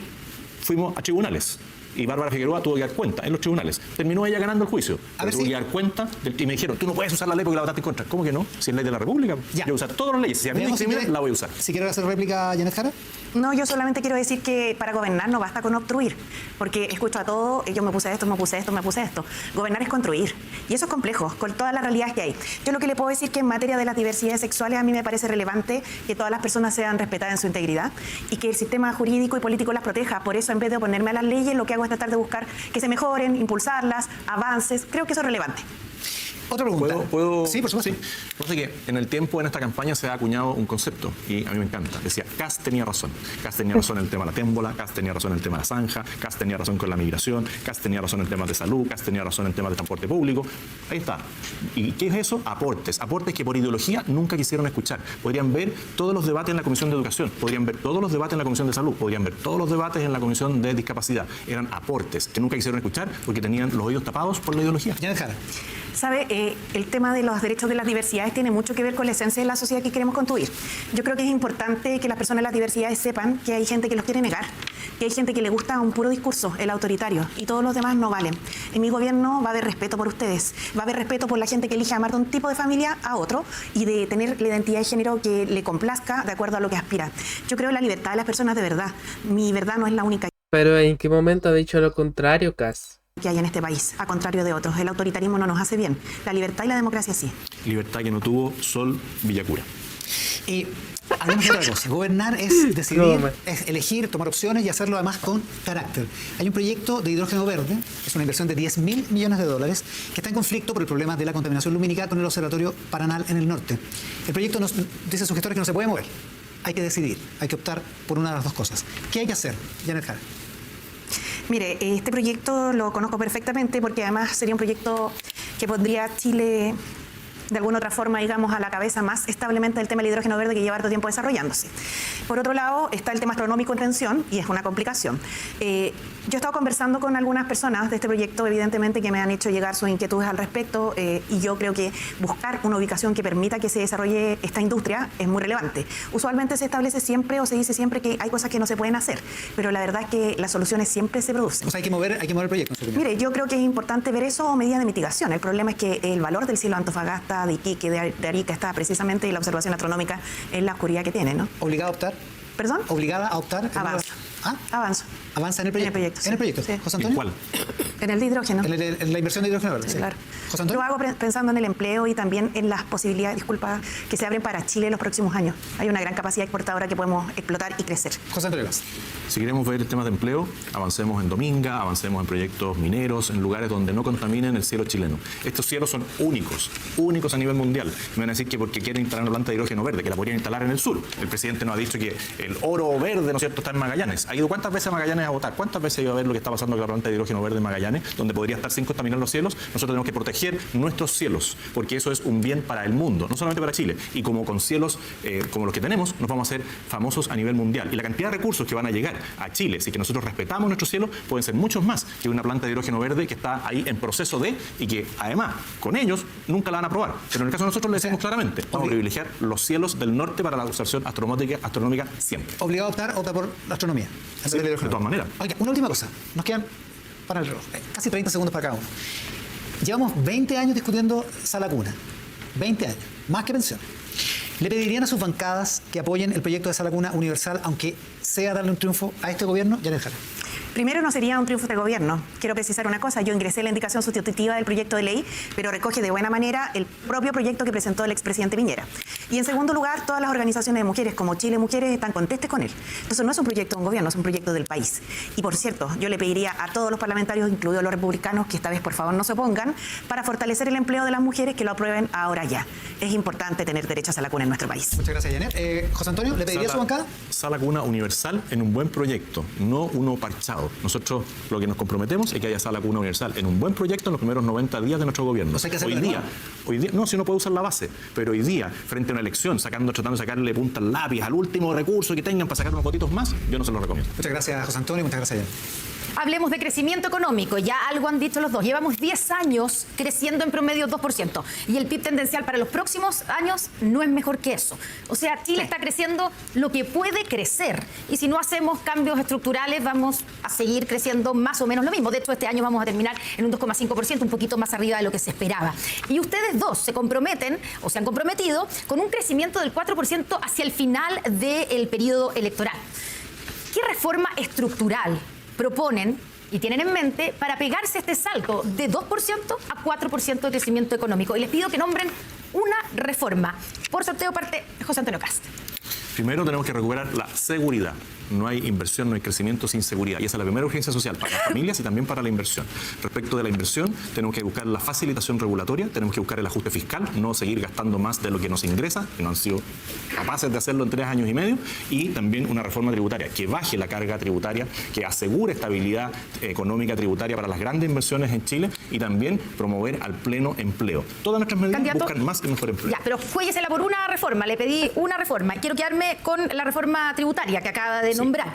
fuimos a tribunales. Y Bárbara Figueroa tuvo que dar cuenta en los tribunales. Terminó ella ganando el juicio. Tuvo que dar cuenta y me dijeron, tú no puedes usar la ley porque la votaste en contra. ¿Cómo que no? Si es ley de la República. Ya. Yo voy a usar todas las leyes. Si a mí me discriminan, la voy a usar. Si quiere hacer réplica, Janet Jara. No, yo solamente quiero decir que para gobernar no basta con obstruir, porque escucho a todo, yo me puse esto, me puse esto, me puse esto. Gobernar es construir, y eso es complejo, con todas las realidades que hay. Yo lo que le puedo decir que en materia de las diversidades sexuales a mí me parece relevante que todas las personas sean respetadas en su integridad y que el sistema jurídico y político las proteja. Por eso, en vez de oponerme a las leyes, lo que hago es tratar de buscar que se mejoren, impulsarlas, avances. Creo que eso es relevante. Otra pregunta. ¿Puedo? Sí, por supuesto. Sí. Sé que en el tiempo, en esta campaña, se ha acuñado un concepto y a mí me encanta. Decía, Kast tenía razón. Kast tenía razón en el tema de la témbola, Kast tenía razón en el tema de la zanja, Kast tenía razón con la migración, Kast tenía razón en el tema de salud, Kast tenía razón en el tema de transporte público. Ahí está. ¿Y qué es eso? Aportes. Aportes que por ideología nunca quisieron escuchar. Podrían ver todos los debates en la Comisión de Educación, podrían ver todos los debates en la Comisión de Salud, podrían ver todos los debates en la Comisión de Discapacidad. Eran aportes que nunca quisieron escuchar porque tenían los oídos tapados por la ideología. Janet Jara. ¿Sabe? El tema de los derechos de las diversidades tiene mucho que ver con la esencia de la sociedad que queremos construir. Yo creo que es importante que las personas de las diversidades sepan que hay gente que los quiere negar, que hay gente que le gusta un puro discurso, el autoritario, y todos los demás no valen. En mi gobierno va a haber respeto por ustedes, va a haber respeto por la gente que elige amar de un tipo de familia a otro y de tener la identidad de género que le complazca de acuerdo a lo que aspira. Yo creo en la libertad de las personas de verdad. Mi verdad no es la única Pero ¿en qué momento ha dicho lo contrario, Cas? Que hay en este país, a contrario de otros. El autoritarismo no nos hace bien. La libertad y la democracia sí. Libertad que no tuvo Sol Villacura. Hablemos de otra cosa. Gobernar es decidir, es elegir, tomar opciones y hacerlo además con carácter. Hay un proyecto de hidrógeno verde, es una inversión de $10.000 millones, que está en conflicto por el problema de la contaminación lumínica con el observatorio Paranal en el norte. El proyecto nos dice a sus gestores que no se puede mover. Hay que decidir, hay que optar por una de las dos cosas. ¿Qué hay que hacer, Janet Jara? Mire, este proyecto lo conozco perfectamente porque además sería un proyecto que pondría a Chile de alguna otra forma, digamos, a la cabeza más establemente del tema del hidrógeno verde que lleva harto tiempo desarrollándose. Por otro lado, está el tema astronómico en tensión y es una complicación. Yo he estado conversando con algunas personas de este proyecto, evidentemente, que me han hecho llegar sus inquietudes al respecto y yo creo que buscar una ubicación que permita que se desarrolle esta industria es muy relevante. Usualmente se establece siempre o se dice siempre que hay cosas que no se pueden hacer, pero la verdad es que las soluciones siempre se producen. O sea, hay que mover el proyecto. Mire, yo creo que es importante ver eso o medidas de mitigación. El problema es que el valor del cielo de Antofagasta, de Iquique, de Arica está precisamente en la observación astronómica en la oscuridad que tiene, ¿no? ¿Obligada a optar? ¿Perdón? ¿Obligada a optar? Avanza. ¿Ah? Avanza. ¿Avanza en el proyecto? Sí. ¿En el proyecto? Sí. ¿José ¿En Antonio? cuál? En el de hidrógeno. En la inversión de hidrógeno verde, sí. Claro. ¿José Antonio? Lo hago pensando en el empleo y también en las posibilidades, disculpa, que se abren para Chile en los próximos años. Hay una gran capacidad exportadora que podemos explotar y crecer. José Antonio. Si queremos ver temas de empleo, avancemos en Dominga, avancemos en proyectos mineros, en lugares donde no contaminen el cielo chileno. Estos cielos son únicos a nivel mundial. Me van a decir que porque quieren instalar una planta de hidrógeno verde, que la podrían instalar en el sur. El presidente nos ha dicho que el oro verde, ¿no es cierto?, está en Magallanes. ¿Ha ido cuántas veces a Magallanes a votar? ¿Cuántas veces ha ido a ver lo que está pasando con la planta de hidrógeno verde en Magallanes, donde podría estar sin contaminar los cielos? Nosotros tenemos que proteger nuestros cielos, porque eso es un bien para el mundo, no solamente para Chile. Y como con cielos como los que tenemos, nos vamos a hacer famosos a nivel mundial. Y la cantidad de recursos que van a llegar a Chile, si que nosotros respetamos nuestros cielos, pueden ser muchos más que una planta de hidrógeno verde que está ahí en proceso de, y que además, con ellos, nunca la van a aprobar. Pero en el caso de nosotros le decimos claramente, vamos a privilegiar los cielos del norte para la observación astronómica siempre. ¿Obligado a optar? Opta por la astronomía. Sí, de todas maneras. Oiga, una última cosa. Nos quedan, para el reloj, casi 30 segundos para cada uno. Llevamos 20 años discutiendo Sala Cuna. 20 años. Más que pensión. ¿Le pedirían a sus bancadas que apoyen el proyecto de Sala Cuna universal, aunque sea darle un triunfo a este gobierno? Janet Jara. Primero, no sería un triunfo del gobierno. Quiero precisar una cosa. Yo ingresé la indicación sustitutiva del proyecto de ley, pero recoge de buena manera el propio proyecto que presentó el expresidente Piñera. Y en segundo lugar, todas las organizaciones de mujeres como Chile Mujeres están contestes con él. Entonces no es un proyecto de un gobierno, es un proyecto del país. Y por cierto, yo le pediría a todos los parlamentarios, incluidos los republicanos, que esta vez por favor no se opongan, para fortalecer el empleo de las mujeres, que lo aprueben ahora ya. Es importante tener derechos a la cuna en nuestro país. Muchas gracias, Janet. José Antonio, ¿le pediría a su bancada? Sala Cuna universal en un buen proyecto, no uno parchado. Nosotros lo que nos comprometemos es que haya Sala Cuna universal en un buen proyecto en los primeros 90 días de nuestro gobierno. O sea, hay que hacerlo hoy día, no, si uno puede usar la base, pero hoy día, frente a una elección, tratando de sacarle punta al lápiz, al último recurso que tengan para sacar unos votitos más, yo no se lo recomiendo. Muchas gracias, José Antonio. Muchas gracias, Janet. Hablemos de crecimiento económico. Ya algo han dicho los dos. Llevamos 10 años creciendo en promedio 2%. Y el PIB tendencial para los próximos años no es mejor que eso. O sea, Chile está creciendo lo que puede crecer. Y si no hacemos cambios estructurales, vamos a seguir creciendo más o menos lo mismo. De hecho, este año vamos a terminar en un 2,5%, un poquito más arriba de lo que se esperaba. Y ustedes dos se comprometen, o se han comprometido, con un crecimiento del 4% hacia el final del periodo electoral. ¿Qué reforma estructural proponen y tienen en mente para pegarse este salto de 2% a 4% de crecimiento económico? Y les pido que nombren una reforma. Por sorteo parte José Antonio Kast. Primero tenemos que recuperar la seguridad. No hay inversión, no hay crecimiento sin seguridad. Y esa es la primera urgencia social para las familias y también para la inversión. Respecto de la inversión, tenemos que buscar la facilitación regulatoria, tenemos que buscar el ajuste fiscal, no seguir gastando más de lo que nos ingresa, que no han sido capaces de hacerlo en 3 años y medio, y también una reforma tributaria que baje la carga tributaria, que asegure estabilidad económica tributaria para las grandes inversiones en Chile y también promover al pleno empleo. Todas nuestras medidas buscan más que mejor empleo. Ya, pero juéguesela por una reforma. Le pedí una reforma. Quiero quedarme con la reforma tributaria que acaba de nombrar.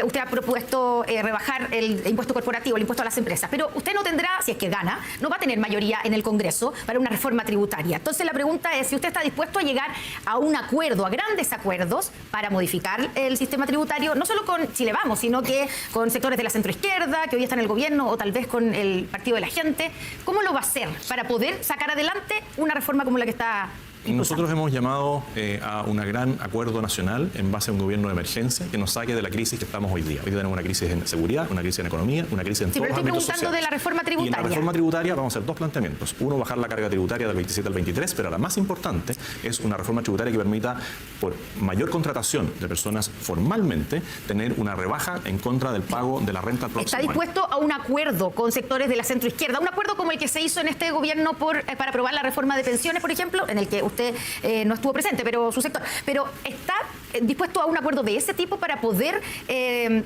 Usted ha propuesto rebajar el impuesto corporativo, el impuesto a las empresas, pero usted no tendrá, si es que gana, no va a tener mayoría en el Congreso para una reforma tributaria. Entonces la pregunta es si usted está dispuesto a llegar a un acuerdo, a grandes acuerdos, para modificar el sistema tributario, no solo con Chile Vamos, sino que con sectores de la centroizquierda, que hoy están en el gobierno, o tal vez con el Partido de la Gente. ¿Cómo lo va a hacer para poder sacar adelante una reforma como la que está impulsando? Nosotros hemos llamado a un gran acuerdo nacional en base a un gobierno de emergencia que nos saque de la crisis que estamos hoy día. Hoy día tenemos una crisis en seguridad, una crisis en economía, una crisis en todos los ámbitos sociales. Pero estoy preguntando de la reforma tributaria. Y en la reforma tributaria vamos a hacer 2 planteamientos. Uno, bajar la carga tributaria del 27 al 23, pero la más importante es una reforma tributaria que permita, por mayor contratación de personas formalmente, tener una rebaja en contra del pago de la renta al próximo ¿Está dispuesto a un acuerdo con sectores de la centroizquierda? Un acuerdo como el que se hizo en este gobierno para aprobar la reforma de pensiones, por ejemplo, en el que usted no estuvo presente, pero su sector. Pero ¿está dispuesto a un acuerdo de ese tipo para poder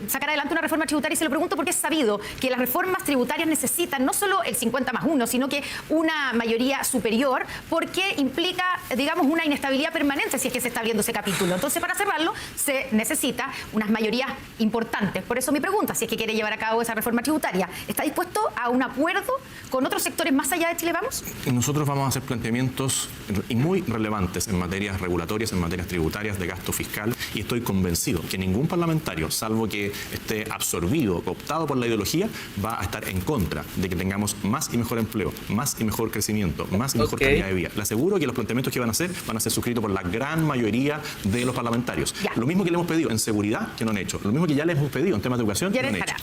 sacar adelante una reforma tributaria? Y se lo pregunto porque es sabido que las reformas tributarias necesitan no solo el 50+1, sino que una mayoría superior, porque implica, digamos, una inestabilidad permanente si es que se está abriendo ese capítulo. Entonces, para cerrarlo, se necesita unas mayorías importantes. Por eso mi pregunta, si es que quiere llevar a cabo esa reforma tributaria, ¿está dispuesto a un acuerdo con otros sectores más allá de Chile Vamos? Nosotros vamos a hacer planteamientos muy relevantes en materias regulatorias, en materias tributarias, de gasto fiscal, y estoy convencido que ningún parlamentario, salvo que esté absorbido, cooptado por la ideología, va a estar en contra de que tengamos más y mejor empleo, más y mejor crecimiento, más y mejor calidad de vida. Le aseguro que los planteamientos que van a ser suscritos por la gran mayoría de los parlamentarios. Ya. Lo mismo que le hemos pedido en seguridad, que no han hecho. Lo mismo que ya les hemos pedido en temas de educación, que no han hecho.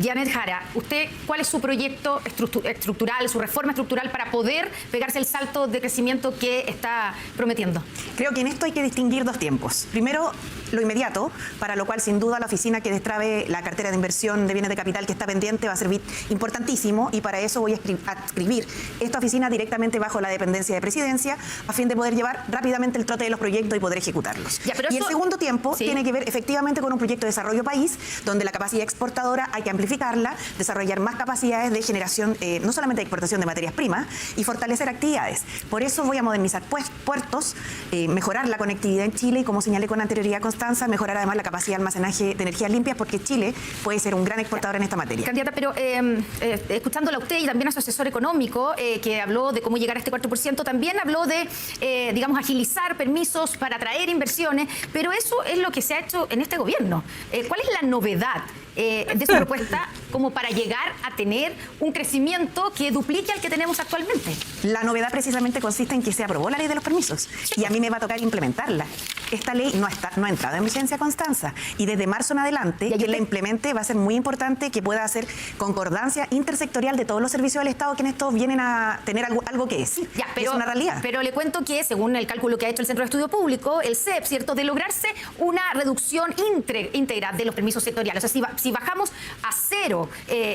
Janet Jara, ¿usted cuál es su proyecto estructural, su reforma estructural para poder pegarse el salto de crecimiento que está prometiendo? Creo que en esto hay que distinguir dos tiempos. Primero, lo inmediato, para lo cual sin duda la oficina que destrabe la cartera de inversión de bienes de capital que está pendiente va a servir importantísimo, y para eso voy a adscribir esta oficina directamente bajo la dependencia de Presidencia a fin de poder llevar rápidamente el trote de los proyectos y poder ejecutarlos. Y el segundo tiempo tiene que ver efectivamente con un proyecto de desarrollo país, donde la capacidad exportadora hay que amplificarla, desarrollar más capacidades de generación, no solamente de exportación de materias primas, y fortalecer actividades. Por eso voy a modernizar puertos, mejorar la conectividad en Chile y, como señalé con anterioridad, Constanza, mejorar además la capacidad de almacenaje de energías limpias, porque Chile puede ser un gran exportador en esta materia. Candidata, pero escuchándola a usted y también a su asesor económico, que habló de cómo llegar a este 4%, también habló de, digamos, agilizar permisos para atraer inversiones, pero eso es lo que se ha hecho en este gobierno. ¿Cuál es la novedad de su propuesta como para llegar a tener un crecimiento que duplique al que tenemos actualmente? La novedad precisamente consiste en que se aprobó la ley de los permisos y a mí me va a tocar implementarla. Esta ley no ha entrado en vigencia, Constanza, y desde marzo en adelante que la implemente va a ser muy importante que pueda hacer concordancia intersectorial de todos los servicios del Estado que en esto vienen a tener algo que decir. Pero, es una realidad. Pero le cuento que, según el cálculo que ha hecho el Centro de Estudio Público, el CEP, ¿cierto?, de lograrse una reducción íntegra de los permisos sectoriales. O sea, si bajamos a cero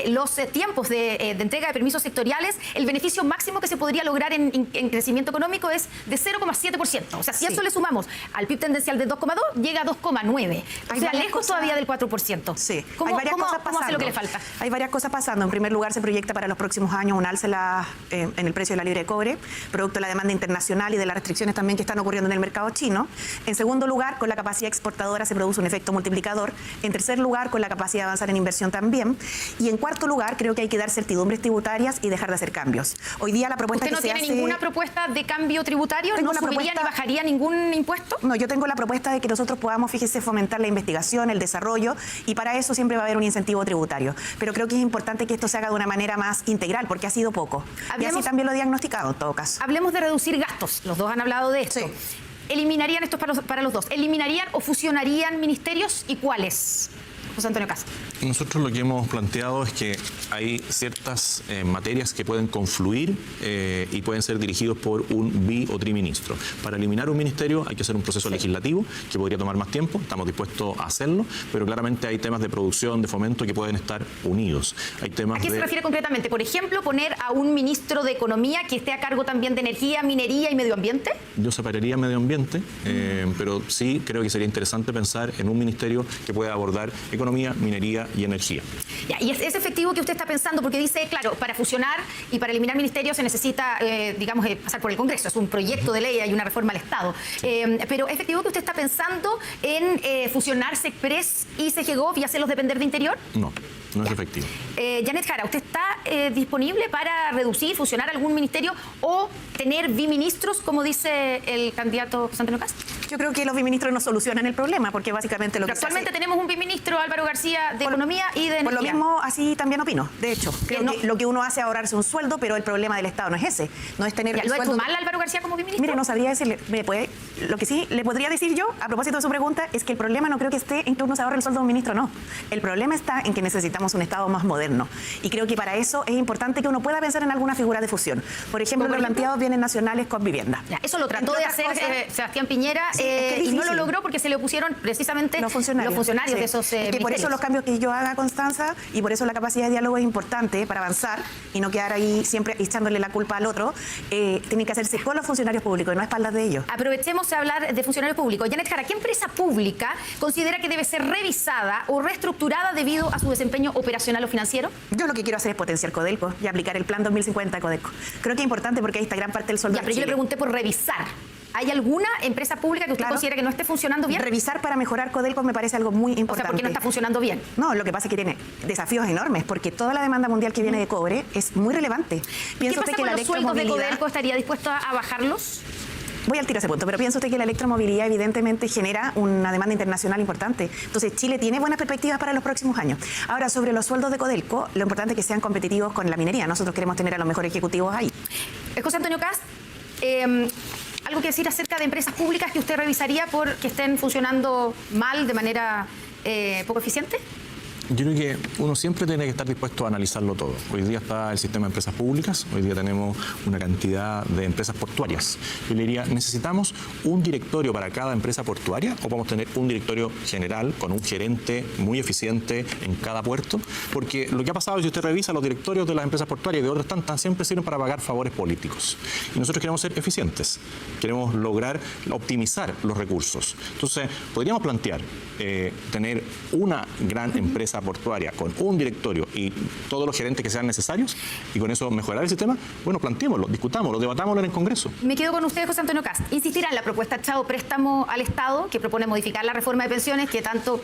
los tiempos de entrega de permisos sectoriales, el beneficio máximo que se podría lograr en crecimiento económico es de 0,7%. O sea, si eso le sumamos al PIB tendencial de 2,2, llega a 2,9. O sea, lejos todavía del 4%. Sí, ¿Cómo hace lo que le falta? Hay varias cosas pasando. En primer lugar, se proyecta para los próximos años un alza en el precio de la libra de cobre, producto de la demanda internacional y de las restricciones también que están ocurriendo en el mercado chino. En segundo lugar, con la capacidad exportadora se produce un efecto multiplicador. En tercer lugar, con la capacidad de avanzar en inversión también. Y en cuarto lugar, creo que hay que dar certidumbres tributarias y dejar de hacer cambios. Hoy día la propuesta que se hace... ¿Usted no tiene ninguna propuesta de cambio tributario? ¿No subiría ni bajaría ningún impuesto? No, yo tengo la propuesta de que nosotros podamos, fíjese, fomentar la investigación, el desarrollo, y para eso siempre va a haber un incentivo tributario. Pero creo que es importante que esto se haga de una manera más integral, porque ha sido poco. Y así también lo he diagnosticado, en todo caso. Hablemos de reducir gastos. Los dos han hablado de esto. Sí. ¿Eliminarían esto para los dos? ¿Eliminarían o fusionarían ministerios y cuáles? José Antonio Kast. Nosotros lo que hemos planteado es que hay ciertas materias que pueden confluir y pueden ser dirigidos por un o triministro. Para eliminar un ministerio hay que hacer un proceso legislativo que podría tomar más tiempo, estamos dispuestos a hacerlo, pero claramente hay temas de producción, de fomento que pueden estar unidos. Hay temas ¿A qué se refiere concretamente? Por ejemplo, poner a un ministro de Economía que esté a cargo también de Energía, Minería y Medio Ambiente. Yo separaría medio ambiente, pero sí creo que sería interesante pensar en un ministerio que pueda abordar economía, minería y energía. Ya, y es efectivo que usted está pensando, porque dice, claro, para fusionar y para eliminar ministerios se necesita, digamos, pasar por el Congreso. Es un proyecto de ley, hay una reforma al Estado. Sí. Pero ¿es efectivo que usted está pensando en fusionar SECPRES y CGGOV y hacerlos depender de Interior? No. No es efectivo. Janet Jara, ¿usted está disponible para reducir, fusionar algún ministerio o tener biministros, como dice el candidato José Antonio Kast? Yo creo que los biministros no solucionan el problema, porque básicamente lo que actualmente tenemos un biministro, Álvaro García, de Economía y de Energía. Por lo mismo, así también opino. De hecho, creo que lo que uno hace es ahorrarse un sueldo, pero el problema del Estado no es ese. No es tener ¿Lo ha hecho mal Álvaro García como biministro? Mire, no sabría decirle. Lo que sí le podría decir yo, a propósito de su pregunta, es que el problema no creo que esté en que uno se ahorre el sueldo de un ministro, no. El problema está en que necesitamos tuviéramos un Estado más moderno. Y creo que para eso es importante que uno pueda pensar en alguna figura de fusión. Por ejemplo, los planteados bienes nacionales con vivienda. Ya, eso lo trató de hacer Sebastián Piñera Sí, es que es y no lo difícil. logró porque se le opusieron precisamente Los funcionarios, de sí. esos Es que por eso ministerios. los cambios que yo haga, Constanza, y por eso la capacidad de diálogo es importante para avanzar y no quedar ahí siempre echándole la culpa al otro, tienen que hacerse con los funcionarios públicos y no a espaldas de ellos. Aprovechemos a hablar de funcionarios públicos. Janet Jara, ¿qué empresa pública considera que debe ser revisada o reestructurada debido a su desempeño operacional o financiero? Yo lo que quiero hacer es potenciar Codelco y aplicar el plan 2050 de Codelco. Creo que es importante porque ahí está gran parte del sueldo Ya, de pero yo le Chile. pregunté por revisar. ¿Hay alguna empresa pública que usted Claro. considera que no esté funcionando bien? Revisar para mejorar Codelco me parece algo muy O importante. sea, ¿por qué no está funcionando bien? No, lo que pasa es que tiene desafíos enormes porque toda la demanda mundial que viene de cobre es muy relevante. ¿Qué Piensa pasa usted que con la los sueldos de electromovilidad... Codelco? ¿Estaría dispuesto a bajarlos? Voy al tiro a ese punto, pero piensa usted que la electromovilidad evidentemente genera una demanda internacional importante. Entonces, Chile tiene buenas perspectivas para los próximos años. Ahora, sobre los sueldos de Codelco, lo importante es que sean competitivos con la minería. Nosotros queremos tener a los mejores ejecutivos ahí. José Antonio Kast, ¿algo que decir acerca de empresas públicas que usted revisaría por que estén funcionando mal, de manera poco eficiente? Yo creo que uno siempre tiene que estar dispuesto a analizarlo todo. Hoy día está el sistema de empresas públicas, hoy día tenemos una cantidad de empresas portuarias. Yo le diría, ¿necesitamos un directorio para cada empresa portuaria o podemos tener un directorio general con un gerente muy eficiente en cada puerto? Porque lo que ha pasado, si usted revisa los directorios de las empresas portuarias y de otras tantas, siempre sirven para pagar favores políticos. Y nosotros queremos ser eficientes, queremos lograr optimizar los recursos. Entonces, podríamos plantear tener una gran empresa portuaria con un directorio y todos los gerentes que sean necesarios y con eso mejorar el sistema. Bueno, planteémoslo, discutámoslo, debatámoslo en el Congreso. Me quedo con usted, José Antonio Kast. ¿Insistirá en la propuesta Chao Préstamo al Estado, que propone modificar la reforma de pensiones que tanto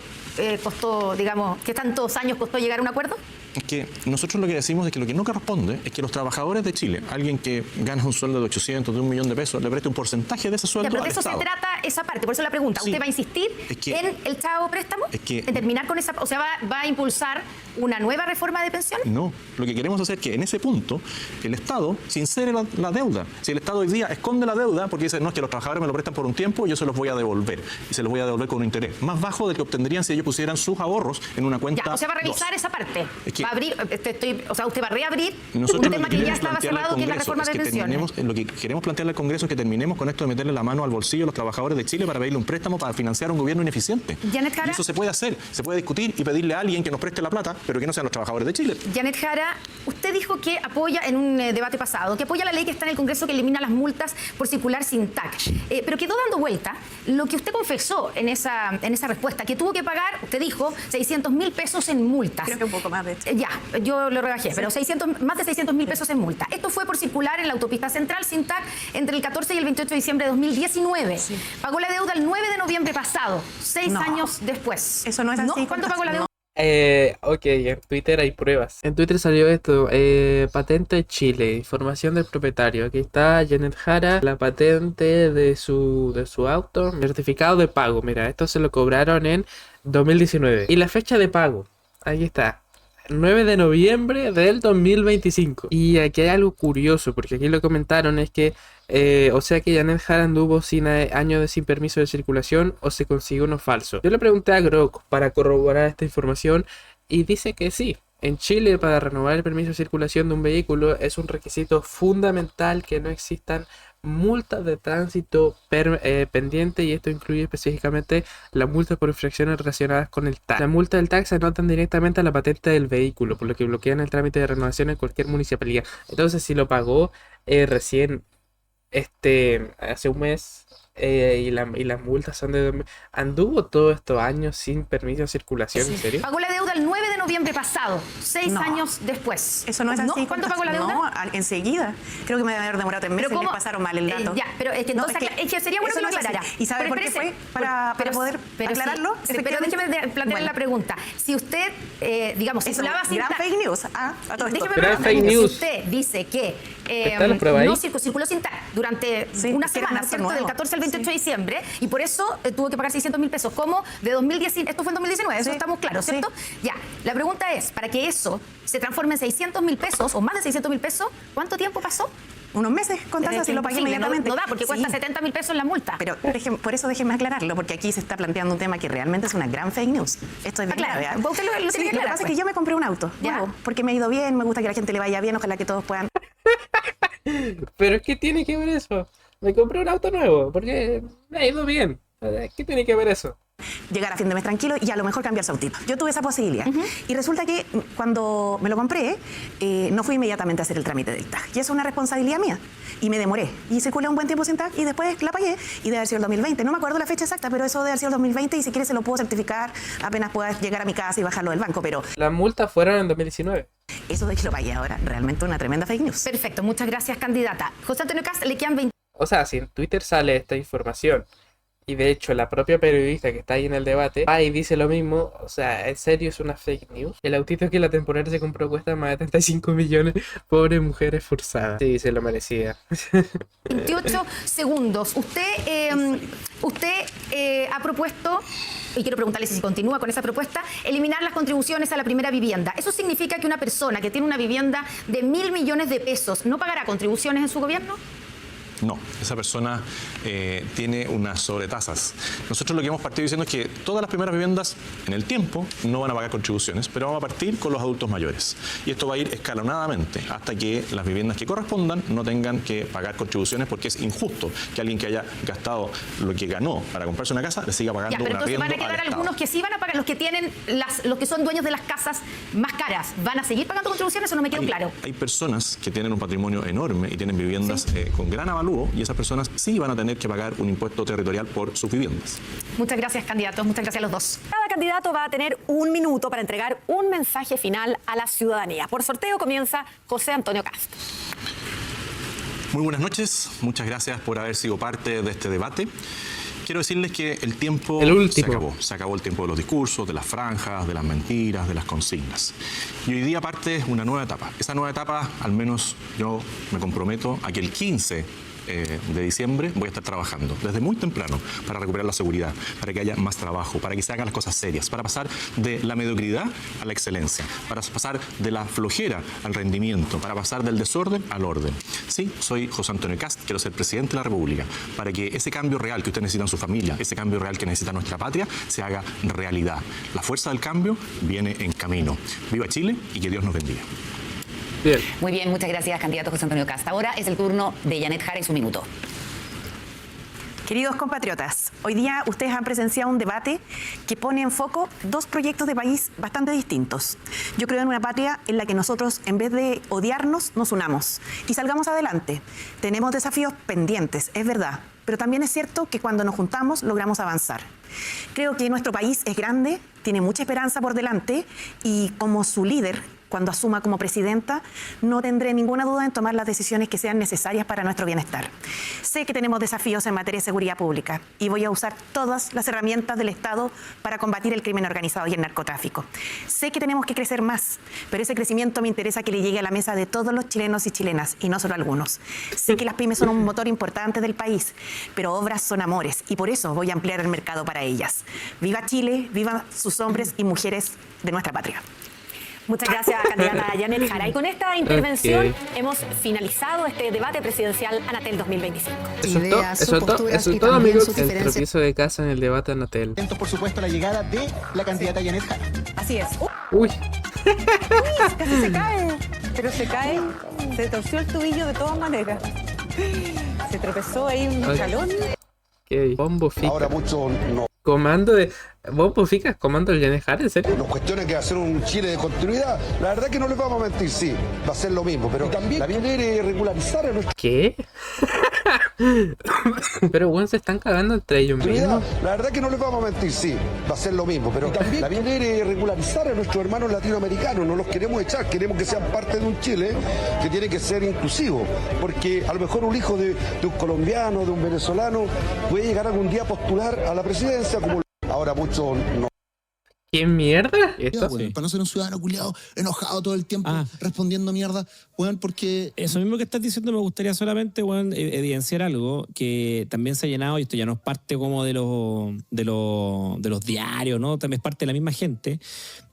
costó, digamos, que tantos años costó llegar a un acuerdo? Es que nosotros lo que decimos es que lo que no corresponde es que los trabajadores de Chile, alguien que gana un sueldo de 800, de 1 millón de pesos, le preste un porcentaje de ese sueldo Ya, pero de al eso Estado. se trata esa parte, por eso la pregunta. Sí. ¿Usted va a insistir Es que- en el Chao Préstamo? Es que- ¿En terminar con esa, o sea, va a impulsar una nueva reforma de pensiones? No, lo que queremos hacer es que en ese punto el Estado sincere la deuda. Si el Estado hoy día esconde la deuda porque dice, no, es que los trabajadores me lo prestan por un tiempo y yo se los voy a devolver. Y se los voy a devolver con un interés más bajo del que obtendrían si ellos pusieran sus ahorros en una cuenta. Ya, o sea, va a revisar 2. esa parte. Es que- Va a abrir, o sea, usted va a reabrir Nosotros un lo tema que que ya queremos estaba plantearle al cerrado, que es la Congreso reforma de es que pensiones. lo que queremos plantearle al Congreso es que terminemos con esto de meterle la mano al bolsillo a los trabajadores de Chile para pedirle un préstamo para financiar un gobierno ineficiente. Janet Jara. Y eso se puede hacer, se puede discutir y pedirle a alguien que nos preste la plata, pero que no sean los trabajadores de Chile. Janet Jara, usted dijo que apoya, en un debate pasado, que apoya la ley que está en el Congreso que elimina las multas por circular sin TAC. Pero quedó dando vuelta lo que usted confesó en esa respuesta, que tuvo que pagar, usted dijo, 600.000 pesos en multas. Creo que un poco más, de hecho. Ya, yo lo rebajé, pero más de 600.000 pesos en multa. Esto fue por circular en la autopista central sin TAC entre el 14 y el 28 de diciembre de 2019. Pagó la deuda el 9 de noviembre pasado, 6 No. años después. Eso no es así. ¿Cuánto pagó la deuda? Ok, en Twitter hay pruebas. En Twitter salió esto, patente Chile, información del propietario. Aquí está Janet Jara, la patente de su auto, certificado de pago. Mira, esto se lo cobraron en 2019. Y la fecha de pago, ahí está. 9 de noviembre del 2025. Y aquí hay algo curioso, porque aquí lo comentaron, es que, o sea que Janet Jara anduvo años sin permiso de circulación o se consiguió uno falso. Yo le pregunté a Grok para corroborar esta información y dice que sí. En Chile, para renovar el permiso de circulación de un vehículo es un requisito fundamental que no existan multas de tránsito pendiente, y esto incluye específicamente la multa por infracciones relacionadas con el TAC. La multa del TAC se anotan directamente a la patente del vehículo, por lo que bloquean el trámite de renovación en cualquier municipalidad. Entonces, si lo pagó recién hace un mes y las multas son de... ¿Anduvo todos estos años sin permiso de circulación? ¿En serio? Pagó la deuda el 9 de noviembre pasado, 6 No. años después. Eso no es así. ¿Cuánto pagó la deuda? No, enseguida. Creo que me debe haber demorado 3 meses. Pero ¿cómo? Les pasaron mal el dato. Ya, pero es que No, entonces es que sería bueno eso que lo no es así. aclarara. ¿Y sabe Pero por qué espérese, fue? Para poder aclararlo. Pero déjeme plantearle Bueno. la pregunta. Si usted, digamos, Eso, circulaba sin gran TAC, fake news. A todo esto. déjeme Gran preguntarle, fake si news. usted dice que ¿Está la prueba no ahí? circuló sin TAC durante Sí, una es que era un semana, acto ¿cierto? nuevo. Del 14 al 28 de Sí. diciembre, y por eso tuvo que pagar 600.000 pesos. ¿Cómo? De 2019, esto fue en 2019, eso Sí. estamos claros, Sí. ¿cierto? Ya, la pregunta es, para que eso se transforme en 600.000 pesos o más de 600.000 pesos, ¿cuánto tiempo pasó? unos meses con Pero es tasas que y lo pagué imposible, inmediatamente. No da, porque cuesta 70.000 pesos la multa. Pero por eso déjenme aclararlo, porque aquí se está planteando un tema que realmente es una gran fake news. Esto es bien claro. grave. Usted lo tiene que Lo que aclarar, pasa es pues. que yo me compré un auto Ya. nuevo, porque me ha ido bien, me gusta que a la gente le vaya bien, ojalá que todos puedan Pero ¿qué tiene que ver eso? Me compré un auto nuevo porque me ha ido bien. ¿Qué tiene que ver eso? llegar a fin de mes tranquilo y a lo mejor cambiar su autito. Yo tuve esa posibilidad. Y resulta que cuando me lo compré, no fui inmediatamente a hacer el trámite del TAG. Y eso es una responsabilidad mía. Y me demoré. Y circulé un buen tiempo sin TAG y después la pagué. Y debe haber sido el 2020. No me acuerdo la fecha exacta, pero eso debe haber sido el 2020 y si quieres se lo puedo certificar apenas pueda llegar a mi casa y bajarlo del banco. Pero Las multas fueron en 2019. eso de que lo pagué ahora, realmente una tremenda fake news. Perfecto, muchas gracias, candidata. José Antonio Kast, le quedan 20. O sea, si en Twitter sale esta información y de hecho la propia periodista que está ahí en el debate va y dice lo mismo, o sea, ¿en serio es una fake news? El autito que la temporada se compró cuesta más de 35 millones, pobre mujer esforzada. Sí, se lo merecía. 28 segundos. Usted ha propuesto, y quiero preguntarle si continúa con esa propuesta, eliminar las contribuciones a la primera vivienda. ¿Eso significa que una persona que tiene una vivienda de 1.000 millones de pesos no pagará contribuciones en su gobierno? No, esa persona tiene unas sobretasas. Nosotros lo que hemos partido diciendo es que todas las primeras viviendas en el tiempo no van a pagar contribuciones, pero vamos a partir con los adultos mayores. Y esto va a ir escalonadamente hasta que las viviendas que correspondan no tengan que pagar contribuciones porque es injusto que alguien que haya gastado lo que ganó para comprarse una casa le siga pagando Ya, pero un entonces arriendo van a quedar al Estado. algunos que sí van a pagar, los que tienen los que son dueños de las casas más caras, ¿van a seguir pagando contribuciones o no me quedó claro? Hay personas que tienen un patrimonio enorme y tienen viviendas con gran avalúo y esas personas sí van a tener que pagar un impuesto territorial por sus viviendas. Muchas gracias, candidatos. Muchas gracias a los dos. Cada candidato va a tener 1 minuto para entregar un mensaje final a la ciudadanía. Por sorteo comienza José Antonio Kast. Muy buenas noches, muchas gracias por haber sido parte de este debate. Quiero decirles que el tiempo se acabó el tiempo de los discursos, de las franjas, de las mentiras, de las consignas. Y hoy día parte una nueva etapa. Esa nueva etapa, al menos yo me comprometo a que el 15 de diciembre voy a estar trabajando desde muy temprano para recuperar la seguridad, para que haya más trabajo, para que se hagan las cosas serias, para pasar de la mediocridad a la excelencia, para pasar de la flojera al rendimiento, para pasar del desorden al orden. Sí, soy José Antonio Kast, quiero ser presidente de la República, para que ese cambio real que usted necesita en su familia, ese cambio real que necesita nuestra patria, se haga realidad. La fuerza del cambio viene en camino. Viva Chile y que Dios nos bendiga. Bien. Muy bien, muchas gracias, candidato José Antonio Kast. Ahora es el turno de Janet Jara y su minuto. Queridos compatriotas, hoy día ustedes han presenciado un debate que pone en foco dos proyectos de país bastante distintos. Yo creo en una patria en la que nosotros, en vez de odiarnos, nos unamos y salgamos adelante. Tenemos desafíos pendientes, es verdad, pero también es cierto que cuando nos juntamos logramos avanzar. Creo que nuestro país es grande, tiene mucha esperanza por delante y como su líder, cuando asuma como presidenta, no tendré ninguna duda en tomar las decisiones que sean necesarias para nuestro bienestar. Sé que tenemos desafíos en materia de seguridad pública y voy a usar todas las herramientas del Estado para combatir el crimen organizado y el narcotráfico. Sé que tenemos que crecer más, pero ese crecimiento me interesa que le llegue a la mesa de todos los chilenos y chilenas, y no solo algunos. Sé que las pymes son un motor importante del país, pero obras son amores, y por eso voy a ampliar el mercado para ellas. ¡Viva Chile! ¡Viva sus hombres y mujeres de nuestra patria! Muchas gracias, candidata Janet Jara. Y con esta intervención hemos finalizado este debate presidencial Anatel 2025. Eso es todo, amigos. El tropiezo de casa en el debate Anatel. Atentos, por supuesto, a la llegada de la candidata Janet Jara. Así es. Uy, Casi se cae, pero se cae, se torció el tobillo de todas maneras. Se tropezó ahí un escalón. qué bombo fica. Ahora mucho no. Comando de... ¿Bombo fica? ¿Comando del Janet Jara? ¿En serio? Nos cuestionan que va a ser un Chile de continuidad. La verdad que no les vamos a mentir, sí, va a ser lo mismo. Pero también quiere regularizar a nuestra ¿Qué? Pero bueno, se están cagando entre ellos mismos. La verdad que no les vamos a mentir, sí, va a ser lo mismo. Pero también quiere regularizar a nuestros hermanos latinoamericanos. No los queremos echar, queremos que sean parte de un Chile que tiene que ser inclusivo. Porque a lo mejor un hijo de un colombiano, de un venezolano, puede llegar algún día a postular a la presidencia como ahora mucho no. ¿Qué mierda? ¿Esto? Bueno, para no ser un ciudadano culiado, enojado todo el tiempo, respondiendo mierda, bueno, porque... Eso mismo que estás diciendo, me gustaría solamente, bueno, evidenciar algo que también se ha llenado, y esto ya no es parte como de los diarios, ¿no? También es parte de la misma gente.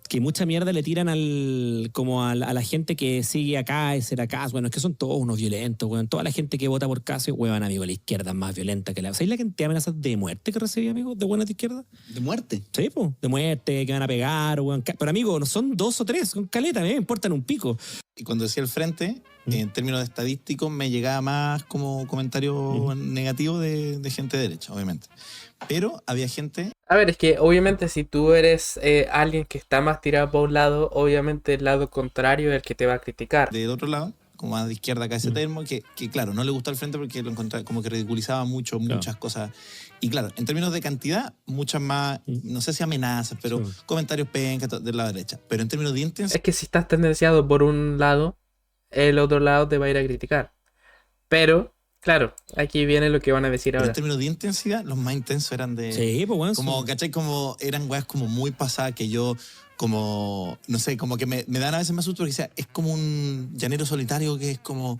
que mucha mierda le tiran a la gente que sigue a Kaiser, era Kass. Bueno, es que son todos unos violentos, weón. Toda la gente que vota por Kass, weón, amigo, la izquierda es más violenta que la... ¿Sabes la cantidad de amenazas de muerte que recibí, amigo, de buenas de izquierda? ¿De muerte? Sí, pues, de muerte, que van a pegar, weón. Pero, amigo, no son 2 o 3, son caletas, me importan un pico. Y cuando decía el frente, en términos de estadísticos, me llegaba más como comentario negativo de gente de derecha, obviamente. Pero había gente... A ver, es que obviamente si tú eres alguien que está más tirado por un lado, obviamente el lado contrario es el que te va a criticar. Del otro lado, como más de izquierda acá ese termo, que claro, no le gustó al frente porque lo encontraba como que ridiculizaba mucho, muchas cosas. Y claro, en términos de cantidad, muchas más, no sé si amenazas, pero comentarios pencas de la derecha. Pero en términos de intensidad... Es que si estás tendenciado por un lado, el otro lado te va a ir a criticar. Pero... Claro, aquí viene lo que van a decir Pero ahora. en términos de intensidad, los más intensos eran de... Sí, pues bueno. Como, ¿cachai? Como eran weas como muy pasadas que yo, como, no sé, como que me dan a veces más susto porque decía, es como un llanero solitario que es como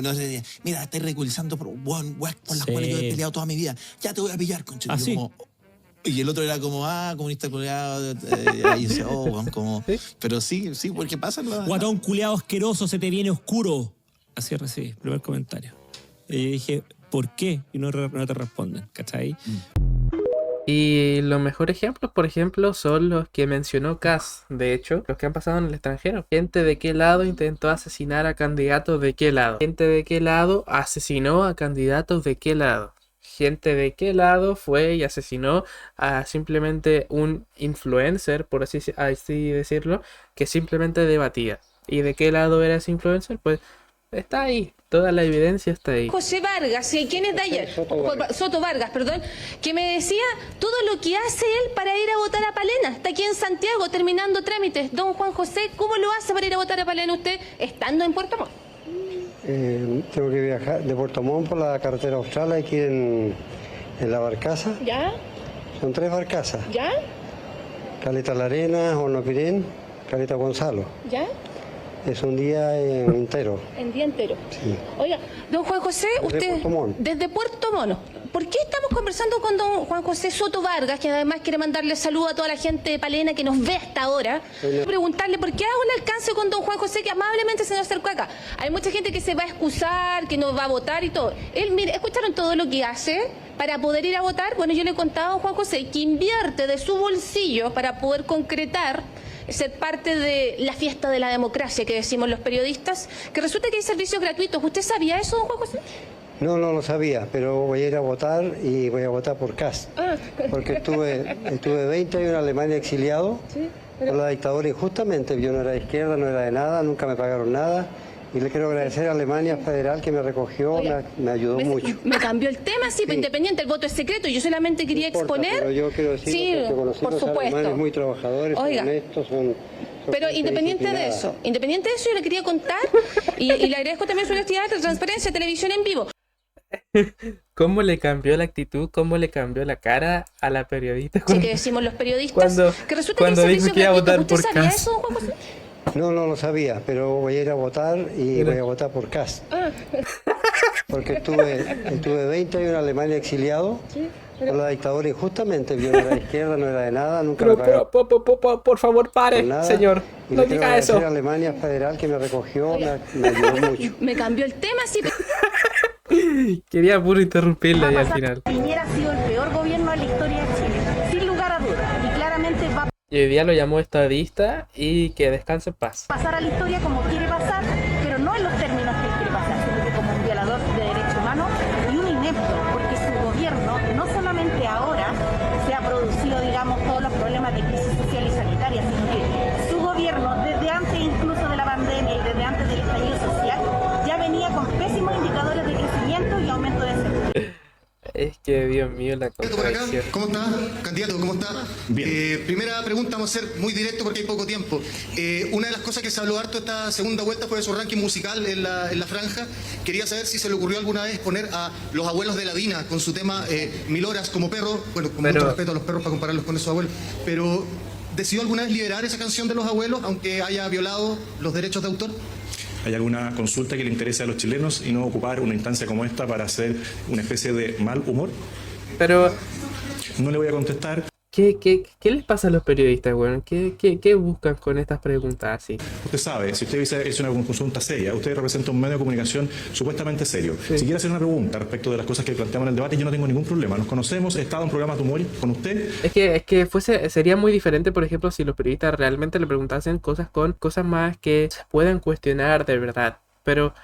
no sé, mira, estáis ridiculizando por weas por las cuales yo he peleado toda mi vida. Ya te voy a pillar, concha. Y el otro era como, comunista culiado. Y yo decía, como... Pero sí, porque pasa... Guatón culiado asqueroso, se te viene oscuro. Así recibí, primer comentario. Y yo dije, ¿por qué? Y no te responden, ¿cachai? Y los mejores ejemplos, por ejemplo, son los que mencionó Kass. De hecho, los que han pasado en el extranjero. Gente de qué lado intentó asesinar a candidatos de qué lado. Gente de qué lado asesinó a candidatos de qué lado. Gente de qué lado fue y asesinó a simplemente un influencer, por así decirlo, que simplemente debatía. ¿Y de qué lado era ese influencer? Pues está ahí. Toda la evidencia está ahí. José Vargas, ¿quién es de ayer? Soto Vargas, perdón, que me decía todo lo que hace él para ir a votar a Palena. Está aquí en Santiago terminando trámites. Don Juan José, ¿cómo lo hace para ir a votar a Palena usted estando en Puerto Montt? Tengo que viajar de Puerto Montt por la carretera austral aquí en la barcaza. ¿Ya? Son 3 barcazas. ¿Ya? Caleta La Arena, Hornopirén, Caleta Gonzalo. ¿Ya? Es un día entero. En día entero. Sí. Oiga, don Juan José, usted... Desde Puerto Montt. ¿Por qué estamos conversando con don Juan José Soto Vargas, que además quiere mandarle saludos a toda la gente de Palena que nos ve hasta ahora? Preguntarle por qué hago un alcance con don Juan José, que amablemente se nos acercó acá. Hay mucha gente que se va a excusar, que no va a votar y todo. Él, mire, ¿escucharon todo lo que hace para poder ir a votar? Bueno, yo le contaba a don Juan José que invierte de su bolsillo para poder concretar ser parte de la fiesta de la democracia que decimos los periodistas, que resulta que hay servicios gratuitos. ¿Usted sabía eso, don Juan José? No lo sabía, pero voy a ir a votar y voy a votar por Kass. Porque estuve 20 años en Alemania exiliado por la dictadura injustamente. Yo no era de izquierda, no era de nada, nunca me pagaron nada. Y le quiero agradecer a Alemania Federal que me recogió, me ayudó mucho. Me cambió el tema, sí, independiente, el voto es secreto. Yo solamente quería exponer. Pero yo quiero decir que conocí a los alemanes muy trabajadores, son honestos, son pero independiente de eso, yo le quería contar y le agradezco también su honestidad, la transparencia, televisión en vivo. ¿Cómo le cambió la actitud? ¿Cómo le cambió la cara a la periodista? Sí, que decimos los periodistas, que resulta que hay dijo que iba a votar por ¿Usted sabía Kass? eso, Juan José? No lo sabía, pero voy a ir a votar y voy a votar por Kass. Porque estuve 20 años en Alemania exiliado por la dictadura injustamente. Yo no era de izquierda, no era de nada, nunca me pagaron. Por favor, pare, señor. Y No le quiero diga agradecer eso. a Alemania Federal que me recogió, me ayudó mucho. Me cambió el tema, sí. Quería puro interrumpirla y al final. Piñera ha sido el peor gobierno de la historia de Chile, sin lugar a dudas, y claramente va Y hoy día lo llamó estadista y que descanse en paz. a pasar a la historia como quiere pasar, pero no en los términos que él quiere pasar, sino que como un violador de derechos humanos y un inepto, porque su gobierno no solamente ahora se ha producido, digamos, todos los problemas de crisis social y sanitaria, sino que su gobierno, desde antes incluso de la pandemia y desde antes del estallido social, ya venía con pésimos indicadores de crecimiento y aumento de desempleo. Es que, Dios mío, la contradicción. ¿Cómo está? Candidato, ¿cómo está? Bien. Primera pregunta, vamos a ser muy directo porque hay poco tiempo. Una de las cosas que se habló harto esta segunda vuelta fue de su ranking musical en la franja. Quería saber si se le ocurrió alguna vez poner a los abuelos de la Dina con su tema 1000 horas como perro. Bueno, con mucho respeto a los perros para compararlos con esos abuelos. Pero, ¿decidió alguna vez liberar esa canción de los abuelos, aunque haya violado los derechos de autor? ¿Hay alguna consulta que le interese a los chilenos y no ocupar una instancia como esta para hacer una especie de mal humor? Pero... No le voy a contestar. ¿Qué les pasa a los periodistas, weón? ¿Qué buscan con estas preguntas así? Usted sabe, si usted dice una consulta seria, usted representa un medio de comunicación supuestamente serio. Si quiere hacer una pregunta respecto de las cosas que planteamos en el debate, yo no tengo ningún problema. Nos conocemos, he estado en programas de humor con usted. Es que sería muy diferente, por ejemplo, si los periodistas realmente le preguntasen cosas más que se puedan cuestionar de verdad. Pero,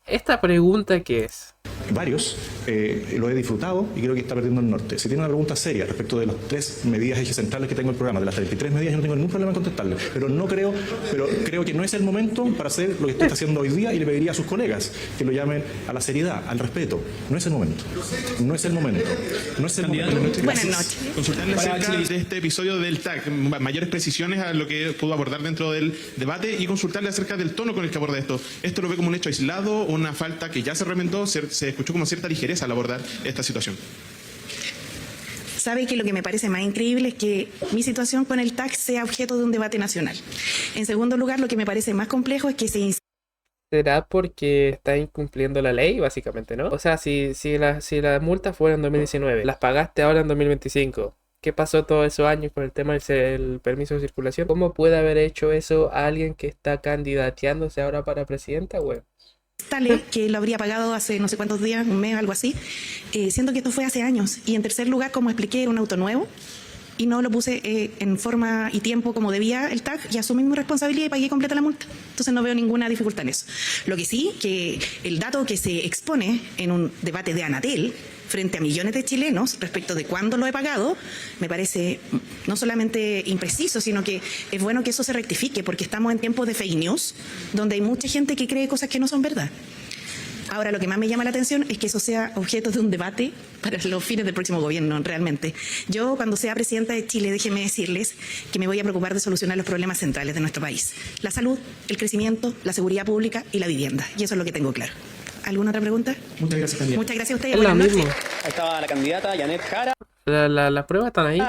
¿esta pregunta qué es? Varios, lo he disfrutado y creo que está perdiendo el norte. Si tiene una pregunta seria respecto de las 3 medidas ejes centrales que tengo en el programa, de las 33 medidas, yo no tengo ningún problema en contestarle. Pero creo que no es el momento para hacer lo que usted está haciendo hoy día y le pediría a sus colegas que lo llamen a la seriedad, al respeto. No es el momento. No es el momento. No es el momento. Buenas noches. Consultarle acerca de este episodio del TAC, mayores precisiones a lo que pudo abordar dentro del debate y consultarle acerca del tono con el que aborda esto. ¿Esto lo ve como un hecho aislado, una falta que ya se remendó, se escuchó como cierta ligereza al abordar esta situación? Sabe que lo que me parece más increíble es que mi situación con el TAC sea objeto de un debate nacional. En segundo lugar, lo que me parece más complejo es que ¿será porque está incumpliendo la ley, básicamente, no? O sea, si las multas fueron en 2019, las pagaste ahora en 2025, ¿qué pasó todos esos años con el tema del permiso de circulación? ¿Cómo puede haber hecho eso a alguien que está candidateándose ahora para presidenta, güey? esta ley, que lo habría pagado hace no sé cuántos días, un mes, algo así, siento que esto fue hace años. Y en tercer lugar, como expliqué, era un auto nuevo y no lo puse en forma y tiempo como debía el TAC y asumí mi responsabilidad y pagué completa la multa. Entonces no veo ninguna dificultad en eso. Lo que sí, que el dato que se expone en un debate de Anatel frente a millones de chilenos respecto de cuándo lo he pagado, me parece no solamente impreciso, sino que es bueno que eso se rectifique, porque estamos en tiempos de fake news, donde hay mucha gente que cree cosas que no son verdad. Ahora, lo que más me llama la atención es que eso sea objeto de un debate para los fines del próximo gobierno, realmente. Yo, cuando sea presidenta de Chile, déjenme decirles que me voy a preocupar de solucionar los problemas centrales de nuestro país: la salud, el crecimiento, la seguridad pública y la vivienda. Y eso es lo que tengo claro. ¿Alguna otra pregunta? Muchas gracias, candidata. Muchas gracias a ustedes. Es lo mismo. Ahí estaba la candidata Janet Jara. Las pruebas están ahí.